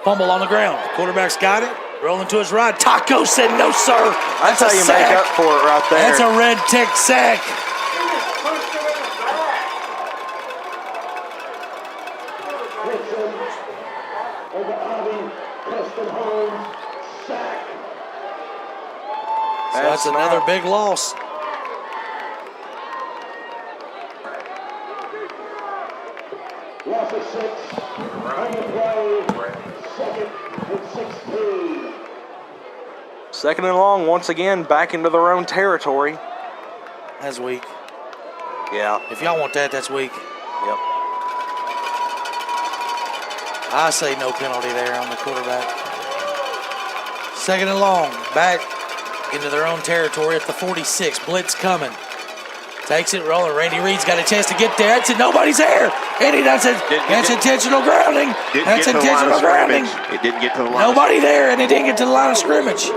Fumble on the ground. Quarterback's got it. Rolling to his right. Taco said no, sir. That's how you make up for it right there. That's a red tick sack. So that's another big loss. Loss of 6. On the play. 2nd and 16. 2nd and long, once again, back into their own territory. That's weak. Yeah. If y'all want that, that's weak. Yep. I say no penalty there on the quarterback. 2nd and long, back into their own territory at the 46. Blitz coming. Takes it, rolling. Randy Reed's got a chance to get there. That's it. Nobody's there. Eddie, that's intentional grounding. That's intentional grounding. It didn't get to the line. Nobody there, and it didn't get to the line of scrimmage.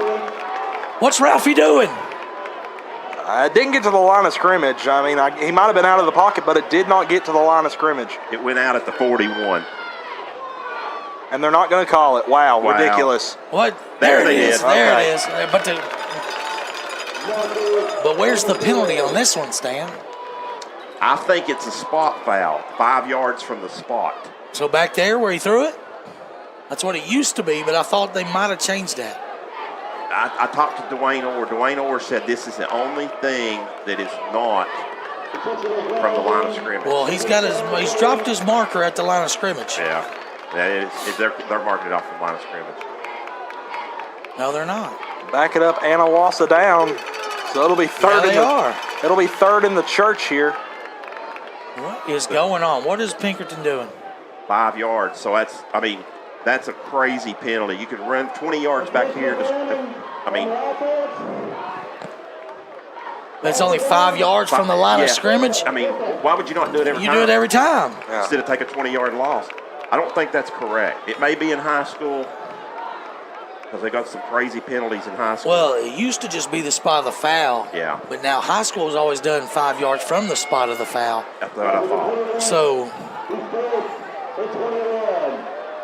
What's Ralphie doing? It didn't get to the line of scrimmage. I mean, he might have been out of the pocket, but it did not get to the line of scrimmage. It went out at the 41. And they're not going to call it. Wow, ridiculous. What? There it they is. did. There Okay. it is. But where's the penalty on this one, Stan? I think it's a spot foul, 5 yards from the spot. So back there where he threw it? That's what it used to be, but I thought they might have changed that. I talked to Dwayne Orr. Dwayne Orr said this is the only thing that is not from the line of scrimmage. Well, he's dropped his marker at the line of scrimmage. Yeah, they're marking it off the line of scrimmage. No, they're not. Back it up and a loss of down. So it'll be third. It'll be 3rd in the church here. What is going on? What is Pinkerton doing? 5 yards. So that's a crazy penalty. You can run 20 yards back here. That's only 5 yards from the line of scrimmage? I mean, why would you not do it every time? You do it every time. Instead of take a 20-yard loss. I don't think that's correct. It may be in high school because they got some crazy penalties in high school. Well, it used to just be the spot of the foul. Yeah. But now high school is always done 5 yards from the spot of the foul. That's what I thought. So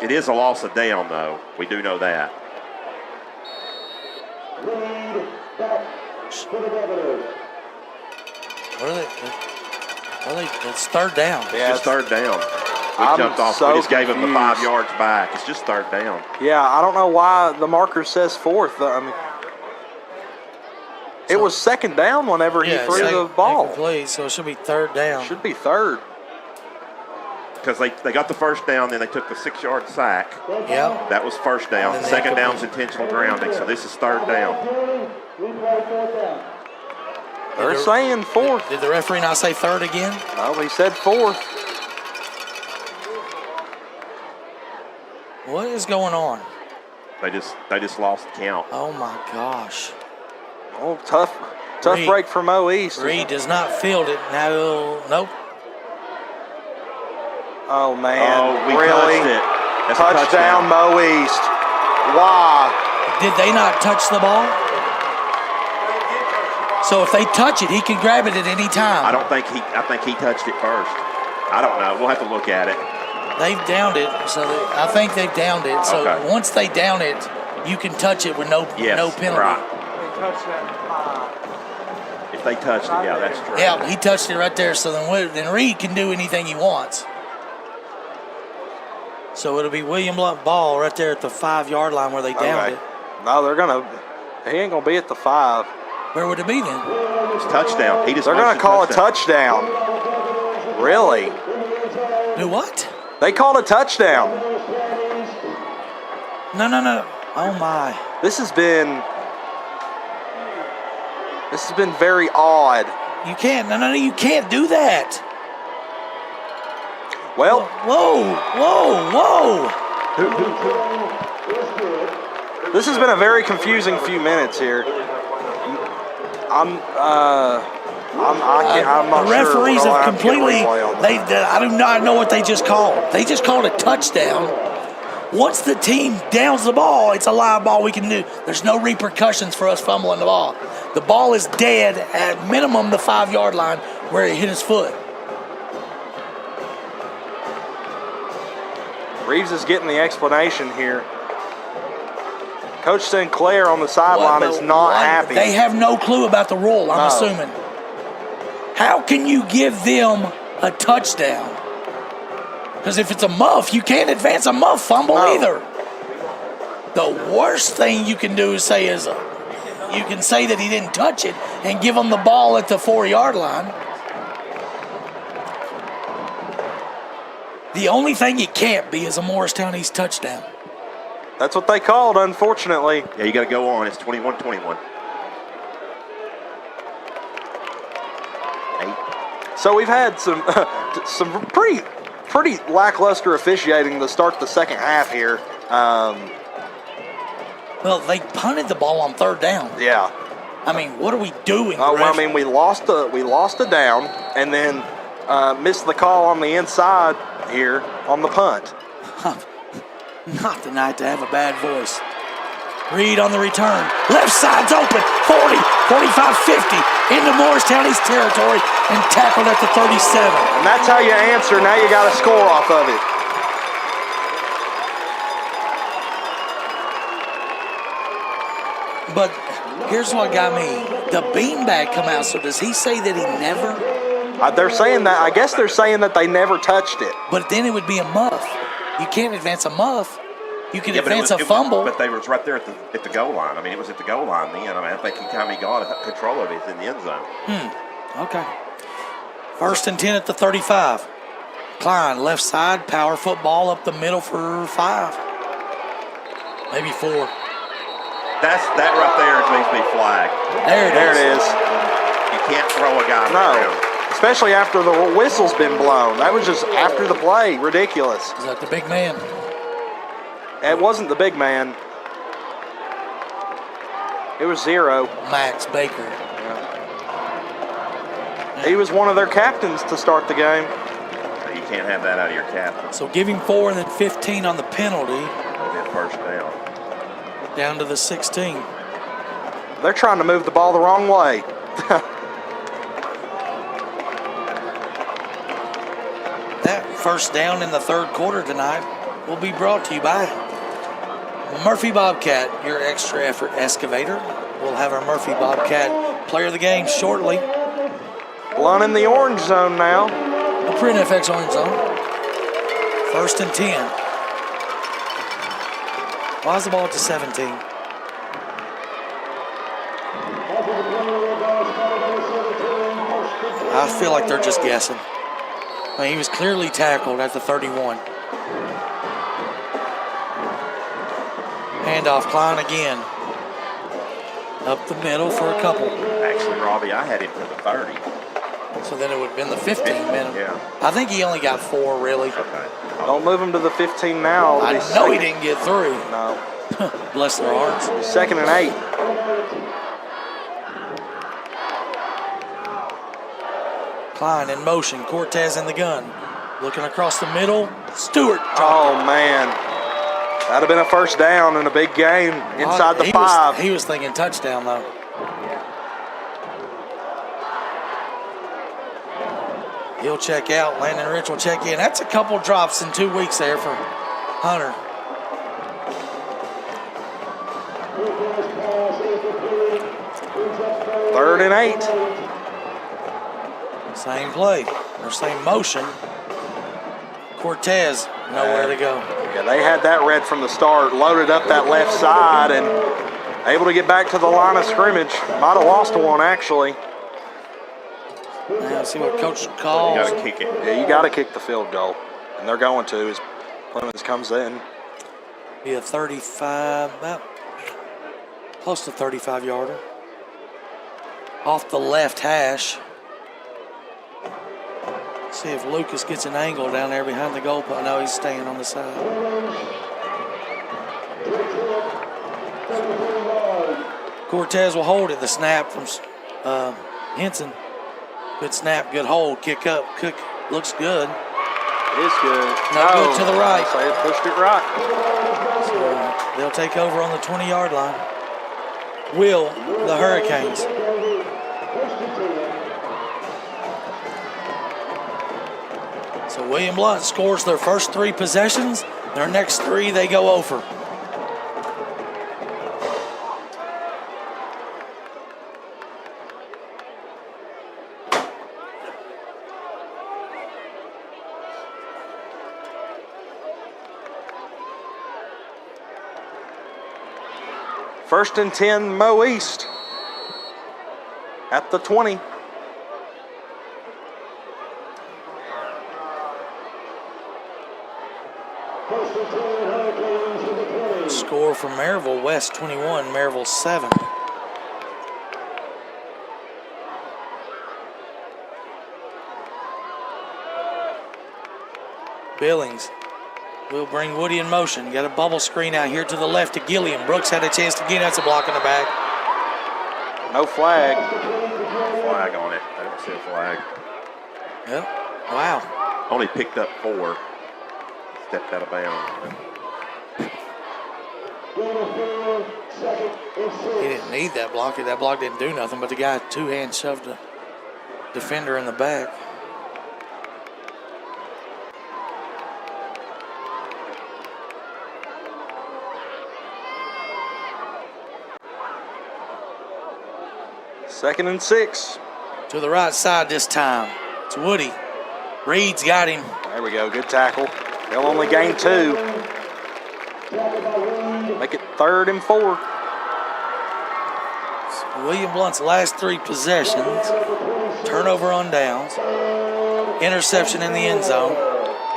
it is a loss of down, though. We do know that. Lead back for the Governors. what are they? Well, it's third down. It's just third down. We I'm jumped off. so We just gave him the 5 confused. yards back. It's just third down. Yeah, I don't know why the marker says fourth. I mean, it was second down whenever he threw the ball. Incomplete, so it should be third down. Should be third. Because they got the first down, then they took the 6-yard sack. Yeah. That was first down. And then Second they- down's intentional grounding, so this is third down. They're saying fourth. Did the referee not say third again? No, he said fourth. What is going on? They just lost the count. Oh my gosh. Oh, tough Reed. break for Mo East. Reed does not field it. Now, nope. Oh man, Oh, we really? touched it. That's a Touchdown, Mo East. Why? Did they not touch the ball? So if they touch it, he can grab it at any time. I think he touched it first. I don't know. We'll have to look at it. They've downed it, so I think they've downed it. So Okay. once they down it, you can touch it with no penalty. Right. If they touched it, yeah, that's true. Yeah, he touched it right there. So then Reed can do anything he wants. So it'll be William Blount ball right there at the 5-yard line where they downed it. No, he ain't gonna be at the 5. Where would it be then? It's touchdown. He just They're gonna motioned call touchdown. a touchdown. Really? Do what? They called a touchdown. No. Oh my. This has been very odd. You can't. No. You can't do that. Well, Whoa. this has been a very confusing few minutes here. I'm not The referees sure. have completely. I I do not know what they just called. They just called a touchdown. Once the team downs the ball, it's a live ball we can do. There's no repercussions for us fumbling the ball. The ball is dead at minimum the 5-yard line where it hit his foot. Reeves is getting the explanation here. Coach Sinclair on the sideline is not happy. They have no clue about the rule, I'm No. assuming. How can you give them a touchdown? Because if it's a muff, you can't advance a muff fumble No. either. The worst thing you can do is you can say that he didn't touch it and give him the ball at the 4-yard line. The only thing it can't be is a Morristown East touchdown. That's what they called, unfortunately. Yeah, you got to go on. It's 21-21. 8. So we've had some pretty lackluster officiating to start the second half here. Well, they punted the ball on third down. Yeah. I mean, what are we doing? Well, ref? I mean, we lost a down, and then missed the call on the inside here on the punt. Not the night to have a bad voice. Reed on the return. Left side's open. 40, 45, 50. Into Morristown East territory and tackled at the 37. And that's how you answer. Now you got to score off of it. But here's what got me. The beanbag come out. So does he say that he never? They're saying that. I guess they're saying that they never touched it. But then it would be a muff. You can't advance a muff. You can Yeah, but advance a fumble. But they was right there at the goal line. I mean, it was at the goal line then. I mean, I think he got control of it in the end zone. Okay. 1st and 10 at the 35. Klein, left side, power football up the middle for 5. Maybe 4. That right there needs to be flagged. There There it is. You can't throw a guy on the No. ground. Especially after the whistle's been blown. That was just after the play. Ridiculous. Is that the big man? It wasn't the big man. It was 0. Max Baker. He was one of their captains to start the game. You can't have that out of your captain. So give him 4 and then 15 on the penalty. And then first down. Down to the 16. They're trying to move the ball the wrong way. That first down in the third quarter tonight will be brought to you by Murphy Bobcat, your extra effort excavator. We'll have our Murphy Bobcat player of the game shortly. Blount in the orange zone now. A print FX orange zone. 1st and 10. Why is the ball at the 17? I feel like they're just guessing. I mean, he was clearly tackled at the 31. Handoff, Klein again. Up the middle for a couple. Actually, Robbie, I had him for the 30. So then it would have been the 15 minimum. Yeah. I think he only got 4, really. Okay. Don't move him to the 15 now. I know he didn't get through. No. Bless their hearts. 2nd and 8. Klein in motion. Cortez in the gun. Looking across the middle. Stewart. Oh, man. That'd have been a first down in a big game inside the 5. He was thinking touchdown, though. He'll check out. Landon Rich will check in. That's a couple drops in 2 weeks there for Hunter. Third and 8. Same play, or same motion. Cortez, nowhere to go. Yeah, they had that read from the start, loaded up that left side, and able to get back to the line of scrimmage. Might have lost one, actually. Now, let's see what coach calls. You got to kick it. Yeah, you got to kick the field goal, and they're going to as Clemens comes in. Be a 35, about close to 35-yarder. Off the left hash. See if Lucas gets an angle down there behind the goal post. No, he's staying on the side. Cortez will hold it. The snap from Henson. Good snap, good hold. Kick up. Cook looks good. It is good. No good to the right. So it pushed it right. So they'll take over on the 20-yard line. Will the Hurricanes. So William Blount scores their first 3 possessions. Their next 3, they go over. First and 10, Mo East. At the 20. Score for Maryville, West 21, Maryville 7. Billings will bring Woody in motion. Got a bubble screen out here to the left to Gilliam. Brooks had a chance to get. That's a block in the back. No flag. Flag on it. I didn't see a flag. Yep. Wow. Only picked up 4. Stepped out of bounds. He didn't need that block. That block didn't do nothing, but the guy 2-hand shoved the defender in the back. Second and 6. To the right side this time. It's Woody. Reed's got him. There we go. Good tackle. They'll only gain 2. Make it 3rd and 4. William Blount's last 3 possessions. Turnover on downs. Interception in the end zone.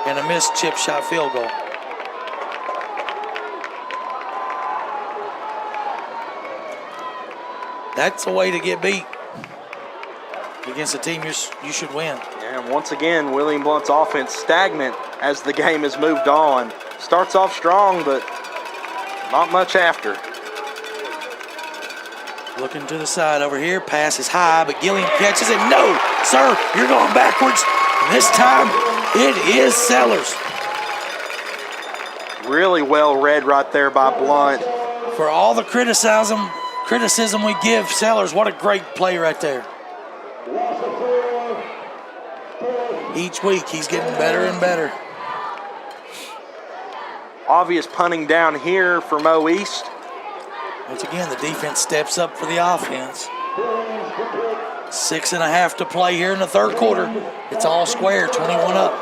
And a missed chip shot field goal. That's a way to get beat against a team you should win. And once again, William Blount's offense stagnant as the game has moved on. Starts off strong, but not much after. Looking to the side over here. Pass is high, but Gilliam catches it. No, sir, you're going backwards. And this time, it is Sellers. Really well read right there by Blount. For all the criticism we give Sellers, what a great play right there. Each week, he's getting better and better. Obvious punting down here for Mo East. Once again, the defense steps up for the offense. 6.5 to play here in the third quarter. It's all square, 21 up.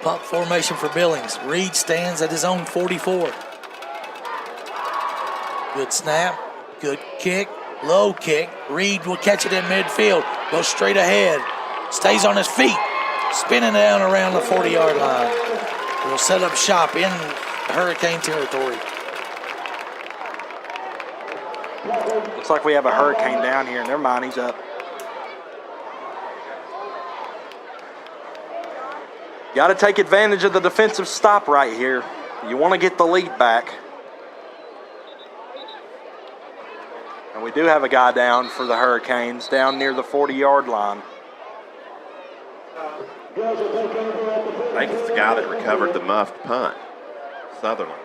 Punt formation for Billings. Reed stands at his own 44. Good snap, good kick, low kick. Reed will catch it in midfield, goes straight ahead, stays on his feet, spinning down around the 40-yard line. He'll set up shop in Hurricane territory. Looks like we have a Hurricane down here. Never mind, he's up. Got to take advantage of the defensive stop right here. You want to get the lead back. And we do have a guy down for the Hurricanes down near the 40-yard line. I think it's the guy that recovered the muffed punt, Sutherland.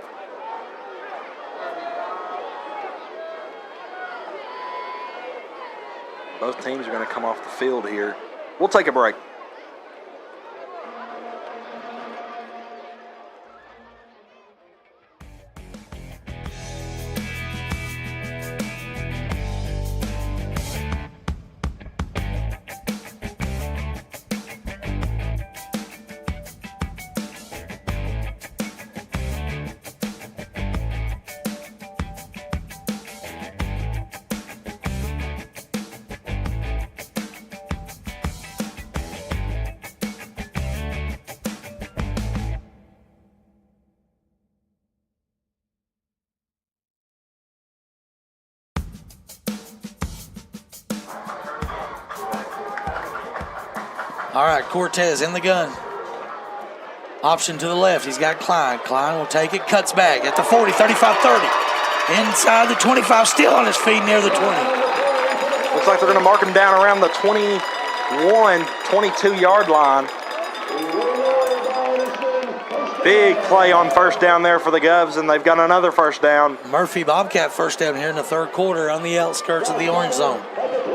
Both teams are going to come off the field here. We'll take a break. All right, Cortez in the gun. Option to the left. He's got Klein. Klein will take it, cuts back at the 40, 35, 30. Inside the 25, still on his feet near the 20. Looks like they're going to mark him down around the 21, 22-yard line. Big play on first down there for the Govs, and they've got another first down. Murphy Bobcat first down here in the third quarter on the outskirts of the orange zone.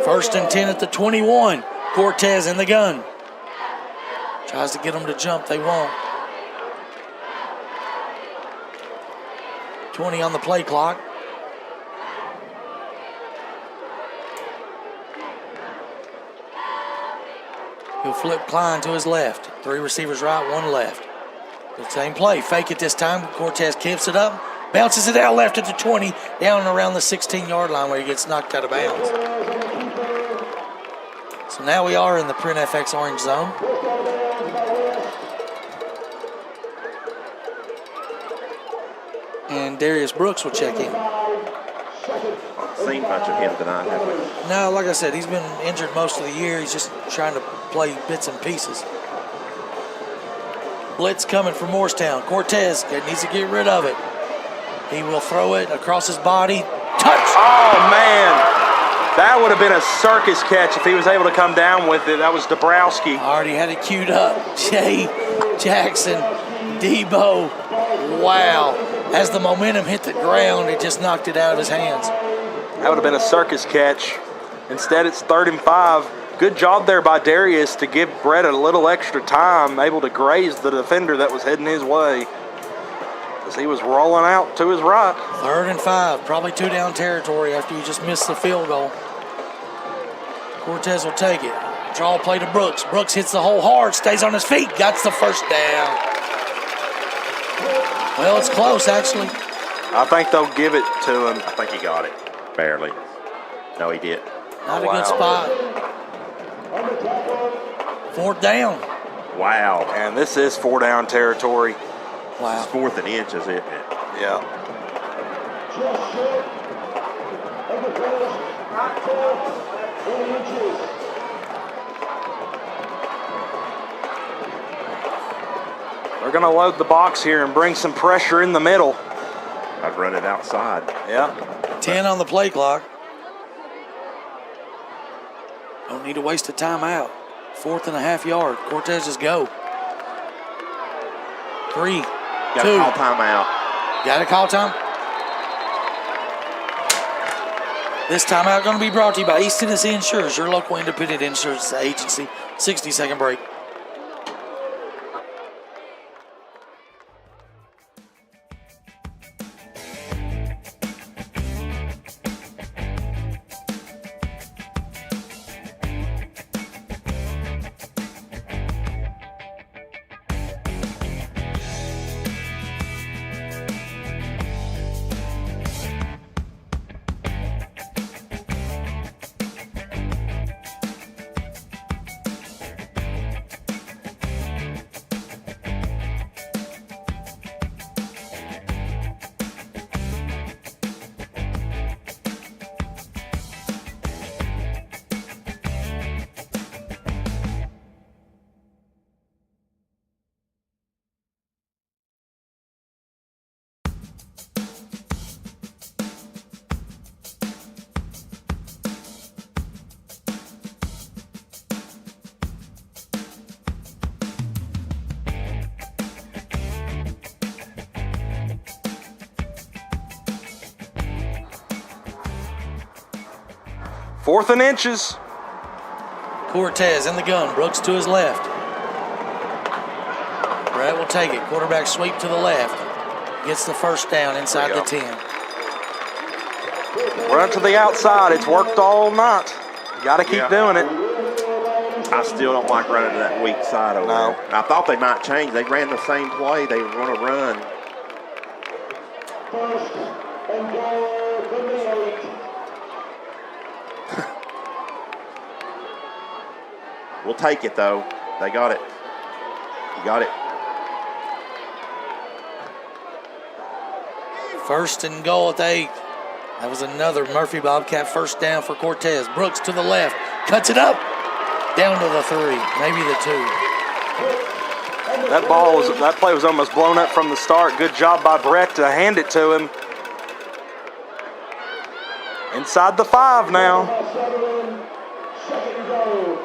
1st and 10 at the 21. Cortez in the gun. Tries to get them to jump. They won't. 20 on the play clock. He'll flip Klein to his left. 3 receivers right, 1 left. The same play. Fake it this time. Cortez keeps it up. Bounces it out left at the 20. Down and around the 16-yard line where he gets knocked out of bounds. So now we are in the Print FX orange zone. And Darius Brooks will check in. Seen much of him tonight, have we? No, like I said, he's been injured most of the year. He's just trying to play bits and pieces. Blitz coming from Morristown. Cortez needs to get rid of it. He will throw it across his body. Touch! Oh, man. That would have been a circus catch if he was able to come down with it. That was Dabrowski. Already had it queued up. Jay Jackson, Debo. Wow. As the momentum hit the ground, it just knocked it out of his hands. That would have been a circus catch. Instead, it's 3rd and 5. Good job there by Darius to give Brett a little extra time, able to graze the defender that was heading his way as he was rolling out to his right. 3rd and 5, probably 2 down territory after you just missed the field goal. Cortez will take it. Draw play to Brooks. Brooks hits the hole hard, stays on his feet, got the first down. Well, it's close, actually. I think they'll give it to him. I think he got it. Barely. No, he did. Not a good spot. 4th down. Wow. And this is 4 down territory. Wow. It's 4th and inches, isn't it? Yeah. They're going to load the box here and bring some pressure in the middle. I'd run it outside. Yeah. 10 on the play clock. Don't need to waste a timeout. 4th and a half yard. Cortez just go. 3, 2. Got to call timeout. Got to call time. This timeout going to be brought to you by East Tennessee Insurance, your local independent insurance agency. 60-second break. 4th and inches. Cortez in the gun. Brooks to his left. Brett will take it. Quarterback sweep to the left. Gets the first down inside the 10. Run to the outside. It's worked all night. You got to keep doing it. I still don't like running to that weak side over there. I thought they might change. They ran the same play. They were going to run. First and goal from the 8. We'll take it, though. They got it. You got it. First and goal at the 8. That was another Murphy Bobcat first down for Cortez. Brooks to the left. Cuts it up. Down to the 3. Maybe the 2. That play was almost blown up from the start. Good job by Brett to hand it to him. Inside the 5 now. Second goal.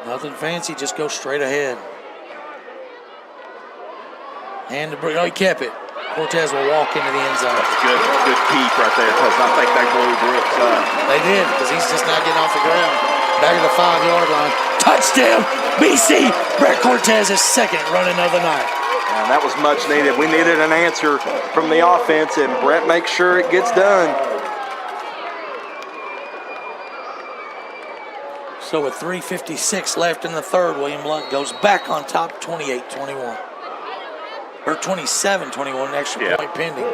Nothing fancy, just go straight ahead. Hand to Brooks. Oh, he kept it. Cortez will walk into the end zone. Good keep right there, because I think they blew Brooks up. They did, because he's just not getting off the ground. Back at the 5-yard line. Touchdown, BC. Brett Cortez, his second running of the night. And that was much needed. We needed an answer from the offense, and Brett makes sure it gets done. So with 3:56 left in the third, William Blount goes back on top, 28-21. Or 27-21, extra point pending.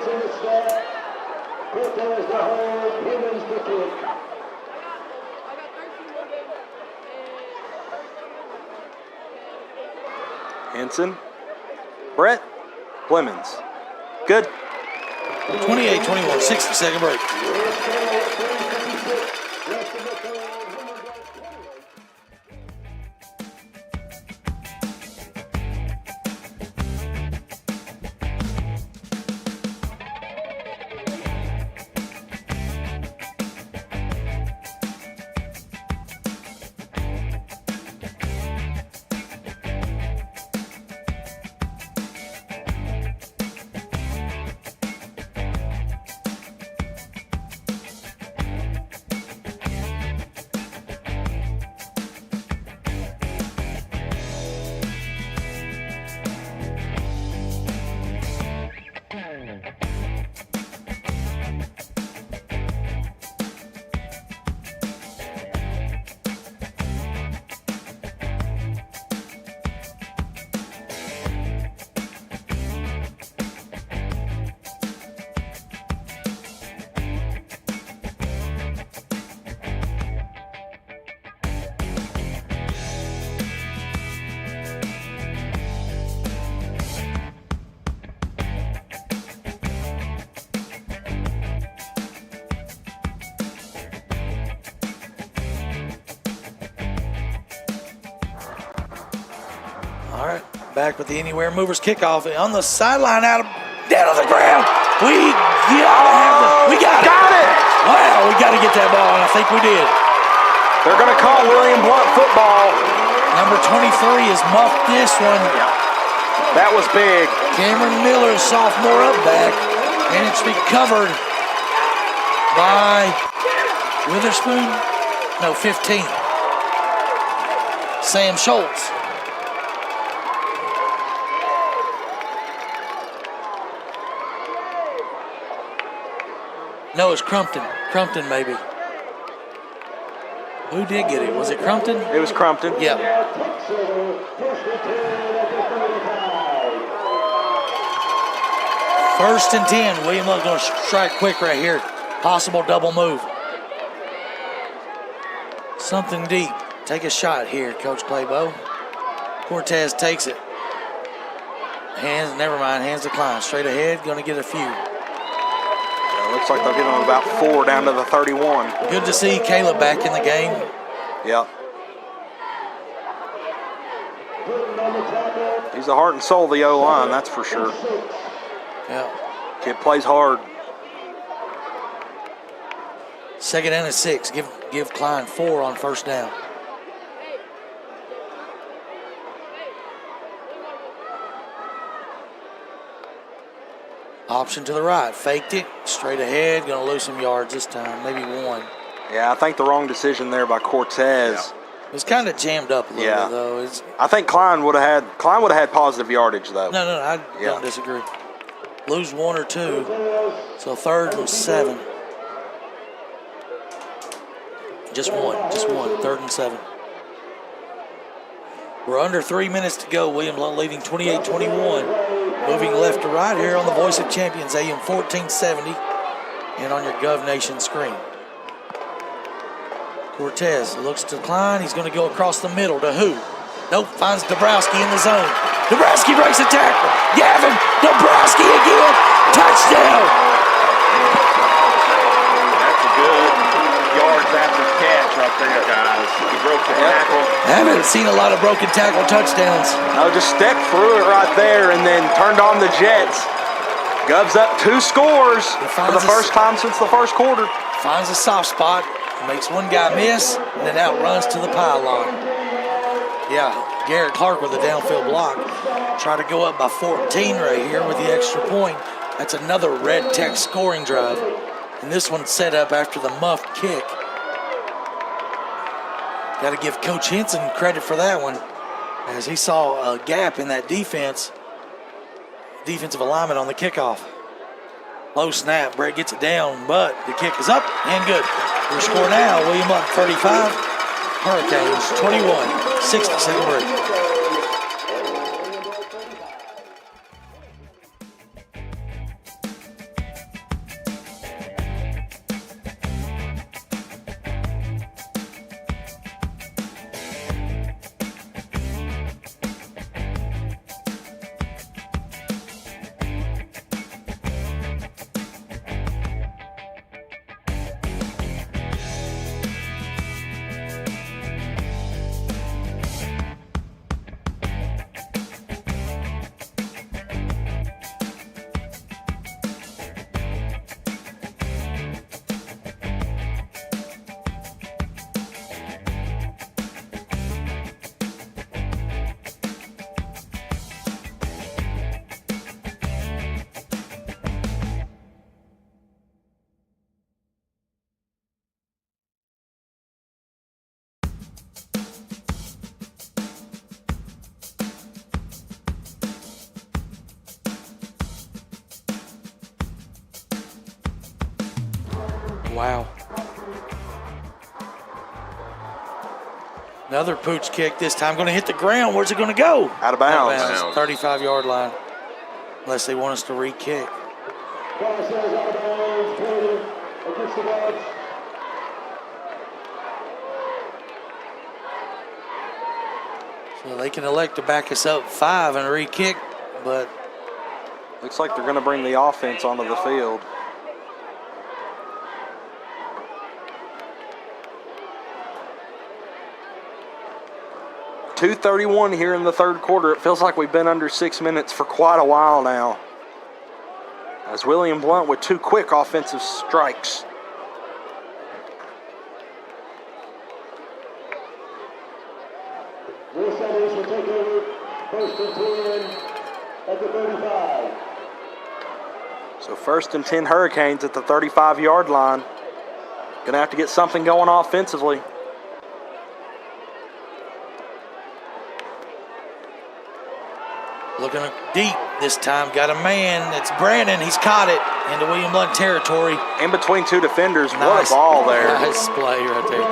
Henson, Brett, Clemens. Good. 28-21, 60-second break. All right, back with the Anywhere Movers kickoff on the sideline, down on the ground. We got it. Wow, we got to get that ball, and I think we did. They're going to call William Blount football. Number 23 has muffed this one. That was big. Cameron Miller, sophomore, up back, and it's recovered by Witherspoon. No, 15. Sam Schultz. No, it's Crumpton. Crumpton, maybe. Who did get it? Was it Crumpton? It was Crumpton. Yeah. First and 10. William Blount going to strike quick right here. Possible double move. Something deep. Take a shot here, Coach Claybo. Cortez takes it. Hands, never mind. Hands decline. Straight ahead. Going to get a few. Looks like they'll get on about 4 down to the 31. Good to see Caleb back in the game. Yep. He's the heart and soul of the O-line, that's for sure. Yeah. Kid plays hard. Second down and 6. Give Klein 4 on first down. Option to the right. Faked it. Straight ahead. Going to lose some yards this time. Maybe 1. Yeah, I think the wrong decision there by Cortez. It was kind of jammed up a little bit, though. I think Klein would have had positive yardage, though. No, I don't disagree. Lose 1 or 2, so 3rd and 7. Just one, 3rd and 7. We're under 3 minutes to go. William Blount leading 28-21. Moving left to right here on the Voice of Champions, AM 1470, and on your GovNation screen. Cortez looks to Klein. He's going to go across the middle to who? Nope, finds Dabrowski in the zone. Dabrowski breaks a tackle. Gavin, Dabrowski again. Touchdown. That's a good yards after catch right there, guys. He broke the tackle. I haven't seen a lot of broken tackle touchdowns. No, just stepped through it right there and then turned on the Jets. Gov's up 2 scores for the first time since the first quarter. Finds a soft spot, makes one guy miss, and then outruns to the pylon. Yeah, Garrett Clark with a downfield block. Try to go up by 14 right here with the extra point. That's another Red Tech scoring drive. And this one's set up after the muffed kick. Got to give Coach Henson credit for that one, as he saw a gap in that defensive alignment on the kickoff. Low snap, Brett gets it down, but the kick is up and good. Your score now, William Blount 35, Hurricanes 21, 60-second break. Wow. Another pooch kick, this time going to hit the ground. Where's it going to go? Out of bounds. 35-yard line. Unless they want us to re-kick. So they can elect to back us up 5 and re-kick, but Looks like they're going to bring the offense onto the field. .231 here in the third quarter. It feels like we've been under 6 minutes for quite a while now. As William Blount with 2 quick offensive strikes. Morristown will take over 1st and 10 at the 35. So 1st and 10 Hurricanes at the 35-yard line. Going to have to get something going offensively. looking deep this time. Got a man. It's Brandon. He's caught it into William Blount territory. In between 2 defenders. Nice. What a ball there. Nice play right there.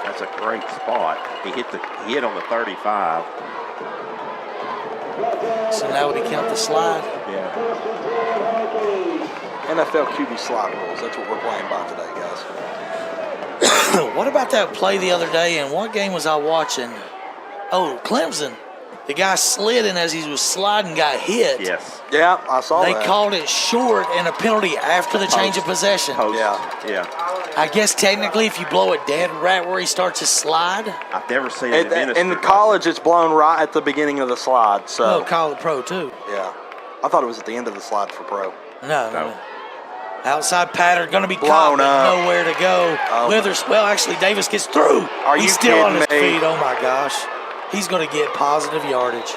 That's a great spot. He hit on the 35. So now we count the slide. Yeah. NFL QB slide rules. That's what we're playing by today, guys. What about that play the other day, and what game was I watching? Oh, Clemson. The guy slid, and as he was sliding, got hit. Yes. Yeah, I saw They that. called it short and a penalty after the change of possession. Post. Yeah. I guess technically if you blow it dead right where he starts his slide. I've never seen it In the college, it's blown right at the beginning of the slide. So Oh, call it pro too. yeah, I thought it was at the end of the slide for pro. No. Outside pattern, going to be Blown caught, but up. nowhere to go. Oh. Well, actually, Davis gets through. Are He's you still on his kidding me? feet. Oh, my gosh. He's going to get positive yardage.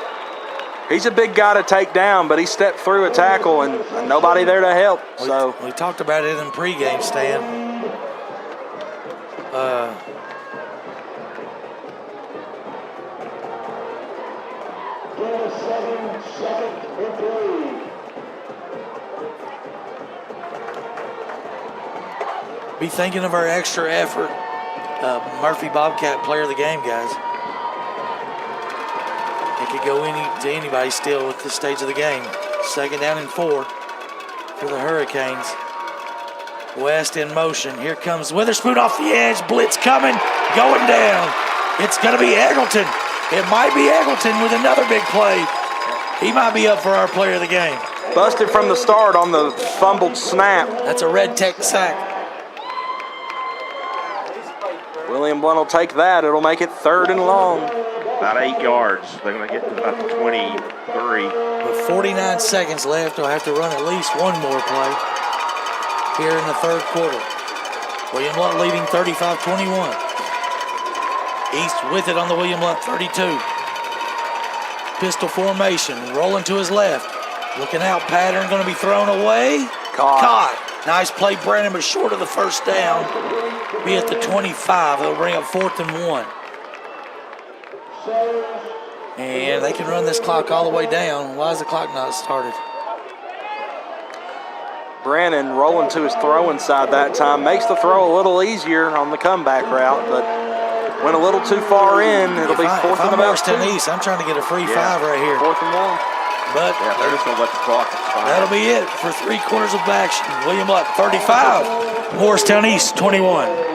He's a big guy to take down, but he stepped through a tackle and nobody there to help. So We talked about it in pregame, Stan. Game of 7, second and 3. Be thinking of our extra effort. Murphy Bobcat player of the game, guys. It could go to anybody still at this stage of the game. 2nd down and 4 for the Hurricanes. West in motion. Here comes Witherspoon off the edge. Blitz coming, going down. It's going to be Eggleton. It might be Eggleton with another big play. He might be up for our player of the game. Busted from the start on the fumbled snap. That's a Red Tech sack. William Blount will take that. It'll make it 3rd and long. About 8 yards. They're going to get to about the 23. With 49 seconds left, they'll have to run at least one more play here in the 3rd quarter. William Blount leading 35-21. East with it on the William Blount 32. Pistol formation, rolling to his left. Looking out, pattern going to be thrown away. Caught. Nice play, Brandon, but short of the 1st down. Be at the 25. They'll bring up 4th and 1. And they can run this clock all the way down. Why is the clock not started? Brandon rolling to his throwing side that time. Makes the throw a little easier on the comeback route, but went a little too far in. It'll be 4th and about 2. Morristown East, I'm trying to get a free 5 right here. 4th and 1. But They're just going to let the clock expire. that'll be it for 3 quarters of action. William Blount 35, Morristown East 21.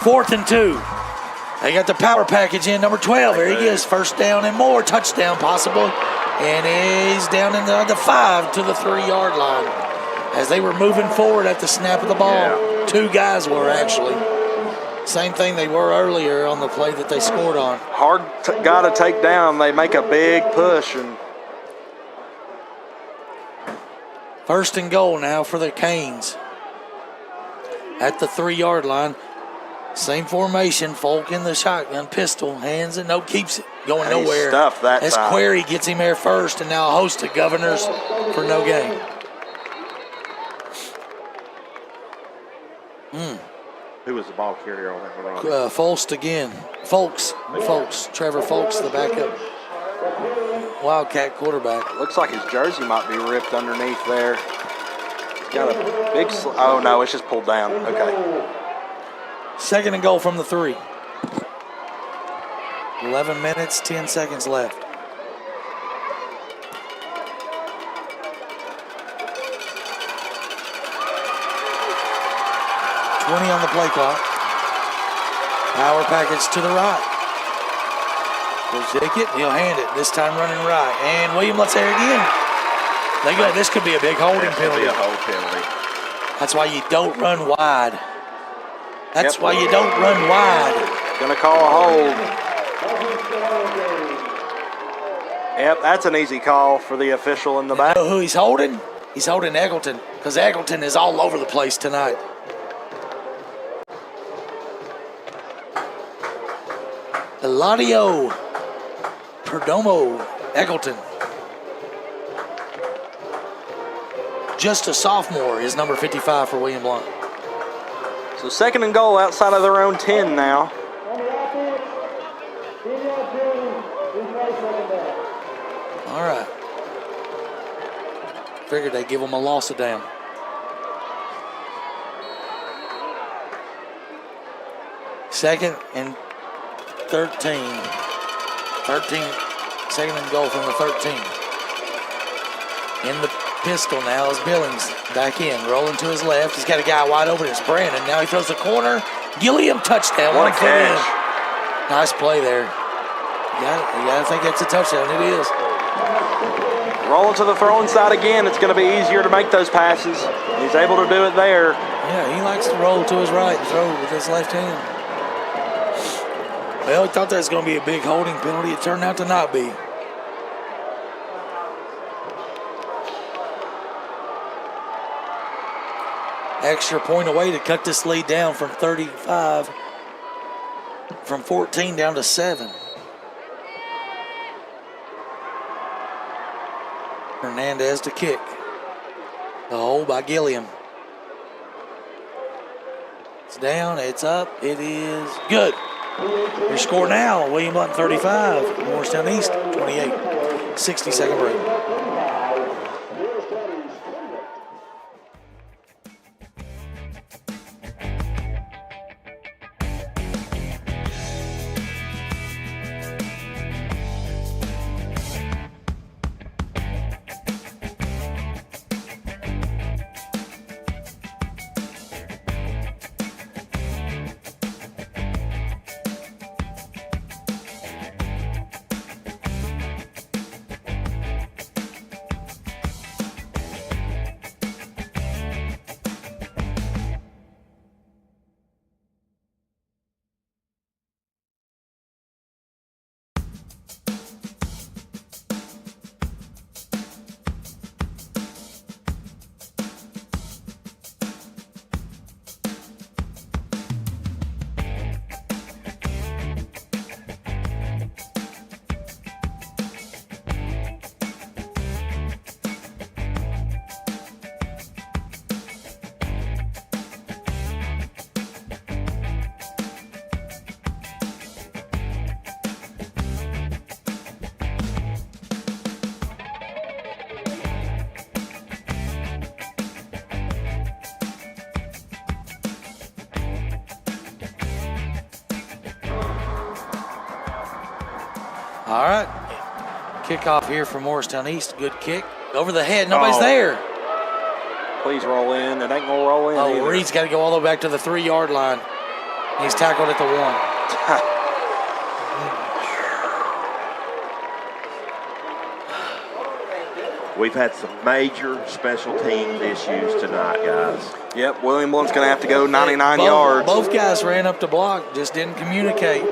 Fourth and 2. They got the power package in, number 12. There he is, 1st down and more, touchdown possible. And he's down in the 5 to the 3-yard line. As they were moving forward at the snap of the ball. 2 guys were actually. Same thing they were earlier on the play that they scored on. Hard guy to take down. They make a big push. And 1st and goal now for the Canes. At the 3-yard line. Same formation, Folk in the shotgun, pistol, hands and keeps it going nowhere. Stuff that As time. Query gets him there first, and now a host of Governors for no gain. Who was the ball carrier on that one? Folst again. Folks, Trevor Folks, the backup Wildcat quarterback. Looks like his jersey might be ripped underneath there. He's got a big. Oh no, it's just pulled down. Okay. 2nd and goal from the 3. 11 minutes, 10 seconds left. $20 on the play clock. Power package to the right. He'll take it, he'll hand it. This time running right. And William lets there again. They go. This could be a big holding penalty. Be a hold penalty. That's why you don't run wide. That's why you don't run wide. Gonna call a hold. Yep, that's an easy call for the official in the back. You know who he's holding? He's holding Eggleton, because Eggleton is all over the place tonight. Eladio Perdomo Eggleton. Just a sophomore is number 55 for William Blount. So 2nd and goal outside of their own 10 now. All right. Figured they'd give them a loss of down. Second and 13. 2nd and goal from the 13. In the pistol now is Billings. Back in, rolling to his left. He's got a guy wide open. It's Brandon. Now he throws the corner. Gilliam touchdown. What a 1 foot in. catch. Nice play there. You gotta think that's a touchdown. It is. Rolling to the throwing side again. It's going to be easier to make those passes. He's able to do it there. Yeah, he likes to roll to his right and throw with his left hand. Well, he thought that was going to be a big holding penalty. It turned out to not be. Extra point away to cut this lead down from 35, from 14 down to 7. Hernandez to kick. The hold by Gilliam. It's down, it's up, it is good. Your score now, William Blount 35, Morristown East 28. 60-second break. All right. Kickoff here for Morristown East. Good kick. Over the head. Nobody's there. Please roll in. It ain't going to roll in either. Reed's got to go all the way back to the 3-yard line. He's tackled at the 1. We've had some major special teams issues tonight, guys. Yep, William Blount's going to have to go 99 yards. Both guys ran up the block, just didn't communicate.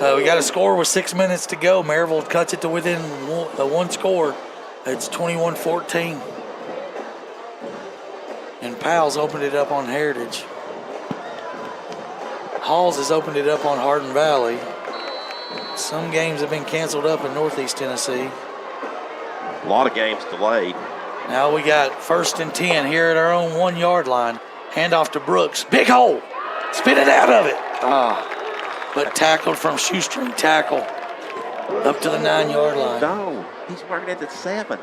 We got a score with 6 minutes to go. Maryville cuts it to within one score. It's 21-14. And Powell's opened it up on Heritage. Halls has opened it up on Hardin Valley. Some games have been canceled up in Northeast Tennessee. A lot of games delayed. Now we got 1st and 10 here at our own 1-yard line. Handoff to Brooks. Big hole. Spin it out of it. But tackled from shoestring tackle up to the 9-yard line. No, he's working at the 7.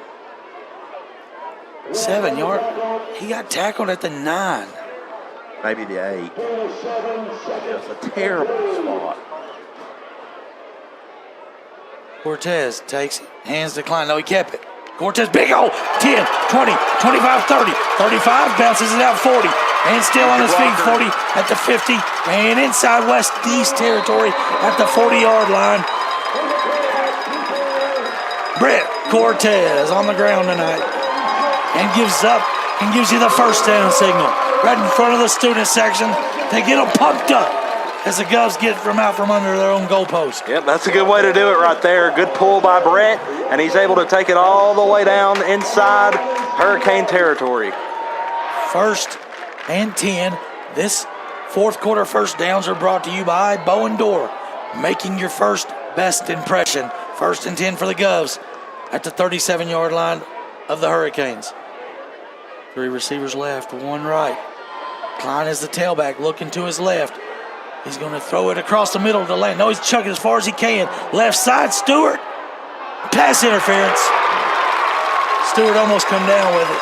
7 yard. He got tackled at the 9. Maybe the 8. It's a terrible spot. Cortez takes it. Hands decline. No, he kept it. Cortez, big hole. 10, 20, 25, 30. 35, bounces it out 40. And still on his feet, 40 at the 50. And inside West-East territory at the 40-yard line. Brett Cortez on the ground tonight. And gives up and gives you the first down signal. Right in front of the student section. They get them pumped up as the Govs get from out from under their own goalpost. Yep, that's a good way to do it right there. Good pull by Brett, and he's able to take it all the way down inside Hurricane territory. 1st and 10. This fourth quarter first downs are brought to you by Bowen Door. making your first best impression. 1st and 10 for the Govs at the 37-yard line of the Hurricanes. 3 receivers left, 1 right. Klein is the tailback, looking to his left. He's going to throw it across the middle of the lane. No, he's chucking as far as he can. Left side, Stewart. Pass interference. Stewart almost come down with it.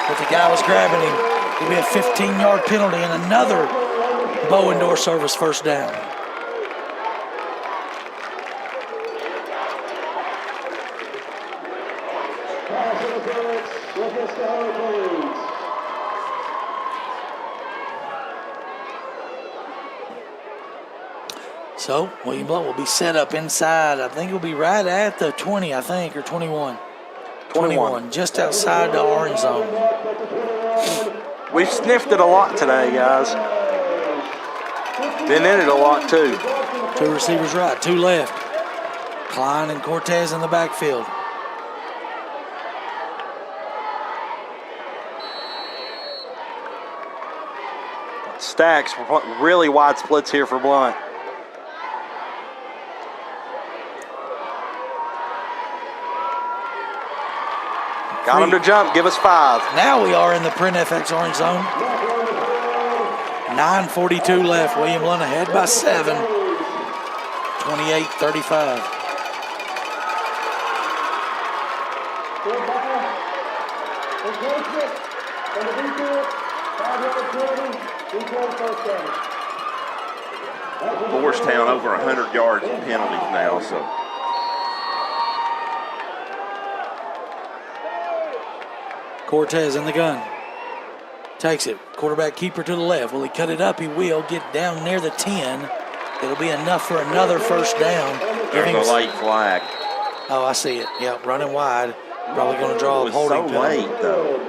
But the guy was grabbing him. It'll be a 15-yard penalty and another bow and door service first down. Pass interference against the Hurricanes. So William Blount will be set up inside. I think he'll be right at the 20, I think, or 21. 21, just outside the orange zone. We've sniffed it a lot today, guys. Been in it a lot, too. 2 receivers right, 2 left. Klein and Cortez in the backfield. Stacks, really wide splits here for Blount. Got him to jump, give us 5. Now we are in the Print FX orange zone. 9:42 left. William Blount ahead by 7. 28-35. Morristown over 100 yards in penalties now, so. Cortez in the gun. Takes it. Quarterback keeper to the left. Will he cut it up? He will. Get down near the 10. It'll be enough for another first down. There's a late flag. Oh, I see it. Yep, running wide. Probably going to draw a holding so penalty. late, though.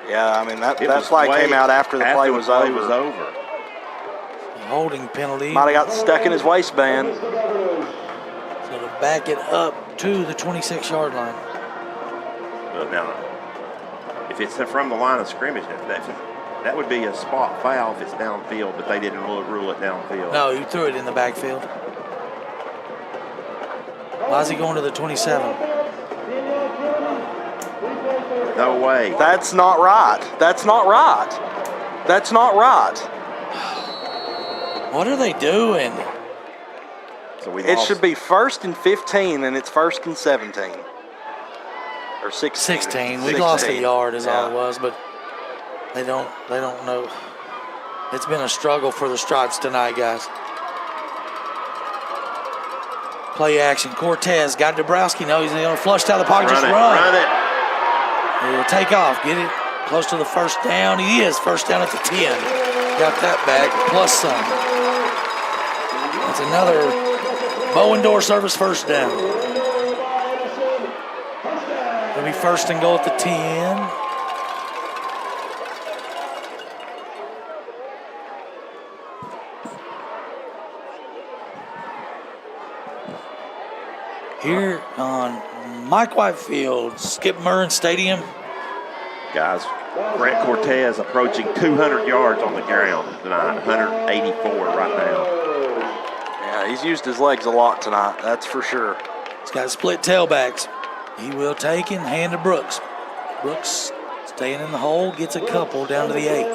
Yeah, I mean, that flag came out after the play was over. A holding penalty. Might have got stuck in his waistband. So to back it up to the 26-yard line. Well, now, if it's from the line of scrimmage, that would be a spot foul if it's downfield, but they didn't rule it downfield. No, you threw it in the backfield. Why is he going to the 27? No way. That's not right. That's not right. That's not right. What are they doing? So It should be 1st and 15, and it's 1st and 17. Or 16. 16. We lost a yard is all it was, but they don't know. It's been a struggle for the Stripes tonight, guys. Play action. Cortez got Dabrowski. No, he's going to flush out of the pocket. Just run. Run it. He'll take off. Get it close to the first down. He is. First down at the 10. Got that back, plus some. That's another bow and door service first down. It'll be 1st and goal at the 10. Here on Mike White Field, Skip Murren Stadium. Guys, Brent Cortez approaching 200 yards on the ground tonight, 184 right now. Yeah, he's used his legs a lot tonight, that's for sure. He's got split tailbacks. He will take and hand to Brooks. Brooks staying in the hole, gets a couple down to the 8.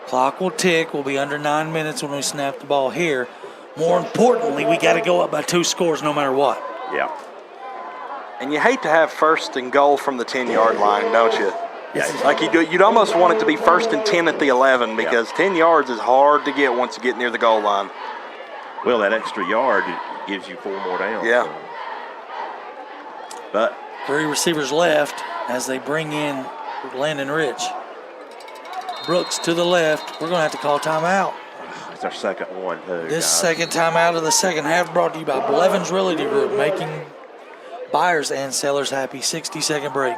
Clock will tick. We'll be under 9 minutes when we snap the ball here. More importantly, we got to go up by 2 scores no matter what. Yeah. And you hate to have 1st and goal from the 10-yard line, don't you? Yeah. Like you'd almost want it to be 1st and 10 at the 11 because 10 yards is hard to get once you get near the goal line. Well, that extra yard gives you 4 more downs. Yeah. So. But 3 receivers left as they bring in Landon Rich. Brooks to the left. We're going to have to call timeout. it's our second one, too. This guys. second timeout of the second half brought to you by Blevins Realty Group, making buyers and sellers happy. 60-second break.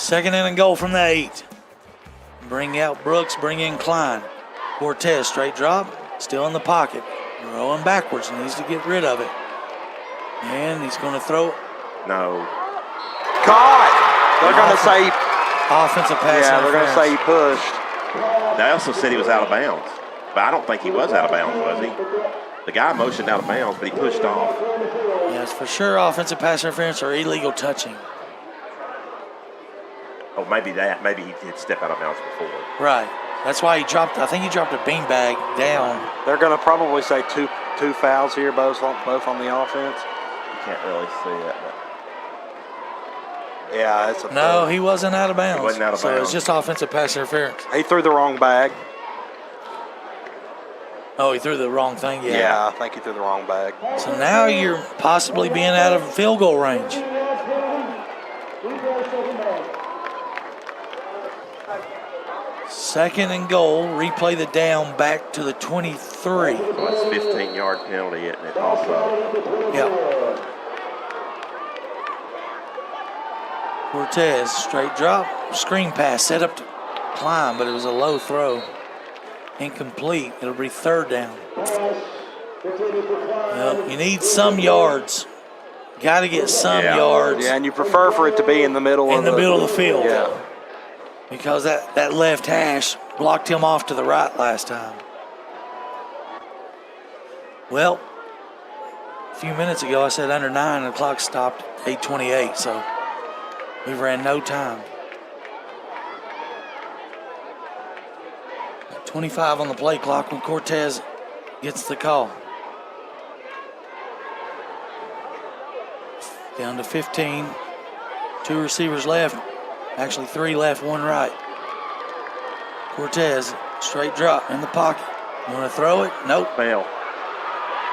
Second and goal from the 8. Bring out Brooks, bring in Klein. Cortez, straight drop, still in the pocket. Rolling backwards, needs to get rid of it. And he's going to throw. No. Caught! They're going to say, Offensive pass. yeah, they're going to say he pushed. They also said he was out of bounds. But I don't think he was out of bounds, was he? The guy motioned out of bounds, but he pushed off. Yes, for sure, offensive pass interference or illegal touching. Oh, maybe that. Maybe he did step out of bounds before. Right. That's why he dropped. I think he dropped a beanbag down. They're going to probably say two fouls here, both on the offense. You can't really see it. But Yeah, it's a No, he wasn't out of bounds. He wasn't out of so bounds. it's just offensive pass interference. He threw the wrong bag. Oh, he threw the wrong thing. Yeah, I think he threw the wrong bag. So now you're possibly being out of field goal range. Second and goal. Replay the down back to the 23. well, it's 15-yard penalty, isn't it? Also. Yep. Cortez, straight drop, screen pass, set up to climb, but it was a low throw. Incomplete. It'll be third down. Well, you need some yards. Got to get some yards Yeah, and you prefer for it to be in the middle in the middle of the field. Yeah. Because that left hash blocked him off to the right last time. Well, a few minutes ago I said under 9 and the clock stopped at 8:28, so we ran no time. 25 on the play clock when Cortez gets the call. Down to 15. 2 receivers left. Actually 3 left, 1 right. Cortez, straight drop in the pocket. You want to throw it? Nope. Fail.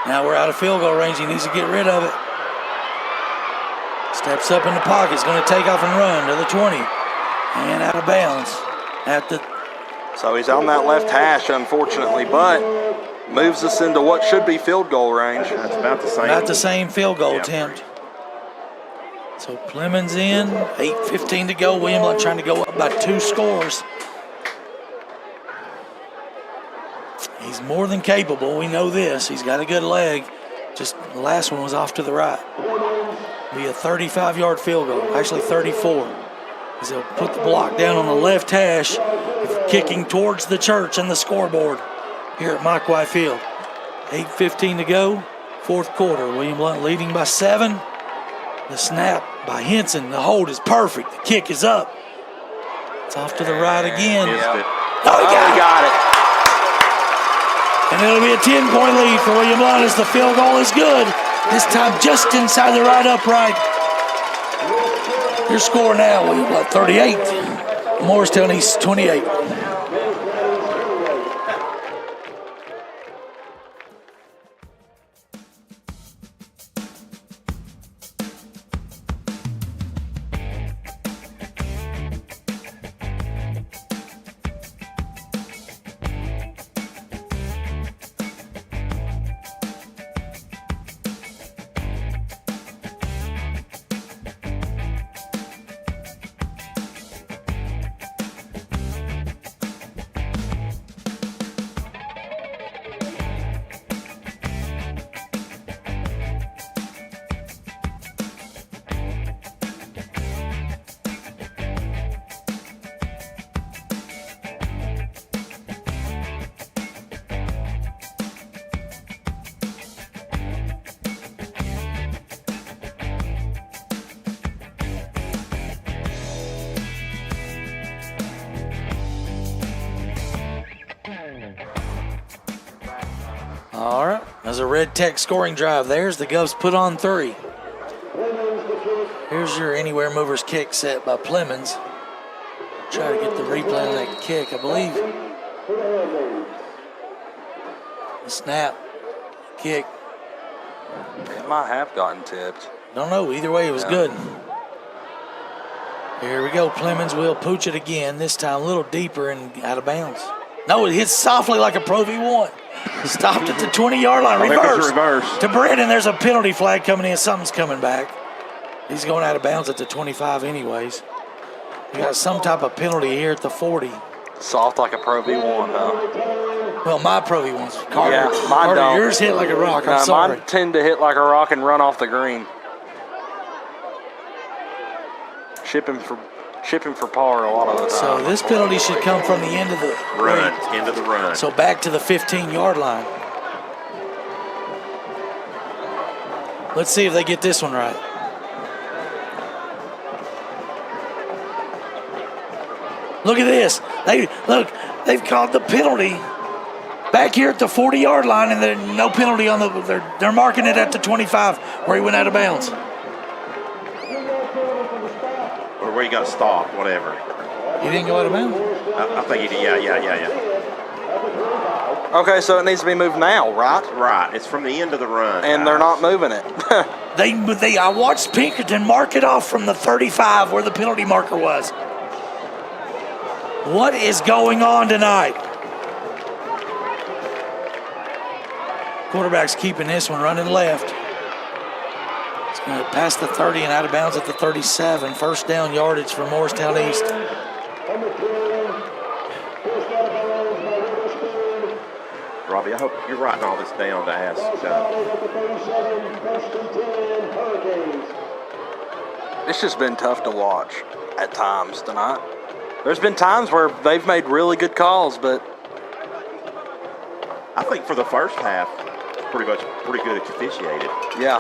Now we're out of field goal range. He needs to get rid of it. Steps up in the pocket. He's going to take off and run to the 20. And out of bounds at the. So he's on that left hash, unfortunately, but moves us into what should be field goal range. That's about the same. Not the same field goal Yeah. attempt. So Clemens in, 8:15 to go. William Blount trying to go up by 2 scores. He's more than capable. We know this. He's got a good leg. Just the last one was off to the right. Be a 35-yard field goal. Actually 34. As he'll put the block down on the left hash, kicking towards the church and the scoreboard here at Mike White Field. 8:15 to go. 4th quarter. William Blount leading by 7. The snap by Henson. The hold is perfect. The kick is up. It's off to the right again. Missed it. Oh, he got it. it. And it'll be a 10-point lead for William Blount as the field goal is good. This time just inside the right upright. Your score now, William Blount 38. Morristown East 28. All right, there's a Red Tech scoring drive. There's the Govs put on 3. Here's your anywhere movers kick set by Plemons. Try to get the replay on that kick, I believe. The snap, kick. It might have gotten tipped. Don't know. Either way, it was good. Here we go. Plemons will pooch it again. This time a little deeper and out of bounds. No, it hits softly like a Pro V1. Stopped at the 20-yard line. Reverse. To Brandon, there's a penalty flag coming in. Something's coming back. He's going out of bounds at the 25 anyways. We got some type of penalty here at the 40. Soft like a Pro V1, huh? Well, my Pro V1's. Carter, Yeah, mine Carter, don't. yours hit like a rock. I'm No, sorry. mine tend to hit like a rock and run off the green. Shipping for par a lot of the time. So this penalty should come from the end of the Run, into the run. So back to the 15-yard line. Let's see if they get this one right. Look at this. They've called the penalty back here at the 40-yard line, and there's no penalty on the. They're marking it at the 25 where he went out of bounds. Or where you got stopped, whatever. He didn't go out of bounds. I think he did. Yeah. Okay, so it needs to be moved now, right? Right. It's from the end of the run. And they're not moving it. I watched Pinkerton mark it off from the 35 where the penalty marker was. What is going on tonight? Quarterback's keeping this one running left. It's going to pass the 30 and out of bounds at the 37. First down yardage for Morristown East. Robbie, I hope you're writing all this down to ask. It's just been tough to watch at times tonight. There's been times where they've made really good calls, but I think for the first half, pretty good officiated. yeah,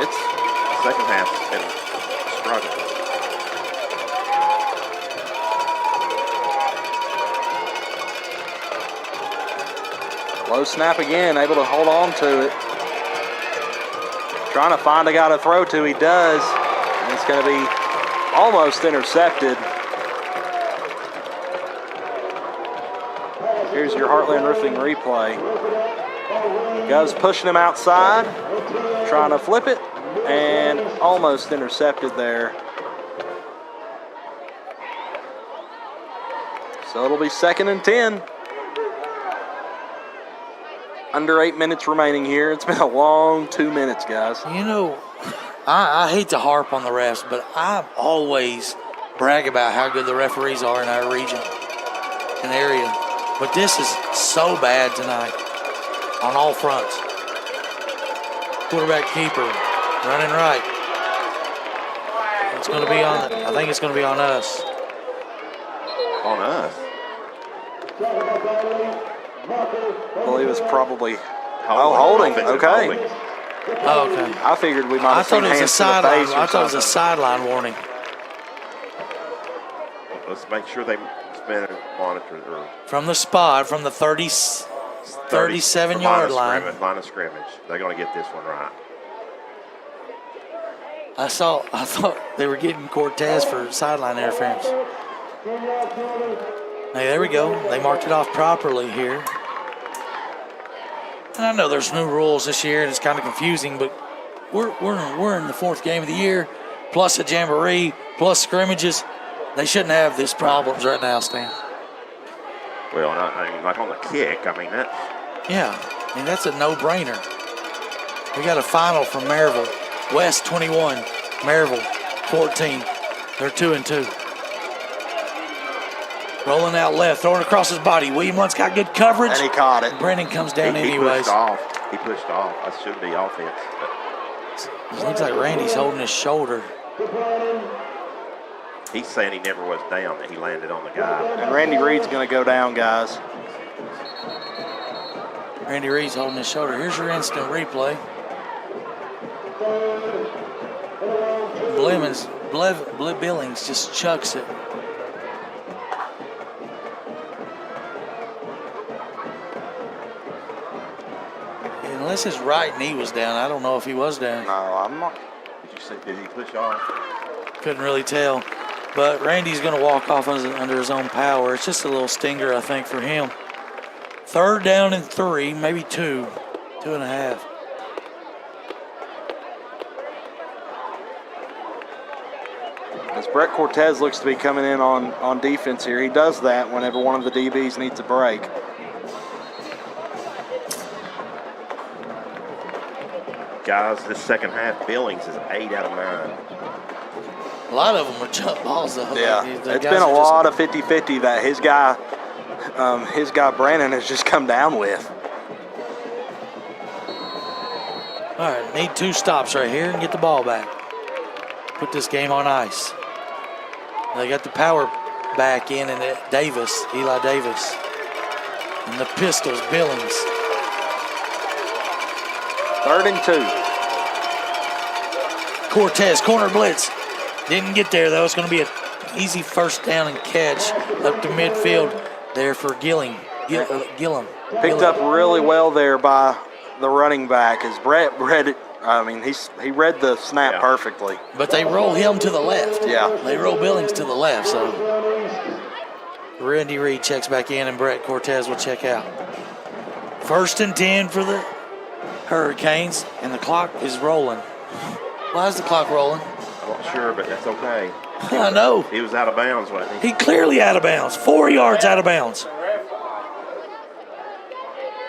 it's Second half's been struggling. low snap again, able to hold on to it. Trying to find a guy to throw to, he does. And it's going to be almost intercepted. Here's your Heartland Roofing replay. Guys pushing him outside, trying to flip it, and almost intercepted there. So it'll be 2nd and 10. Under 8 minutes remaining here. It's been a long 2 minutes, guys. You know, I hate to harp on the refs, but I always brag about how good the referees are in our region and area. But this is so bad tonight on all fronts. Quarterback keeper running right. It's going to be on. I think it's going to be on us. On us. I believe it's probably holding. Offensive Okay. holding. Oh, okay. I figured we might I have thought seen it was a hands to the sideline. face or I thought it was a something. sideline warning. Let's make sure they spin and monitor. Or From the spot, from the 37-yard line. Line of scrimmage. They're going to get this one right. I thought they were getting Cortez for sideline interference. Hey, there we go. They marked it off properly here. And I know there's new rules this year, and it's kind of confusing, but we're in the 4th game of the year, plus a jamboree, plus scrimmages. They shouldn't have these problems right now, Stan. Well, like on the kick, I mean, that's... Yeah, I mean, that's a no-brainer. We got a final from Maryville. West 21, Maryville 14. They're 2-2. Rolling out left, throwing across his body. William Lunt's got good coverage. And he caught it. Brennan comes down He anyways. pushed off. That should be offense. But It looks like Randy's holding his shoulder. he's saying he never was down, that he landed on the guy. And Randy Reed's going to go down, guys. Randy Reed's holding his shoulder. Here's your instant replay. Billings just chucks it. Unless his right knee was down. I don't know if he was down. No, I'm not. Did he push off? Couldn't really tell. But Randy's going to walk off under his own power. It's just a little stinger, I think, for him. 3rd down and 3, maybe 2, 2.5. As Brett Cortez looks to be coming in on defense here. He does that whenever one of the DBs needs a break. Guys, this second half, Billings is 8 out of 9. A lot of them are jump balls, though. Yeah, The it's guys been a are just- lot of 50-50 that his guy Brandon has just come down with. All right, need 2 stops right here and get the ball back. Put this game on ice. They got the power back in, and Davis, Eli Davis. And the Pistols, Billings. 3rd and 2. Cortez, corner blitz. Didn't get there, though. It's going to be an easy first down and catch up to midfield there for Gillam. Picked up really well there by the running back. As Brett read it, he read the snap perfectly. But they roll him to the left. Yeah. They roll Billings to the left, so Randy Reed checks back in, and Brett Cortez will check out. 1st and 10 for the Hurricanes, and the clock is rolling. Why is the clock rolling? I'm not sure, but that's okay. I know. He was out of bounds, wasn't he? He clearly out of bounds. 4 yards out of bounds.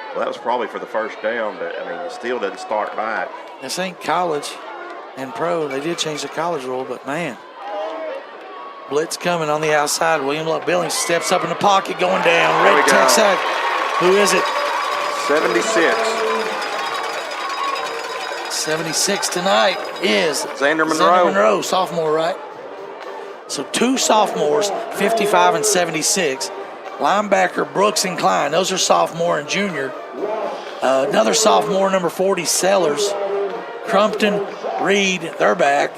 Well, that was probably for the first down, but, it still doesn't start back. This ain't college and pro. They did change the college rule, but, man. Blitz coming on the outside. William Love Billings steps up in the pocket, going down. There we Red go. tech sack. Who is it? 76. 76 tonight is Xander Monroe. sophomore, right? So 2 sophomores, 55 and 76. Linebacker Brooks and Klein, those are sophomore and junior. Another sophomore, number 40, Sellers. Crumpton, Reed, they're back.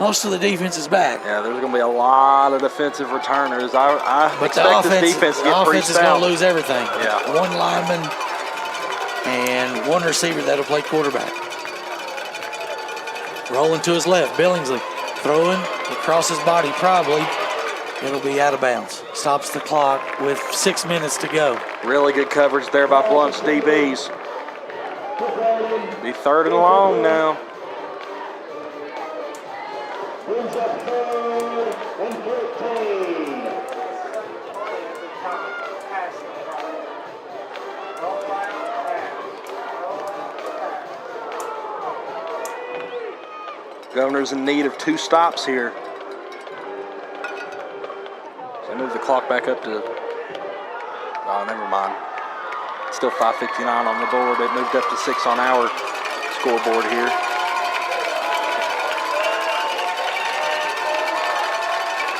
Most of the defense is back. Yeah, there's going to be a lot of defensive returners. I But expect this defense to get pretty offense is going stout. to lose everything. Yeah. 1 lineman and 1 receiver that'll play quarterback. Rolling to his left, Billingsley throwing across his body probably. It'll be out of bounds. Stops the clock with 6 minutes to go. Really good coverage there by Blount's DBs. Be 3rd and long now. Brings up 3rd and 13. Governor's in need of 2 stops here. So move the clock back up to, oh, never mind. Still 5:59 on the board. It moved up to 6 on our scoreboard here.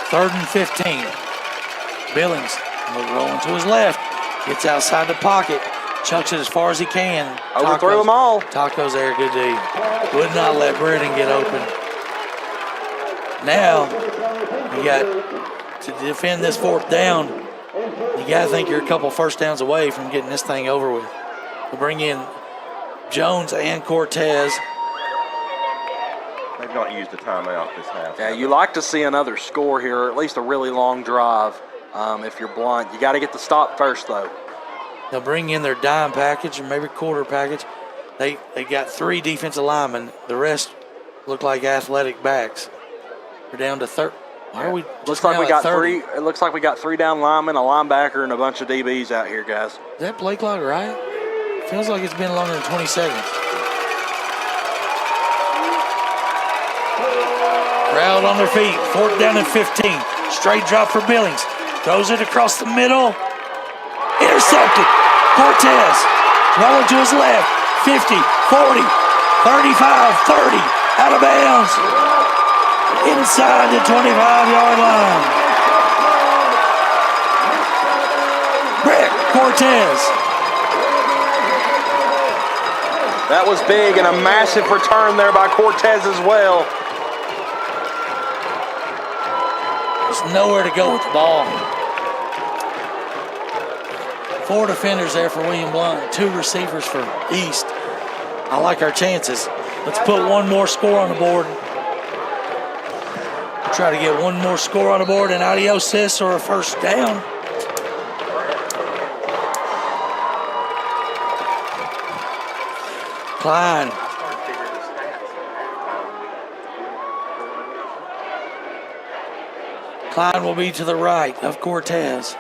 Third and 15. Billings rolling to his left. Gets outside the pocket. Chucks it as far as he can. Overthrew them all. Taco's there, good D. Would not let Brennan get open. Now, you got to defend this 4th down. You got to think you're a couple first downs away from getting this thing over with. We'll bring in Jones and Cortez. They've not used a timeout this half. Yeah, you like to see another score here, or at least a really long drive if you're Blount. You got to get the stop first, though. They'll bring in their dime package or maybe quarter package. They got 3 defensive linemen. The rest look like athletic backs. We're down to 30. Why are we? Looks like we got 30? 3. It looks like we got 3 down linemen, a linebacker, and a bunch of DBs out here, guys. Is that play clock right? Feels like it's been longer than 20 seconds. Crowd on their feet. 4th down and 15. Straight drop for Billings. Throws it across the middle. Intercepted. Cortez rolling to his left. 50, 40, 35, 30. Out of bounds. Inside the 25-yard line. Brett Cortez. That was big, and a massive return there by Cortez as well. There's nowhere to go with the ball. 4 defenders there for William Blount, 2 receivers for East. I like our chances. Let's put 1 more score on the board. Try to get 1 more score on the board, an adios sis or a first down. Klein. Klein will be to the right of Cortez.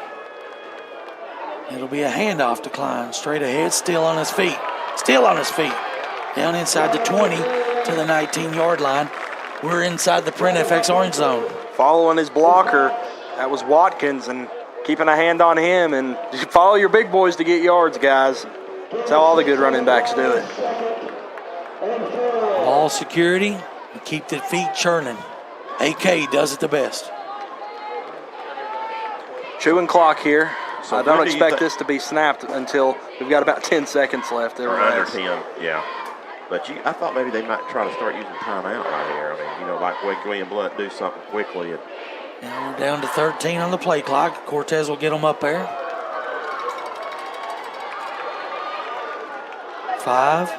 It'll be a handoff to Klein. Straight ahead, still on his feet. Still on his feet. Down inside the 20 to the 19-yard line. We're inside the Print FX orange zone. Following his blocker, that was Watkins, and keeping a hand on him. And you follow your big boys to get yards, guys. That's how all the good running backs do it. Ball security and keep the feet churning. AK does it the best. Chewing clock here. So I don't when do you expect thi- this to be snapped until we've got about 10 seconds left. Or under 10, yeah. But I thought maybe they might try to start using timeout right here. I mean, like William Blount do something quickly. Now we're down to 13 on the play clock. Cortez will get them up there. 5.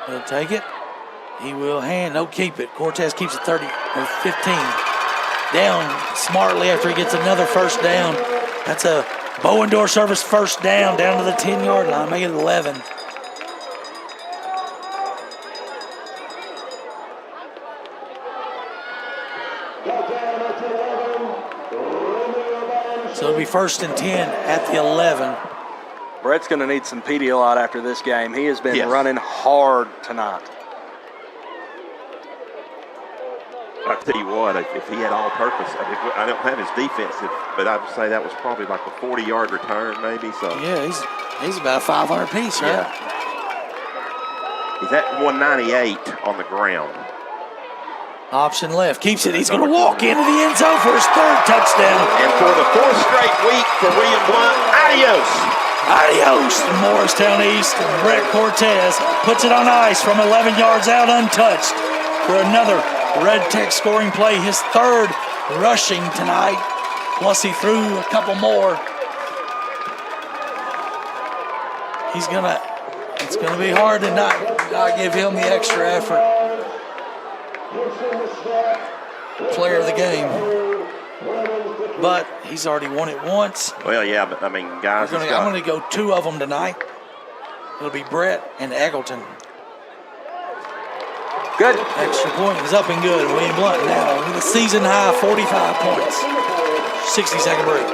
He'll take it. He will hand. No, keep it. Cortez keeps it 30 or 15. Down smartly after he gets another first down. That's a Bowen door service first down to the 10-yard line. Make it 11. So it'll be 1st and 10 at the 11. Brett's going to need some Pedialyte after this game. He has been Yes. running hard tonight. I tell you what, if he had all-purpose, I don't have his defensive, but I would say that was probably like a 40-yard return, maybe. So Yeah, he's about a 500 piece, right? yeah, he's at 198 on the ground. Option left, keeps it. He's going to walk into the end zone for his 3rd touchdown. And for the 4th straight week for William Blount, adios. Adios to Morristown East. And Brett Cortez puts it on ice from 11 yards out untouched for another Red Tech scoring play. His 3rd rushing tonight. Plus he threw a couple more. It's gonna be hard to not give him the extra effort. Player of the game. But he's already won it once. Well, yeah, but I mean, guys, I'm going to go 2 of them tonight. It'll be Brett and Eggleton. Good. Extra point is up and good. William Blount now with a season high 45 points. 60-second break.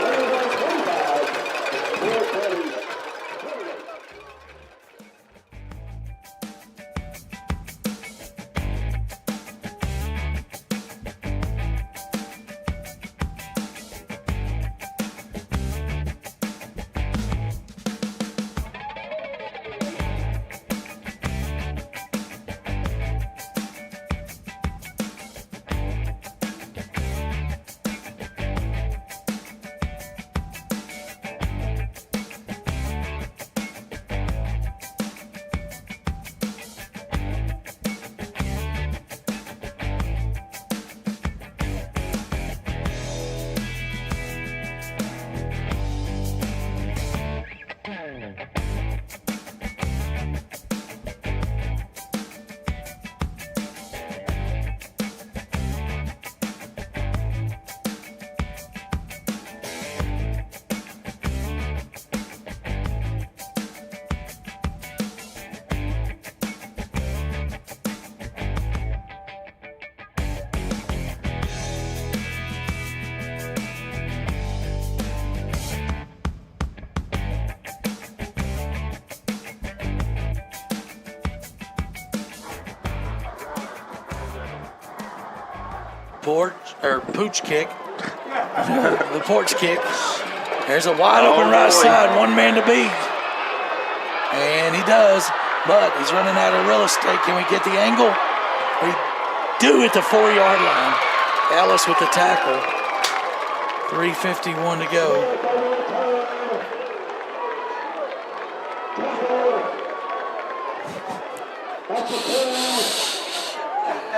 Pooch kick. The porch kick. There's a wide open right side, one man to beat. And he does, but he's running out of real estate. Can we get the angle? We do at the 4-yard line. Ellis with the tackle. 3:51 to go.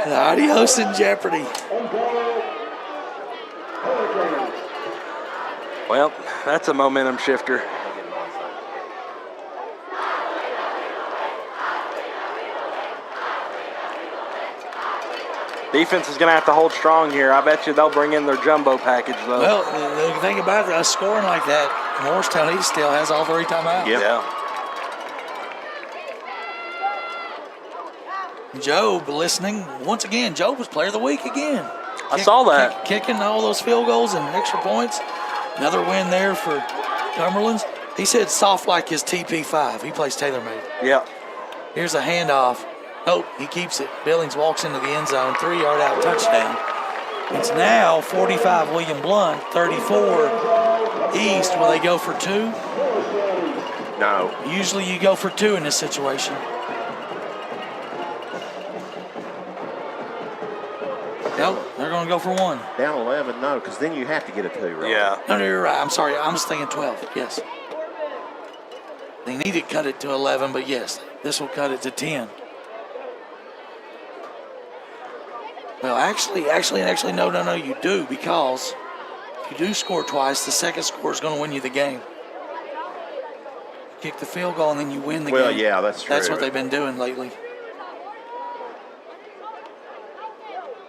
Adios in jeopardy. Well, that's a momentum shifter. Defense is going to have to hold strong here. I bet you they'll bring in their jumbo package, though. Well, the thing about us scoring like that, Morristown East still has all 3 timeouts. Yep. Yeah. Job listening. Once again, Job was player of the week again. I saw that. Kicking all those field goals and extra points. Another win there for Cumberland's. He said soft like his TP5. He plays tailor-made. Yeah. Here's a handoff. Oh, he keeps it. Billings walks into the end zone, 3-yard out touchdown. It's now 45 William Blount, 34 East. Will they go for 2? No. Usually you go for 2 in this situation. Nope, they're going to go for 1. Down 11, no, because then you have to get a 2, right? Yeah. No, you're right. I'm sorry. I'm just thinking 12. Yes. They need to cut it to 11, but yes, this will cut it to 10. Well, actually, no, you do, because if you do score twice, the second score is going to win you the game. Kick the field goal, and then you win the game. Well, yeah, that's true. That's what they've been doing lately.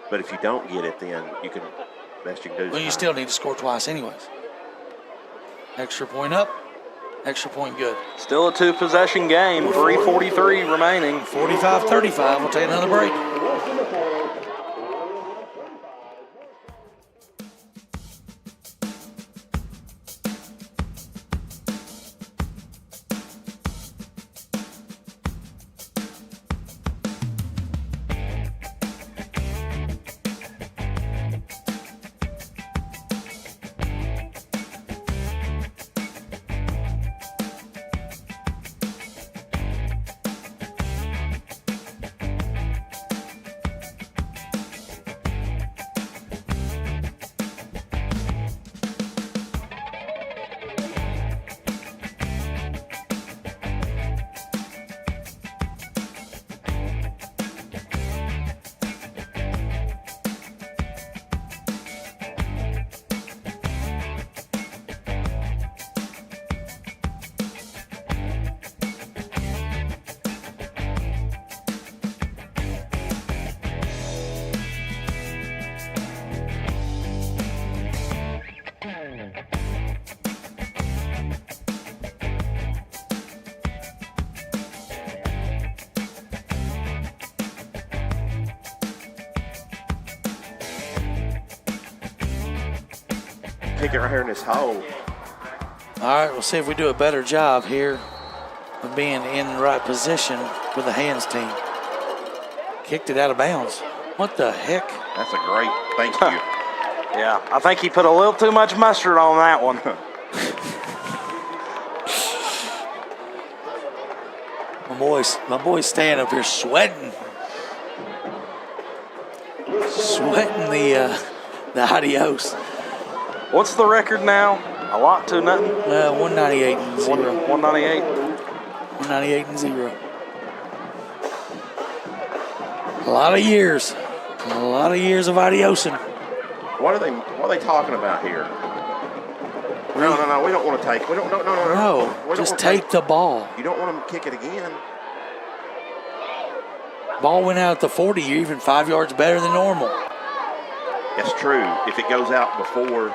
But if you don't get it, then you can, best you can do is Well, you time. still need to score twice anyways. Extra point up, extra point good. Still a 2-possession game, 3:43 remaining. 45-35, we'll take another break. Kick it right here in this hole. All right, we'll see if we do a better job here of being in the right position for the hands team. Kicked it out of bounds. What the heck? That's a great thank you. Yeah, I think he put a little too much mustard on that one. My boy's staying up here sweating. Sweating the adios. What's the record now? A lot to nothing? 198 and 0. 198. 198 and 0. A lot of years. A lot of years of adiosing. What are they talking about here? No, we don't want to take. We don't. No. No, We don't just wanna take the ball. You don't want them to kick it again. Ball went out at the 40. You're even 5 yards better than normal. That's true. If it goes out before.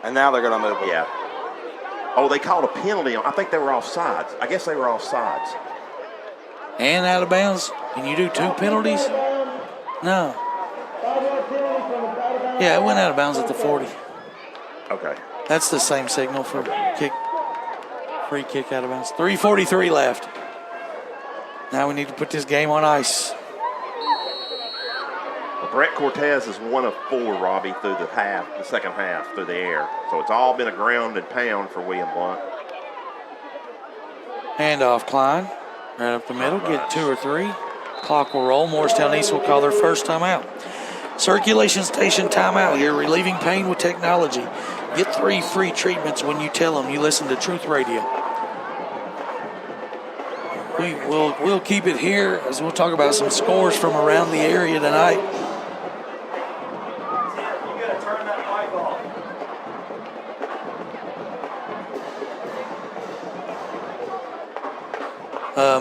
And now they're going to move it. Yeah. Oh, they called a penalty. I think they were offsides. I guess they were offsides. And out of bounds. Can you do 2 penalties? No. Yeah, it went out of bounds at the 40. Okay. That's the same signal for free kick out of bounds. 3:43 left. Now we need to put this game on ice. Well, Brett Cortez is 1 of 4, Robbie, through the second half, through the air. So it's all been a ground and pound for William Blount. Handoff, Klein. Right up the middle. Get 2 or 3. Clock will roll. Morristown East will call their first timeout. Circulation station timeout here. Relieving pain with technology. Get 3 free treatments when you tell them you listen to Truth Radio. We'll keep it here as we'll talk about some scores from around the area tonight.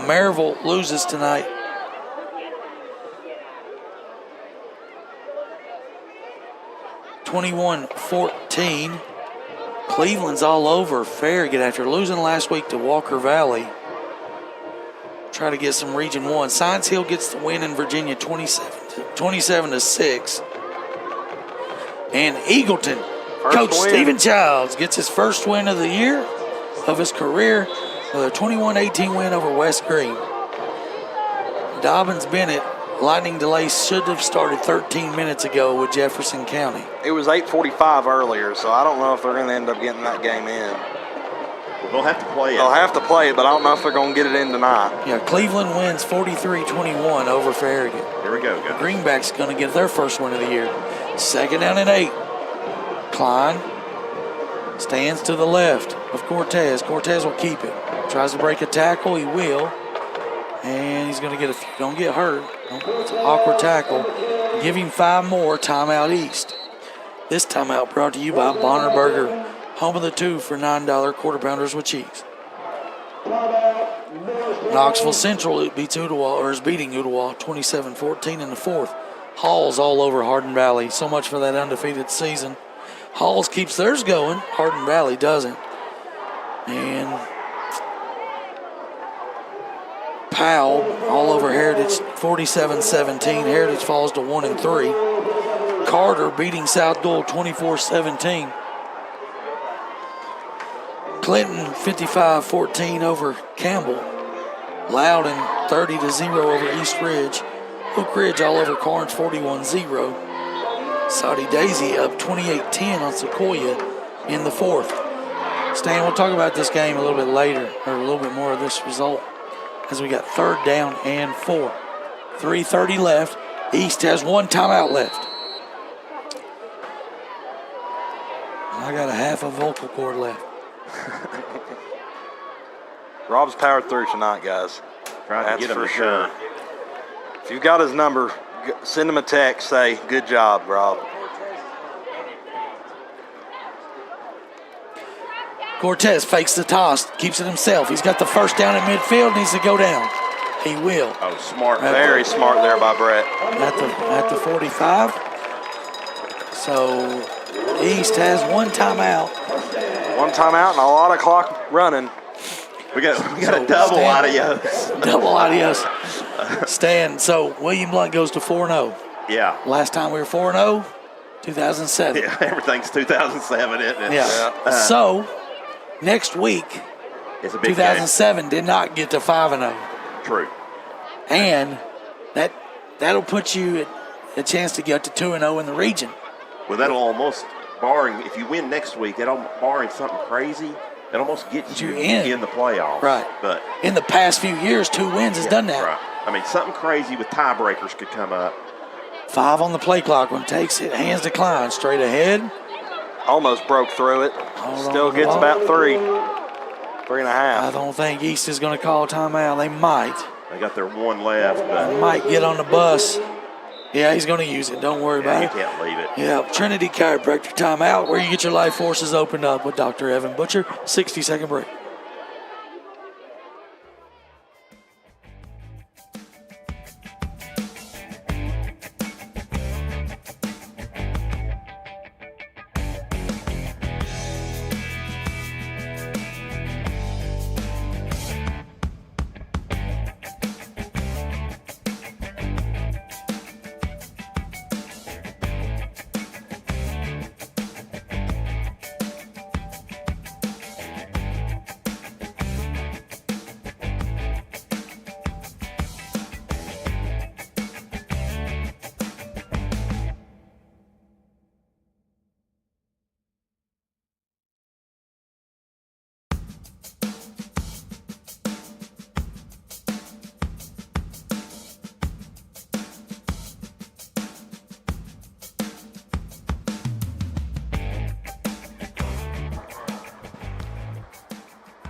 Maryville loses tonight. (21-14). Cleveland's all over Farragut after losing last week to Walker Valley. Try to get some Region 1. Science Hill gets the win in Virginia 27-6. And Eagleton, Coach win. Stephen Childs gets his first win of the year, of his career, with a 21-18 win over West Green. Dobbins-Bennett lightning delay should have started 13 minutes ago with Jefferson County. It was 8:45 earlier, so I don't know if they're going to end up getting that game in. They'll have to play it. They'll have to play it, but I don't know if they're going to get it in tonight. Yeah, Cleveland wins 43-21 over Farragut. Here we go, guys. Greenback's going to get their first win of the year. 2nd down and 8. Klein stands to the left of Cortez. Cortez will keep it. Tries to break a tackle. He will. And he's going to get don't get hurt. It's an awkward tackle. Give him 5 more. Timeout East. This timeout brought to you by Bonner Burger, home of the 2 for $9 quarter pounders with cheese. Knoxville Central beats Ooltewah, or is beating Ooltewah 27-14 in the 4th. Hall's all over Hardin Valley. So much for that undefeated season. Halls keeps theirs going. Hardin Valley doesn't. And Powell all over Heritage 47-17. Heritage falls to 1-3. Carter beating South Gold 24-17. Clinton 55-14 over Campbell. Loudon 30-0 over East Ridge. Oak Ridge all over Carnes 41-0. Saudi Daisy up 28-10 on Sequoia in the 4th. Stan, we'll talk about this game a little bit later, or a little bit more of this result, as we got 3rd down and 4. 3:30 left. East has 1 timeout left. I got a half a vocal cord left. Rob's powered through tonight, guys. Trying to get him for to sure. shine. If you've got his number, send him a text. Say, good job, Rob. Cortez fakes the toss, keeps it himself. He's got the 1st down at midfield, needs to go down. He will. Oh, smart. Very smart there by Brett. At the 45. So East has 1 timeout. 1 timeout and a lot of clock running. We got a double adios. Double adios. Stan, so William Blount goes to 4-0. Yeah. Last time we were 4-0, 2007. Yeah, everything's 2007, isn't it? Yeah. So next week, It's a big 2007 did not get to 5-0. game. True. And that'll put you at a chance to get to 2-0 in the region. Well, that'll almost, barring, if you win next week, barring something crazy, it almost gets you in the playoffs. Right. But in the past few years, 2 wins has done that. Right. I mean, something crazy with tiebreakers could come up. 5 on the play clock. One takes it, hands decline, straight ahead. Almost broke through it. Still gets about 3. 3.5. I don't think East is going to call timeout. They might. They got their 1 left. They might get on the bus. Yeah, he's going to use it. Don't worry about You it. can't leave it. Yeah, Trinity Chiropractic timeout, where you get your life forces opened up with Dr. Evan Butcher. 60-second break.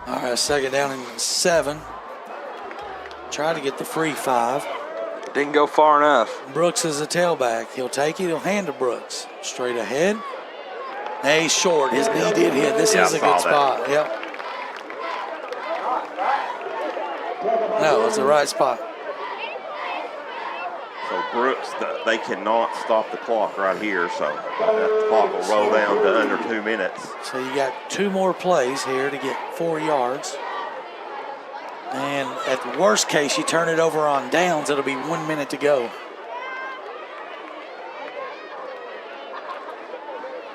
All right, 2nd down and 7. Try to get the free 5. Didn't go far enough. Brooks is a tailback. He'll take it. He'll hand to Brooks. Straight ahead. Now he's short. His knee did hit. This is a good spot. Yep. No, it's the right spot. So Brooks, they cannot stop the clock right here. So that clock will roll down to under 2 minutes. So you got 2 more plays here to get 4 yards. And at the worst case, you turn it over on downs. It'll be 1 minute to go.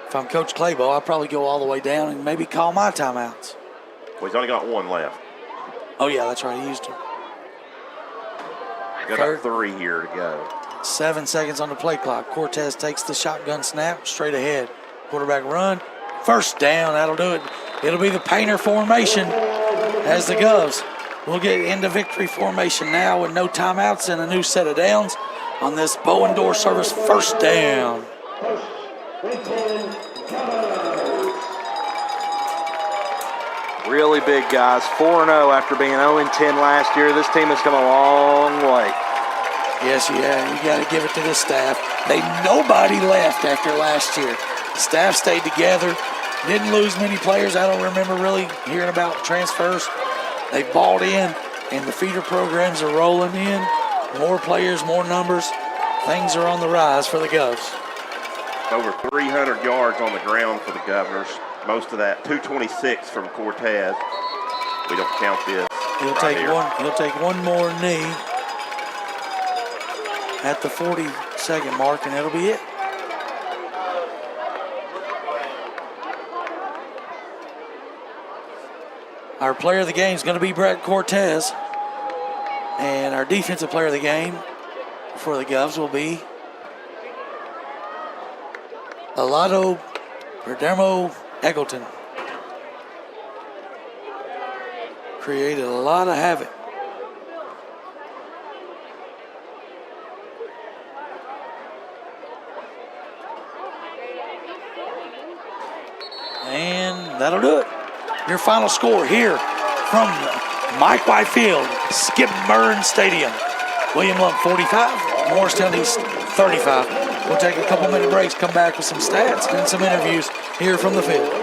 If I'm Coach Claybo, I'll probably go all the way down and maybe call my timeouts. Well, he's only got 1 left. Oh, yeah, that's right. He used to. Got about 3 here to go. 7 seconds on the play clock. Cortez takes the shotgun snap straight ahead. Quarterback run. First down. That'll do it. It'll be the Painter formation as the Govs will get into victory formation now with no timeouts and a new set of downs on this Bowen Door service. First down. Really big, guys. 4-0 after being 0-10 last year. This team has come a long way. Yes, yeah, you got to give it to the staff. Nobody left after last year. The staff stayed together. Didn't lose many players. I don't remember really hearing about transfers. They bought in, and the feeder programs are rolling in. More players, more numbers. Things are on the rise for the Govs. Over 300 yards on the ground for the Governors. Most of that, 226 from Cortez. We don't count this. He'll take one more knee at the 40-second mark, and that'll be it. Our player of the game is going to be Brett Cortez, and our defensive player of the game for the Govs will be Alado Perdermo Eggleton. Created a lot of havoc. And that'll do it. Your final score here from Mike White Field, Skip Burns Stadium. William Lump 45, Morristown East 35. We'll take a couple minute breaks, come back with some stats and some interviews here from the field.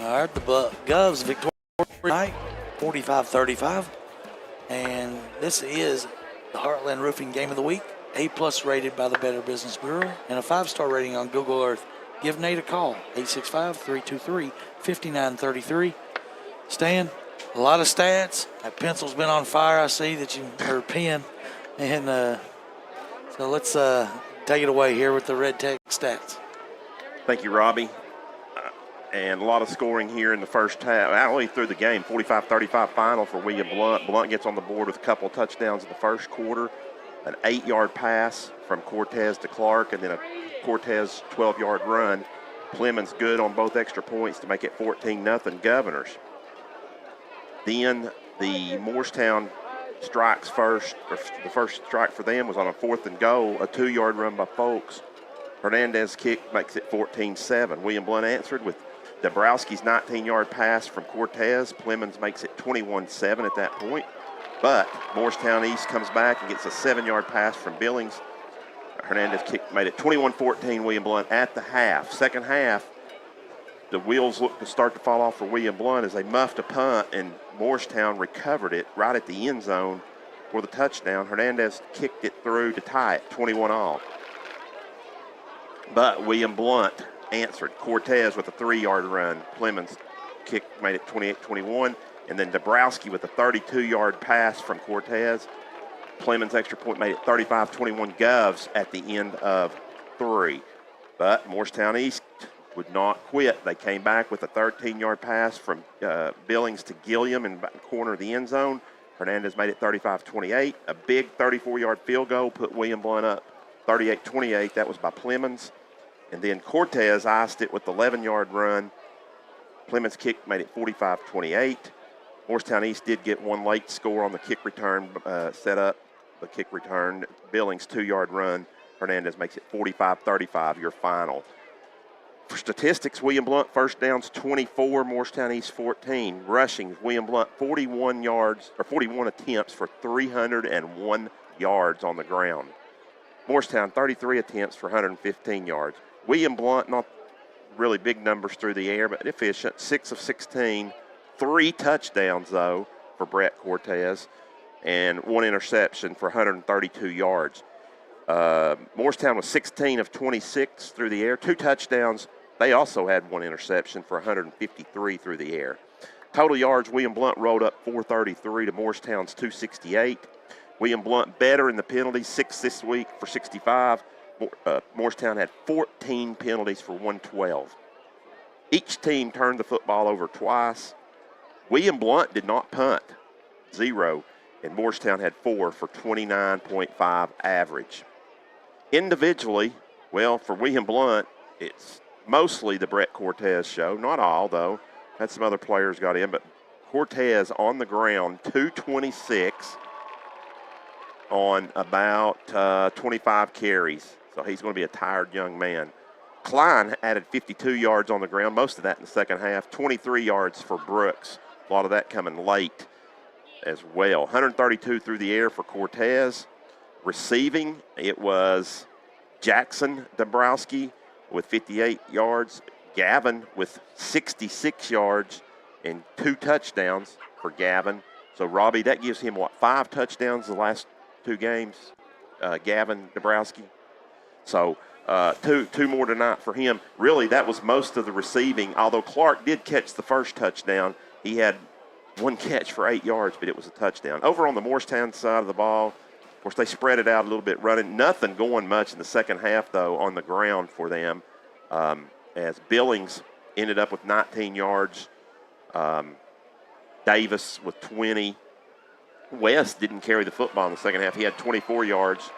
All right, the Govs victorious tonight, 45-35. And this is the Heartland Roofing Game of the Week, A+ rated by the Better Business Bureau, and a 5-star rating on Google Earth. Give Nate a call, 865-323-5933. Stan, a lot of stats. That pencil's been on fire. I see that you, or pen. And so let's take it away here with the Red Tech stats. Thank you, Robbie. And a lot of scoring here in the first half. Not only through the game, 45-35 final for William Blount. Blount gets on the board with a couple of touchdowns in the first quarter. An 8-yard pass from Cortez to Clark, and then a Cortez 12-yard run. Clemens good on both extra points to make it 14-0 Governors. Then the Morristown strikes first, or the first strike for them was on a 4th and goal, a 2-yard run by Folks. Hernandez kick makes it 14-7. William Blount answered with Dabrowski's 19-yard pass from Cortez. Clemens makes it 21-7 at that point. But Morristown East comes back and gets a 7-yard pass from Billings. Hernandez kick made it 21-14 William Blount at the half. Second half, the wheels looked to start to fall off for William Blount as they muffed a punt, and Morristown recovered it right at the end zone for the touchdown. Hernandez kicked it through to tie it 21-all. But William Blount answered. Cortez with a 3-yard run. Clemens kick made it 28-21. And then Dabrowski with a 32-yard pass from Cortez. Clemens' extra point made it 35-21 Govs at the end of 3. But Morristown East would not quit. They came back with a 13-yard pass from Billings to Gilliam in the corner of the end zone. Hernandez made it 35-28. A big 34-yard field goal put William Blount up 38-28. That was by Clemens. And then Cortez iced it with the 11-yard run. Clemens' kick made it 45-28. Morristown East did get one late score on the kick return, set up the kick return. Billings' 2-yard run. Hernandez makes it 45-35, your final. For statistics, William Blount first downs 24, Morristown East 14. Rushing, William Blount 41 attempts for 301 yards on the ground. Morristown 33 attempts for 115 yards. William Blount, not really big numbers through the air, but efficient. 6 of 16. 3 touchdowns, though, for Brett Cortez, and 1 interception for 132 yards. Morristown was 16 of 26 through the air. 2 touchdowns. They also had 1 interception for 153 through the air. Total yards, William Blount rolled up 433 to Morristown's 268. William Blount better in the penalties, 6 this week for 65. Morristown had 14 penalties for 112. Each team turned the football over twice. William Blount did not punt, 0, and Morristown had 4 for 29.5 average. Individually, well, for William Blount, it's mostly the Brett Cortez show. Not all, though. Had some other players got in, but Cortez on the ground, 226 on about 25 carries. So he's going to be a tired young man. Klein added 52 yards on the ground, most of that in the second half. 23 yards for Brooks. A lot of that coming late as well. 132 through the air for Cortez. Receiving, it was Jackson Dabrowski with 58 yards. Gavin with 66 yards and 2 touchdowns for Gavin. So, Robbie, that gives him, 5 touchdowns the last 2 games, Gavin Dabrowski. So, two more tonight for him. Really, that was most of the receiving, although Clark did catch the first touchdown. He had 1 catch for 8 yards, but it was a touchdown. Over on the Morristown side of the ball, of course, they spread it out a little bit running. Nothing going much in the second half, though, on the ground for them, as Billings ended up with 19 yards. Davis with 20. West didn't carry the football in the second half. He had 24 yards.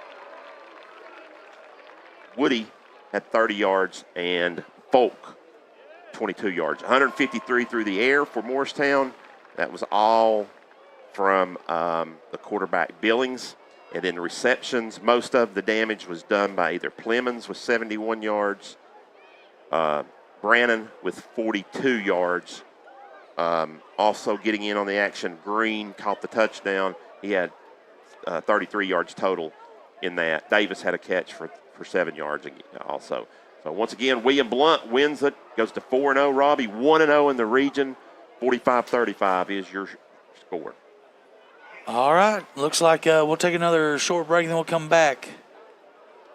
Woody had 30 yards, and Folk 22 yards. 153 through the air for Morristown. That was all from the quarterback Billings. And then the receptions, most of the damage was done by either Clemens with 71 yards, Brannon with 42 yards. Also getting in on the action, Green caught the touchdown. He had 33 yards total in that. Davis had a catch for 7 yards also. So once again, William Blount wins it, goes to 4-0. Robbie, 1-0 in the region. 45-35 is your score. All right. Looks like we'll take another short break, and then we'll come back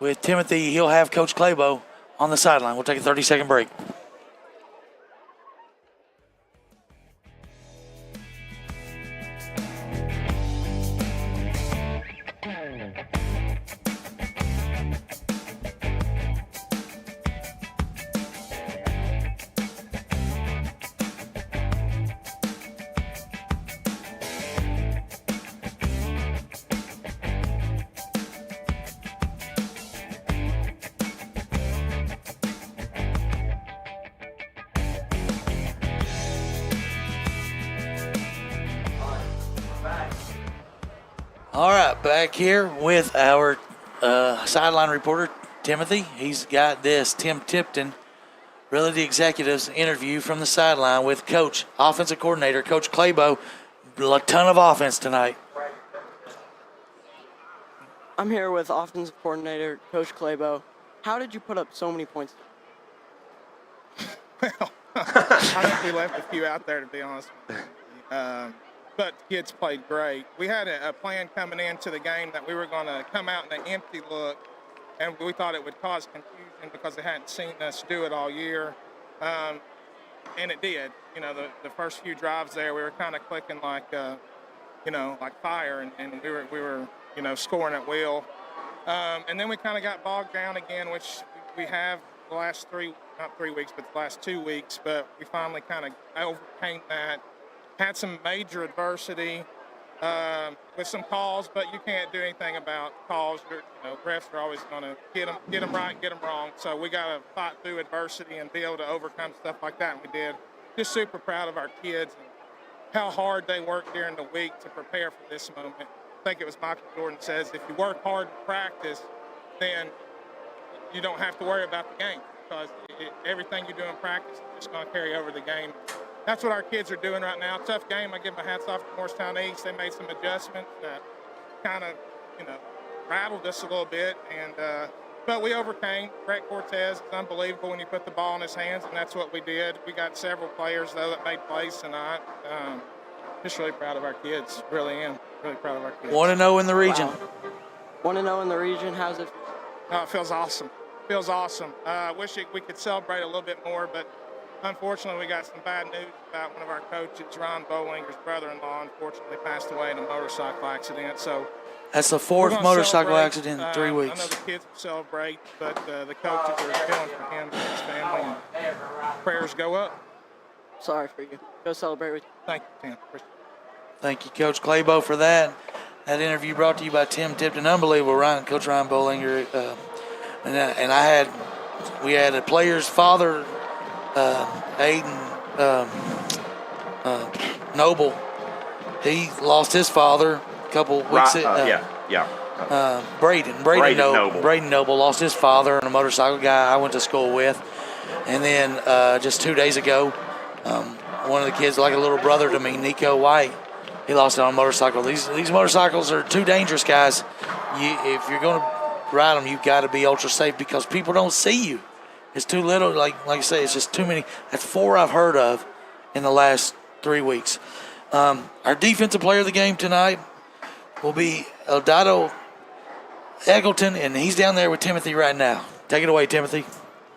with Timothy. He'll have Coach Claybo on the sideline. We'll take a 30-second break. All right, back here with our sideline reporter, Timothy. He's got this. Tim Tipton, really the executives interview from the sideline with Coach, offensive coordinator, Coach Claybo. A ton of offense tonight. I'm here with offensive coordinator, Coach Claybo. How did you put up so many points? Well, I think we left a few out there, to be honest with you. But the kids played great. We had a plan coming into the game that we were going to come out in an empty look, and we thought it would cause confusion because they hadn't seen us do it all year. And it did. You know, the first few drives there, we were kind of clicking like fire, and we were scoring at will. And then we kind of got bogged down again, which we have the last not 3 weeks, but the last 2 weeks. But we finally kind of overcame that. Had some major adversity with some calls, but you can't do anything about calls. Refs are always going to get them right and get them wrong. So we got to fight through adversity and be able to overcome stuff like that, and we did. Just super proud of our kids and how hard they worked during the week to prepare for this moment. I think it was Michael Jordan says, if you work hard in practice, then you don't have to worry about the game because everything you do in practice is just going to carry over the game. That's what our kids are doing right now. Tough game. I give my hats off to Morristown East. They made some adjustments that kind of, rattled us a little bit. But we overcame. Brett Cortez is unbelievable when you put the ball in his hands, and that's what we did. We got several players, though, that made plays tonight. Just really proud of our kids. Really am. Really proud of our kids. 1-0 in the region. Wow. 1-0 in the region. How's it? Oh, it feels awesome. Feels awesome. I wish we could celebrate a little bit more, but unfortunately, we got some bad news about one of our coaches, Ron Bowlinger's brother-in-law, unfortunately passed away in a motorcycle accident. So that's the fourth motorcycle accident in 3 weeks. I know the kids will celebrate, but the coaches are feeling for him and his family. And prayers go up. Sorry for you. Go celebrate with you. Thank you, Tim. Thank you, Coach Claybo, for that. That interview brought to you by Tim Tipton. Unbelievable, Coach Ryan Bowlinger. We had a player's father, Aiden Noble. He lost his father a couple weeks ago. Braden Noble lost his father, and a motorcycle guy I went to school with. And then just 2 days ago, one of the kids, like a little brother to me, Nico White, he lost it on a motorcycle. These motorcycles are too dangerous, guys. If you're going to ride them, you've got to be ultra safe because people don't see you. It's too little, like you say, it's just too many. That's 4 I've heard of in the last 3 weeks. Our defensive player of the game tonight will be Eldado Eggleton, and he's down there with Timothy right now. Take it away, Timothy.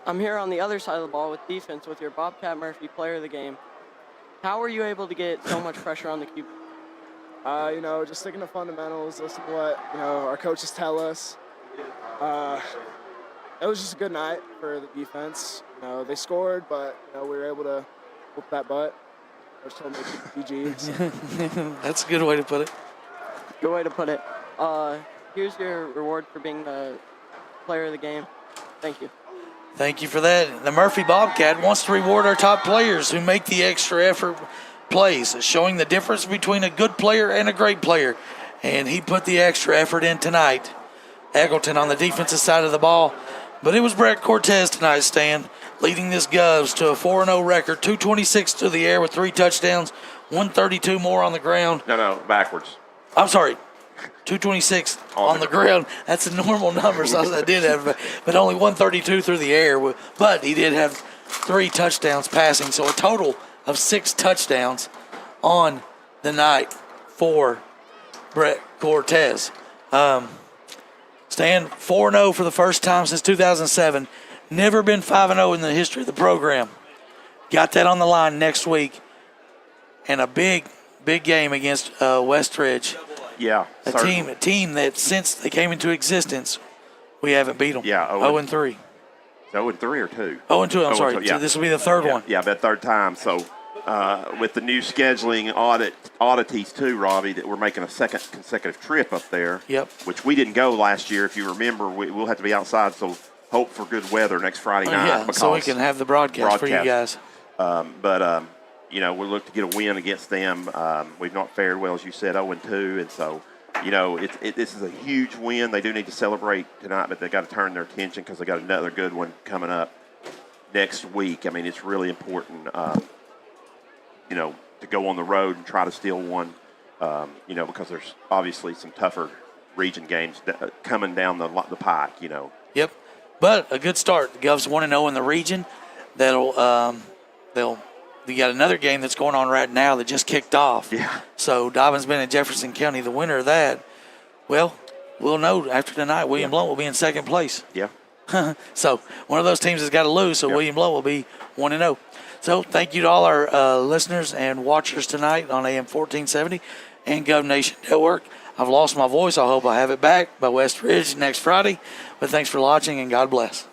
I'm here on the other side of the ball with defense with your Bobcat Murphy player of the game. How were you able to get so much pressure on the QB? Just sticking to fundamentals, listen to what, our coaches tell us. It was just a good night for the defense. They scored, but, we were able to whoop that butt. I was told to make PG. So. That's a good way to put it. Good way to put it. Here's your reward for being the player of the game. Thank you. Thank you for that. The Murphy Bobcat wants to reward our top players who make the extra effort plays, showing the difference between a good player and a great player. And he put the extra effort in tonight. Eggleton on the defensive side of the ball. But it was Brett Cortez tonight, Stan, leading this Govs to a 4-0 record, 226 through the air with 3 touchdowns, 132 more on the ground. No, backwards. I'm sorry, 226 on the ground. That's a normal number, so I did have, but only 132 through the air. But he did have 3 touchdowns passing, so a total of 6 touchdowns on the night for Brett Cortez. Stan, 4-0 for the first time since 2007. Never been 5-0 in the history of the program. Got that on the line next week. And a big game against Westridge. Yeah, a team that since they came into existence, we haven't beat them. Yeah, 0-3. 0-3 or 2? 0-2, I'm sorry. Yeah. So this will be the third one. Yeah, that third time. So with the new scheduling oddities too, Robbie, that we're making a second consecutive trip up there. Yep. Which we didn't go last year. If you remember, we'll have to be outside, so hope for good weather next Friday night. Yeah, so we can have the broadcast for you guys. We look to get a win against them. We've not fared well, as you said, 0-2, and so This is a huge win. They do need to celebrate tonight, but they got to turn their attention because they got another good one coming up next week. I mean, it's really important, to go on the road and try to steal one, because there's obviously some tougher region games coming down the pike, Yep. But a good start. The Govs 1-0 in the region. You got another game that's going on right now that just kicked off. Yeah. So Dobbins Bend and Jefferson County, the winner of that, well, we'll know after tonight. William Blount will be in second place. Yeah. So one of those teams has got to lose, so William Blount will be 1-0. So thank you to all our listeners and watchers tonight on AM 1470 and Gov Nation Network. I've lost my voice. I hope I have it back by West Ridge next Friday. But thanks for watching, and God bless.